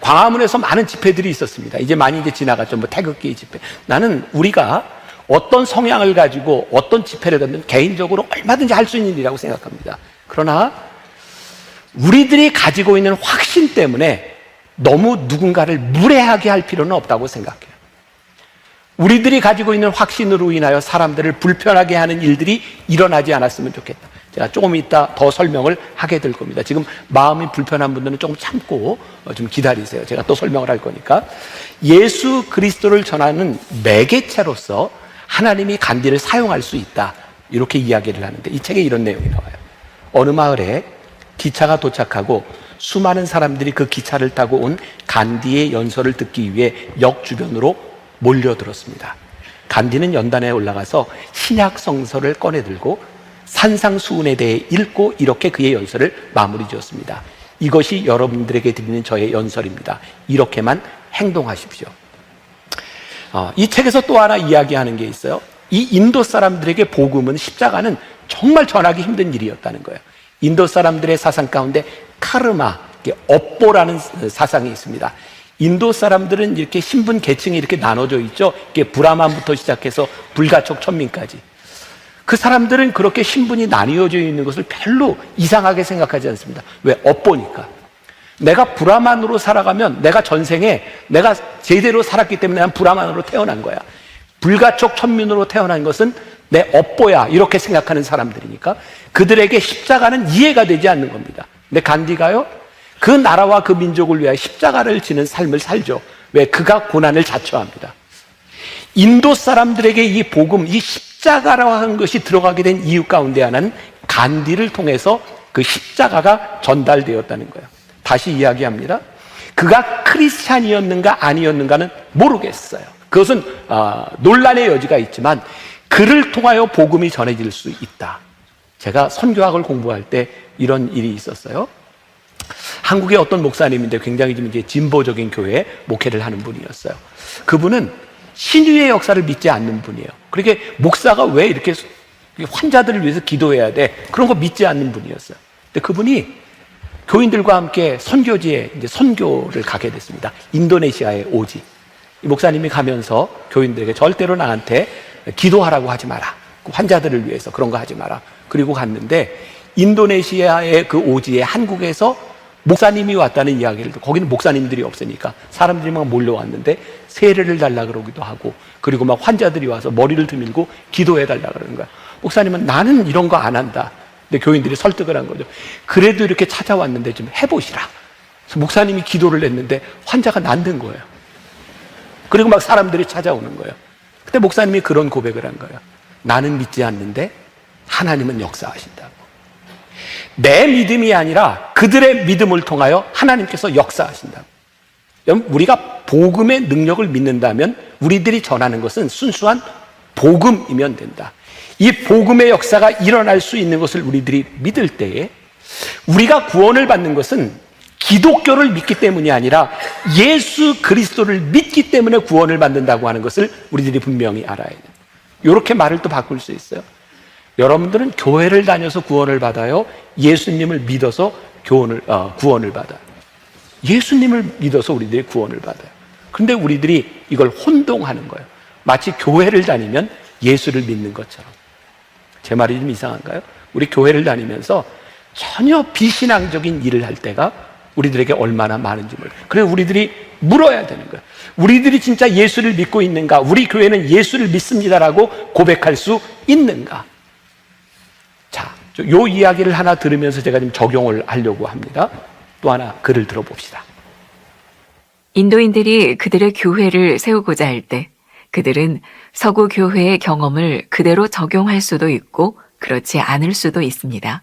광화문에서 많은 집회들이 있었습니다. 이제 많이 지나갔죠. 뭐 태극기 집회. 나는 우리가 어떤 성향을 가지고 어떤 집회를 가든 개인적으로 얼마든지 할 수 있는 일이라고 생각합니다. 그러나 우리들이 가지고 있는 확신 때문에 너무 누군가를 무례하게 할 필요는 없다고 생각해요. 우리들이 가지고 있는 확신으로 인하여 사람들을 불편하게 하는 일들이 일어나지 않았으면 좋겠다. 제가 조금 이따 더 설명을 하게 될 겁니다. 지금 마음이 불편한 분들은 조금 참고 좀 기다리세요. 제가 또 설명을 할 거니까. 예수 그리스도를 전하는 매개체로서 하나님이 간디를 사용할 수 있다, 이렇게 이야기를 하는데 이 책에 이런 내용이 나와요. 어느 마을에 기차가 도착하고 수많은 사람들이 그 기차를 타고 온 간디의 연설을 듣기 위해 역 주변으로 몰려들었습니다. 간디는 연단에 올라가서 신약 성서를 꺼내들고 산상수훈에 대해 읽고 이렇게 그의 연설을 마무리 지었습니다. 이것이 여러분들에게 드리는 저의 연설입니다. 이렇게만 행동하십시오. 이 책에서 또 하나 이야기하는 게 있어요. 이 인도 사람들에게 복음은, 십자가는 정말 전하기 힘든 일이었다는 거예요. 인도 사람들의 사상 가운데 카르마, 업보라는 사상이 있습니다. 인도 사람들은 이렇게 신분 계층이 이렇게 나눠져 있죠. 이렇게 브라만부터 시작해서 불가촉 천민까지. 그 사람들은 그렇게 신분이 나뉘어져 있는 것을 별로 이상하게 생각하지 않습니다. 왜? 업보니까. 내가 브라만으로 살아가면 내가 전생에 내가 제대로 살았기 때문에 난 브라만으로 태어난 거야. 불가촉 천민으로 태어난 것은 내 업보야, 이렇게 생각하는 사람들이니까 그들에게 십자가는 이해가 되지 않는 겁니다. 근데 간디가요, 그 나라와 그 민족을 위하여 십자가를 지는 삶을 살죠. 왜? 그가 고난을 자처합니다. 인도 사람들에게 이 복음, 이 십자가라고 하는 것이 들어가게 된 이유 가운데 하나는 간디를 통해서 그 십자가가 전달되었다는 거예요. 다시 이야기합니다. 그가 크리스찬이었는가 아니었는가는 모르겠어요. 그것은 논란의 여지가 있지만 그를 통하여 복음이 전해질 수 있다. 제가 선교학을 공부할 때 이런 일이 있었어요. 한국의 어떤 목사님인데 굉장히 좀 이제 진보적인 교회에 목회를 하는 분이었어요. 그분은 신유의 역사를 믿지 않는 분이에요. 그러니까 목사가 왜 이렇게 환자들을 위해서 기도해야 돼? 그런 거 믿지 않는 분이었어요. 근데 그분이 교인들과 함께 선교지에 이제 선교를 가게 됐습니다. 인도네시아의 오지. 이 목사님이 가면서 교인들에게 절대로 나한테 기도하라고 하지 마라. 환자들을 위해서 그런 거 하지 마라. 그리고 갔는데 인도네시아의 그 오지에 한국에서 목사님이 왔다는 이야기를 듣고, 거기는 목사님들이 없으니까 사람들이 막 몰려왔는데 세례를 달라 그러기도 하고, 그리고 막 환자들이 와서 머리를 들밀고 기도해 달라 그러는 거야. 목사님은 나는 이런 거 안 한다. 근데 교인들이 설득을 한 거죠. 그래도 이렇게 찾아왔는데 좀 해보시라. 그래서 목사님이 기도를 했는데 환자가 낫는 거예요. 그리고 막 사람들이 찾아오는 거예요. 그때 목사님이 그런 고백을 한 거예요. 나는 믿지 않는데 하나님은 역사하신다고. 내 믿음이 아니라 그들의 믿음을 통하여 하나님께서 역사하신다고. 여러분, 우리가 복음의 능력을 믿는다면 우리들이 전하는 것은 순수한 복음이면 된다. 이 복음의 역사가 일어날 수 있는 것을 우리들이 믿을 때에 우리가 구원을 받는 것은 기독교를 믿기 때문이 아니라 예수 그리스도를 믿기 때문에 구원을 받는다고 하는 것을 우리들이 분명히 알아야 돼요. 이렇게 말을 또 바꿀 수 있어요. 여러분들은 교회를 다녀서 구원을 받아요? 예수님을 믿어서 구원을 받아요? 예수님을 믿어서 우리들이 구원을 받아요. 그런데 우리들이 이걸 혼동하는 거예요. 마치 교회를 다니면 예수를 믿는 것처럼. 제 말이 좀 이상한가요? 우리 교회를 다니면서 전혀 비신앙적인 일을 할 때가 우리들에게 얼마나 많은지 몰라요. 그래서 우리들이 물어야 되는 거예요. 우리들이 진짜 예수를 믿고 있는가? 우리 교회는 예수를 믿습니다라고 고백할 수 있는가? 자, 요 이야기를 하나 들으면서 제가 좀 적용을 하려고 합니다. 또 하나 글을 들어봅시다. 인도인들이 그들의 교회를 세우고자 할 때 그들은 서구 교회의 경험을 그대로 적용할 수도 있고 그렇지 않을 수도 있습니다.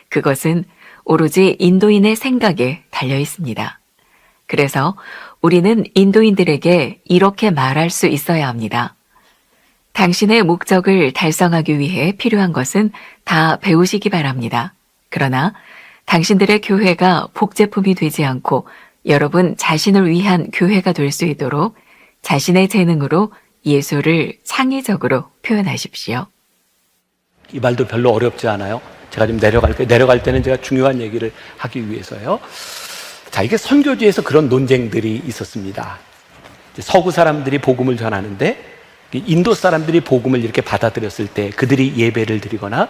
그것은 오로지 인도인의 생각에 달려 있습니다. 그래서 우리는 인도인들에게 이렇게 말할 수 있어야 합니다. 당신의 목적을 달성하기 위해 필요한 것은 다 배우시기 바랍니다. 그러나 당신들의 교회가 복제품이 되지 않고 여러분 자신을 위한 교회가 될 수 있도록 자신의 재능으로 예수를 창의적으로 표현하십시오. 이 말도 별로 어렵지 않아요. 제가 좀 내려갈 때는 제가 중요한 얘기를 하기 위해서요. 자, 이게 선교지에서 그런 논쟁들이 있었습니다. 서구 사람들이 복음을 전하는데 인도 사람들이 복음을 이렇게 받아들였을 때 그들이 예배를 드리거나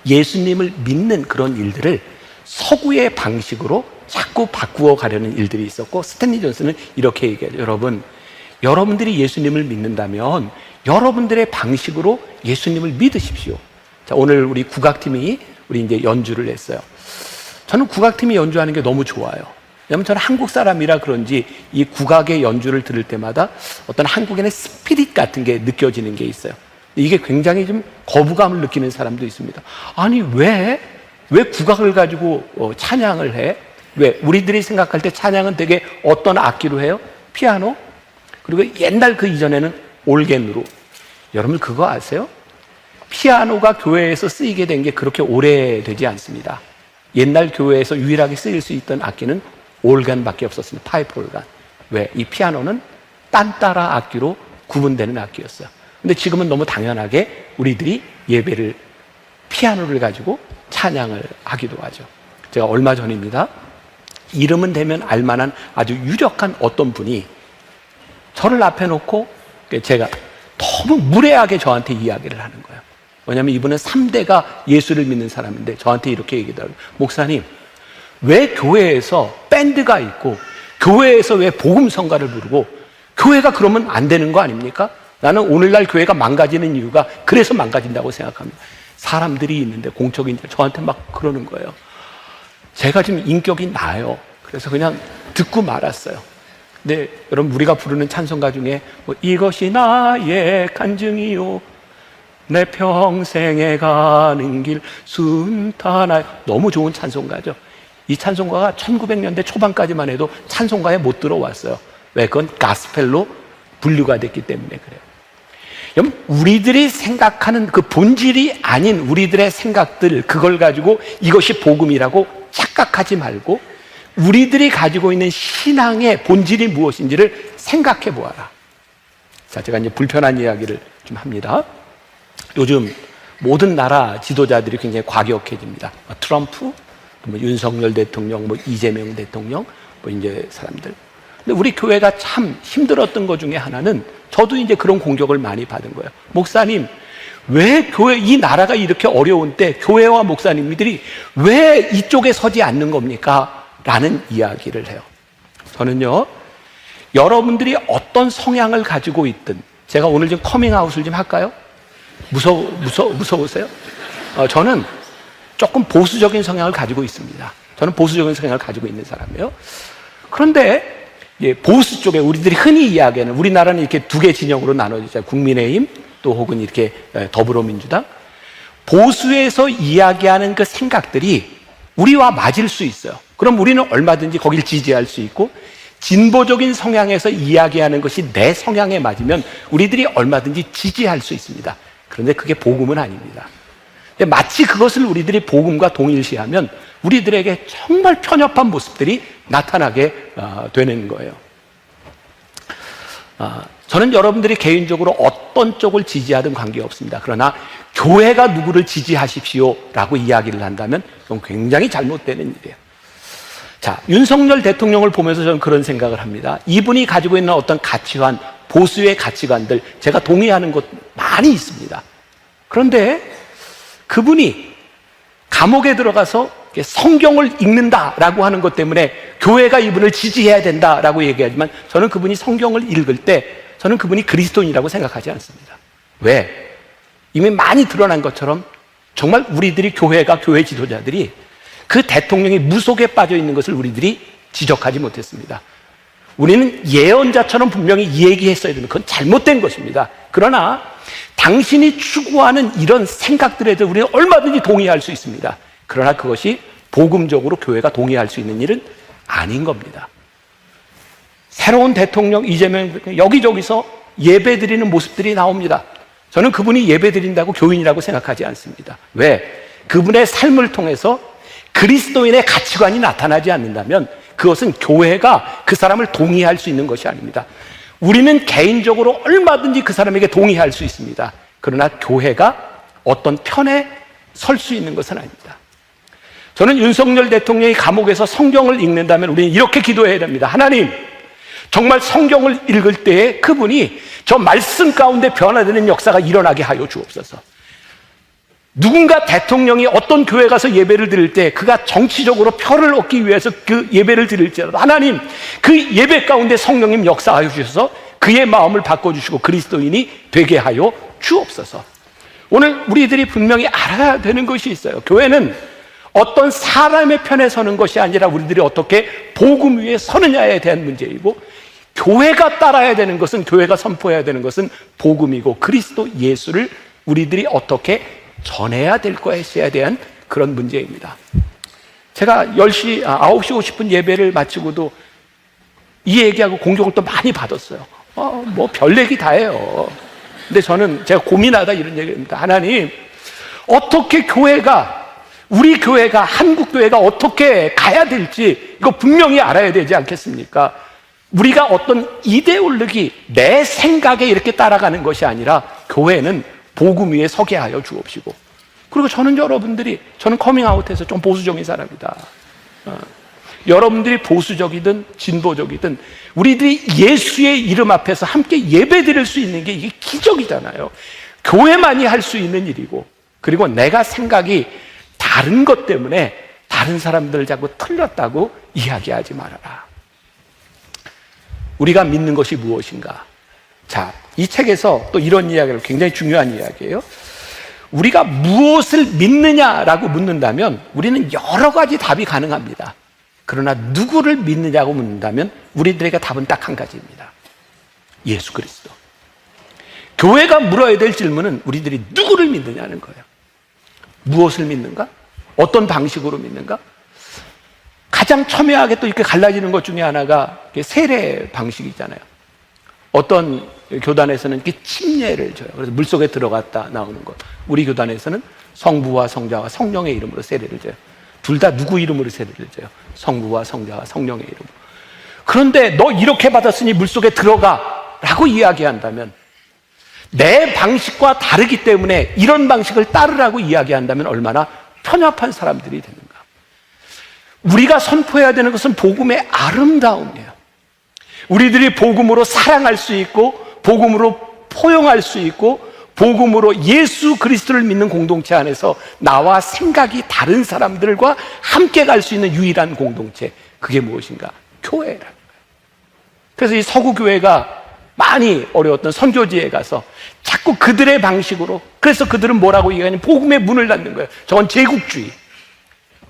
예수님을 믿는 그런 일들을 서구의 방식으로 자꾸 바꾸어 가려는 일들이 있었고, 스탠리 존슨은 이렇게 얘기해요. 여러분들이 예수님을 믿는다면 여러분들의 방식으로 예수님을 믿으십시오. 자, 오늘 우리 국악팀이 우리 이제 연주를 했어요. 저는 국악팀이 연주하는 게 너무 좋아요. 왜냐하면 저는 한국 사람이라 그런지 이 국악의 연주를 들을 때마다 어떤 한국인의 스피릿 같은 게 느껴지는 게 있어요. 이게 굉장히 좀 거부감을 느끼는 사람도 있습니다. 아니, 왜 국악을 가지고 찬양을 해? 왜? 우리들이 생각할 때 찬양은 되게 어떤 악기로 해요? 피아노? 그리고 옛날 그 이전에는 올겐으로. 여러분 그거 아세요? 피아노가 교회에서 쓰이게 된 게 그렇게 오래되지 않습니다. 옛날 교회에서 유일하게 쓰일 수 있던 악기는 올간밖에 없었습니다. 파이프 올간. 왜? 이 피아노는 딴따라 악기로 구분되는 악기였어요. 근데 지금은 너무 당연하게 우리들이 예배를 피아노를 가지고 찬양을 하기도 하죠. 제가 얼마 전입니다. 이름은 되면 알만한 아주 유력한 어떤 분이 저를 앞에 놓고 제가 너무 무례하게 저한테 이야기를 하는 거예요. 왜냐하면 이분은 3대가 예수를 믿는 사람인데 저한테 이렇게 얘기하더라고요. 목사님, 왜 교회에서 밴드가 있고 교회에서 왜 복음성가를 부르고 교회가 그러면 안 되는 거 아닙니까? 나는 오늘날 교회가 망가지는 이유가 그래서 망가진다고 생각합니다. 사람들이 있는데 공적인 저한테 막 그러는 거예요. 제가 지금 인격이 나요. 그래서 그냥 듣고 말았어요. 근데 여러분, 우리가 부르는 찬송가 중에 뭐 이것이 나의 간증이요 내 평생에 가는 길 순탄하여, 너무 좋은 찬송가죠. 이 찬송가가 1900년대 초반까지만 해도 찬송가에 못 들어왔어요. 왜? 그건 가스펠로 분류가 됐기 때문에 그래요. 여러분, 우리들이 생각하는 그 본질이 아닌 우리들의 생각들, 그걸 가지고 이것이 복음이라고 착각하지 말고 우리들이 가지고 있는 신앙의 본질이 무엇인지를 생각해 보아라. 자, 제가 이제 불편한 이야기를 좀 합니다. 요즘 모든 나라 지도자들이 굉장히 과격해집니다. 트럼프, 뭐 윤석열 대통령, 뭐 이재명 대통령, 뭐 이제 사람들. 근데 우리 교회가 참 힘들었던 것 중에 하나는, 저도 이제 그런 공격을 많이 받은 거예요. 목사님, 왜 이 나라가 이렇게 어려운 때 교회와 목사님들이 왜 이쪽에 서지 않는 겁니까? 라는 이야기를 해요. 저는요, 여러분들이 어떤 성향을 가지고 있든, 제가 오늘 좀 커밍아웃을 좀 할까요? 무서우세요? 저는 조금 보수적인 성향을 가지고 있습니다. 저는 보수적인 성향을 가지고 있는 사람이에요. 그런데 보수 쪽에 우리들이 흔히 이야기하는, 우리나라는 이렇게 두 개 진영으로 나눠지죠. 국민의힘 또 혹은 이렇게 더불어민주당. 보수에서 이야기하는 그 생각들이 우리와 맞을 수 있어요. 그럼 우리는 얼마든지 거길 지지할 수 있고, 진보적인 성향에서 이야기하는 것이 내 성향에 맞으면 우리들이 얼마든지 지지할 수 있습니다. 그런데 그게 복음은 아닙니다. 근데 마치 그것을 우리들이 복음과 동일시하면 우리들에게 정말 편협한 모습들이 나타나게 되는 거예요. 저는 여러분들이 개인적으로 어떤 쪽을 지지하든 관계없습니다. 그러나 교회가 누구를 지지하십시오 라고 이야기를 한다면 그건 굉장히 잘못되는 일이에요. 자, 윤석열 대통령을 보면서 저는 그런 생각을 합니다. 이분이 가지고 있는 어떤 가치관, 보수의 가치관들, 제가 동의하는 것 많이 있습니다. 그런데 그분이 감옥에 들어가서 성경을 읽는다라고 하는 것 때문에 교회가 이분을 지지해야 된다라고 얘기하지만 저는 그분이 성경을 읽을 때 저는 그분이 그리스도인이라고 생각하지 않습니다. 왜? 이미 많이 드러난 것처럼 정말 우리들이 교회가 교회 지도자들이 그 대통령이 무속에 빠져 있는 것을 우리들이 지적하지 못했습니다. 우리는 예언자처럼 분명히 얘기했어야 되는 그건 잘못된 것입니다. 그러나 당신이 추구하는 이런 생각들에 대해 우리는 얼마든지 동의할 수 있습니다. 그러나 그것이 복음적으로 교회가 동의할 수 있는 일은 아닌 겁니다. 새로운 대통령 이재명 여기저기서 예배 드리는 모습들이 나옵니다. 저는 그분이 예배 드린다고 교인이라고 생각하지 않습니다. 왜? 그분의 삶을 통해서 그리스도인의 가치관이 나타나지 않는다면 그것은 교회가 그 사람을 동의할 수 있는 것이 아닙니다. 우리는 개인적으로 얼마든지 그 사람에게 동의할 수 있습니다. 그러나 교회가 어떤 편에 설 수 있는 것은 아닙니다. 저는 윤석열 대통령이 감옥에서 성경을 읽는다면 우리는 이렇게 기도해야 됩니다. 하나님, 정말 성경을 읽을 때에 그분이 저 말씀 가운데 변화되는 역사가 일어나게 하여 주옵소서. 누군가 대통령이 어떤 교회 가서 예배를 드릴 때 그가 정치적으로 표를 얻기 위해서 그 예배를 드릴지라도 하나님 그 예배 가운데 성령님 역사하여 주셔서 그의 마음을 바꿔주시고 그리스도인이 되게 하여 주옵소서. 오늘 우리들이 분명히 알아야 되는 것이 있어요. 교회는 어떤 사람의 편에 서는 것이 아니라 우리들이 어떻게 복음 위에 서느냐에 대한 문제이고, 교회가 따라야 되는 것은, 교회가 선포해야 되는 것은 복음이고 그리스도 예수를 우리들이 어떻게 전해야 될 것에 대한 그런 문제입니다. 제가 9시 50분 예배를 마치고도 이 얘기하고 공격을 또 많이 받았어요. 뭐 별 얘기 다 해요. 근데 저는 제가 고민하다 이런 얘기입니다. 하나님, 어떻게 교회가, 우리 교회가, 한국 교회가 어떻게 가야 될지 이거 분명히 알아야 되지 않겠습니까? 우리가 어떤 이데올로기, 내 생각에 이렇게 따라가는 것이 아니라 교회는 복음 위에 서게 하여 주옵시고, 그리고 저는 여러분들이, 저는 커밍아웃해서 좀 보수적인 사람이다. 여러분들이 보수적이든 진보적이든 우리들이 예수의 이름 앞에서 함께 예배 드릴 수 있는 게 이게 기적이잖아요. 교회만이 할 수 있는 일이고, 그리고 내가 생각이 다른 것 때문에 다른 사람들을 자꾸 틀렸다고 이야기하지 말아라. 우리가 믿는 것이 무엇인가? 자, 이 책에서 또 이런 이야기를, 굉장히 중요한 이야기예요. 우리가 무엇을 믿느냐라고 묻는다면 우리는 여러 가지 답이 가능합니다. 그러나 누구를 믿느냐고 묻는다면 우리들에게 답은 딱 한 가지입니다. 예수 그리스도. 교회가 물어야 될 질문은 우리들이 누구를 믿느냐는 거예요. 무엇을 믿는가? 어떤 방식으로 믿는가? 가장 첨예하게 또 이렇게 갈라지는 것 중에 하나가 세례 방식이잖아요. 어떤 교단에서는 이렇게 침례를 줘요. 그래서 물속에 들어갔다 나오는 것. 우리 교단에서는 성부와 성자와 성령의 이름으로 세례를 줘요. 둘 다 누구 이름으로 세례를 줘요? 성부와 성자와 성령의 이름으로. 그런데 너 이렇게 받았으니 물속에 들어가 라고 이야기한다면, 내 방식과 다르기 때문에 이런 방식을 따르라고 이야기한다면 얼마나 편협한 사람들이 되는가. 우리가 선포해야 되는 것은 복음의 아름다움이에요. 우리들이 복음으로 사랑할 수 있고, 복음으로 포용할 수 있고, 복음으로 예수 그리스도를 믿는 공동체 안에서 나와 생각이 다른 사람들과 함께 갈 수 있는 유일한 공동체, 그게 무엇인가? 교회라는 거예요. 그래서 이 서구 교회가 많이 어려웠던 선교지에 가서 자꾸 그들의 방식으로, 그래서 그들은 뭐라고 얘기하냐면 복음의 문을 닫는 거예요. 저건 제국주의,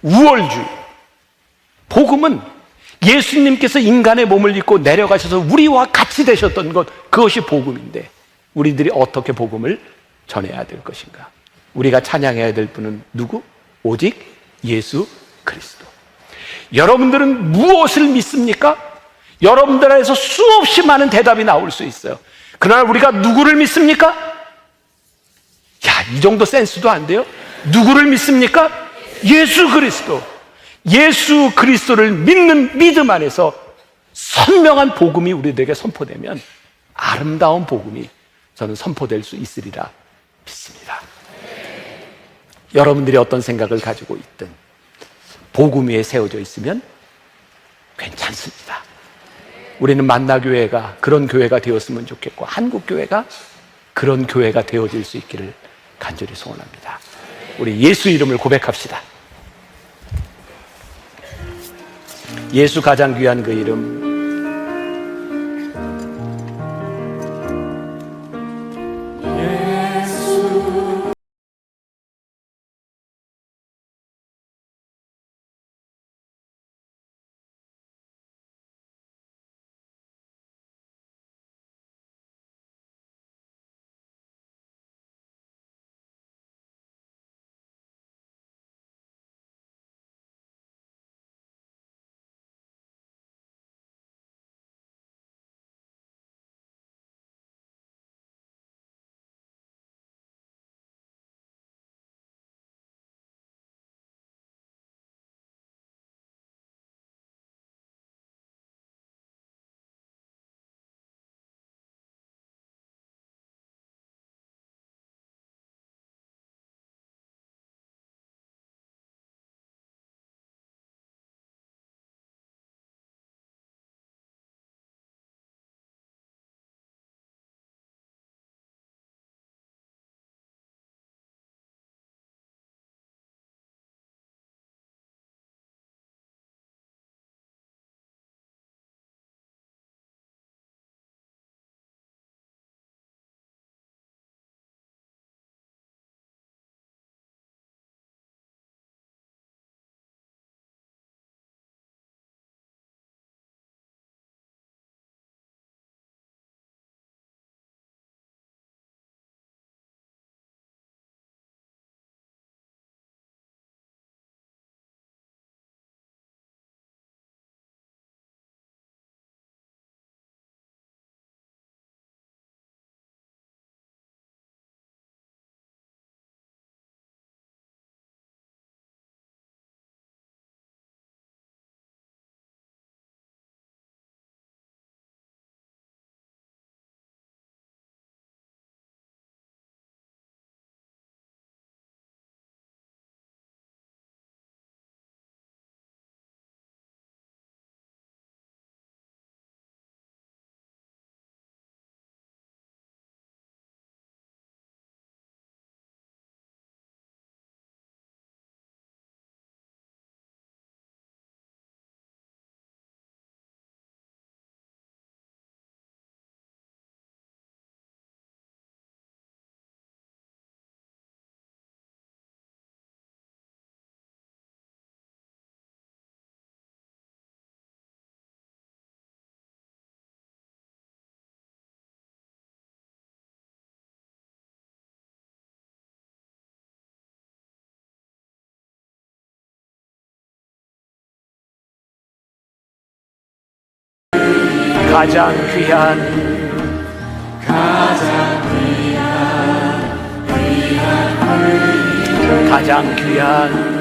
우월주의. 복음은 예수님께서 인간의 몸을 입고 내려가셔서 우리와 같이 되셨던 것, 그것이 복음인데 우리들이 어떻게 복음을 전해야 될 것인가? 우리가 찬양해야 될 분은 누구? 오직 예수 그리스도. 여러분들은 무엇을 믿습니까? 여러분들 안에서 수없이 많은 대답이 나올 수 있어요. 그러나 우리가 누구를 믿습니까? 야, 이 정도 센스도 안 돼요? 누구를 믿습니까? 예수 그리스도. 예수 그리스도를 믿는 믿음 안에서 선명한 복음이 우리들에게 선포되면 아름다운 복음이 저는 선포될 수 있으리라 믿습니다. 여러분들이 어떤 생각을 가지고 있든 복음 위에 세워져 있으면 괜찮습니다. 우리는 만나교회가 그런 교회가 되었으면 좋겠고, 한국교회가 그런 교회가 되어질 수 있기를 간절히 소원합니다. 우리 예수 이름을 고백합시다. 예수 가장 귀한 그 이름, 가장 귀한 가장 귀한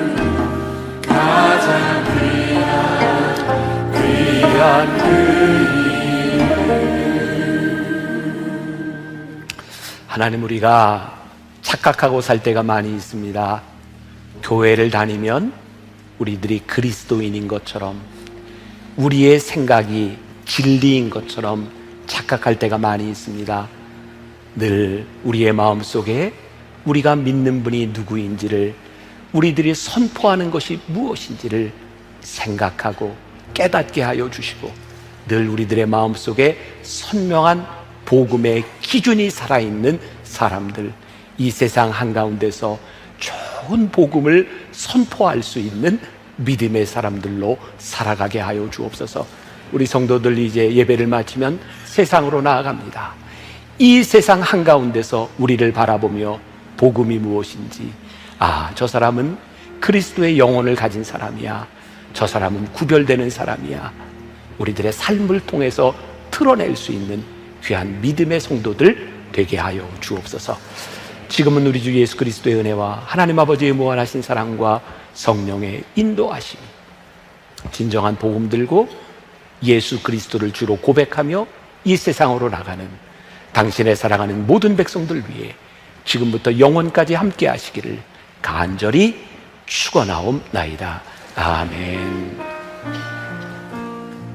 하나님, 우리가 착각하고 살 때가 많이 있습니다. 교회를 다니면 우리들이 그리스도인인 것처럼, 우리의 생각이 진리인 것처럼 착각할 때가 많이 있습니다. 늘 우리의 마음속에 우리가 믿는 분이 누구인지를, 우리들이 선포하는 것이 무엇인지를 생각하고 깨닫게 하여 주시고, 늘 우리들의 마음속에 선명한 복음의 기준이 살아있는 사람들, 이 세상 한가운데서 좋은 복음을 선포할 수 있는 믿음의 사람들로 살아가게 하여 주옵소서. 우리 성도들 이제 예배를 마치면 세상으로 나아갑니다. 이 세상 한가운데서 우리를 바라보며 복음이 무엇인지, 저 사람은 그리스도의 영혼을 가진 사람이야, 저 사람은 구별되는 사람이야, 우리들의 삶을 통해서 드러낼 수 있는 귀한 믿음의 성도들 되게 하여 주옵소서. 지금은 우리 주 예수 그리스도의 은혜와 하나님 아버지의 무한하신 사랑과 성령의 인도하심이, 진정한 복음 들고 예수 그리스도를 주로 고백하며 이 세상으로 나가는 당신의 사랑하는 모든 백성들 위해 지금부터 영원까지 함께 하시기를 간절히 축원하옵나이다. 아멘.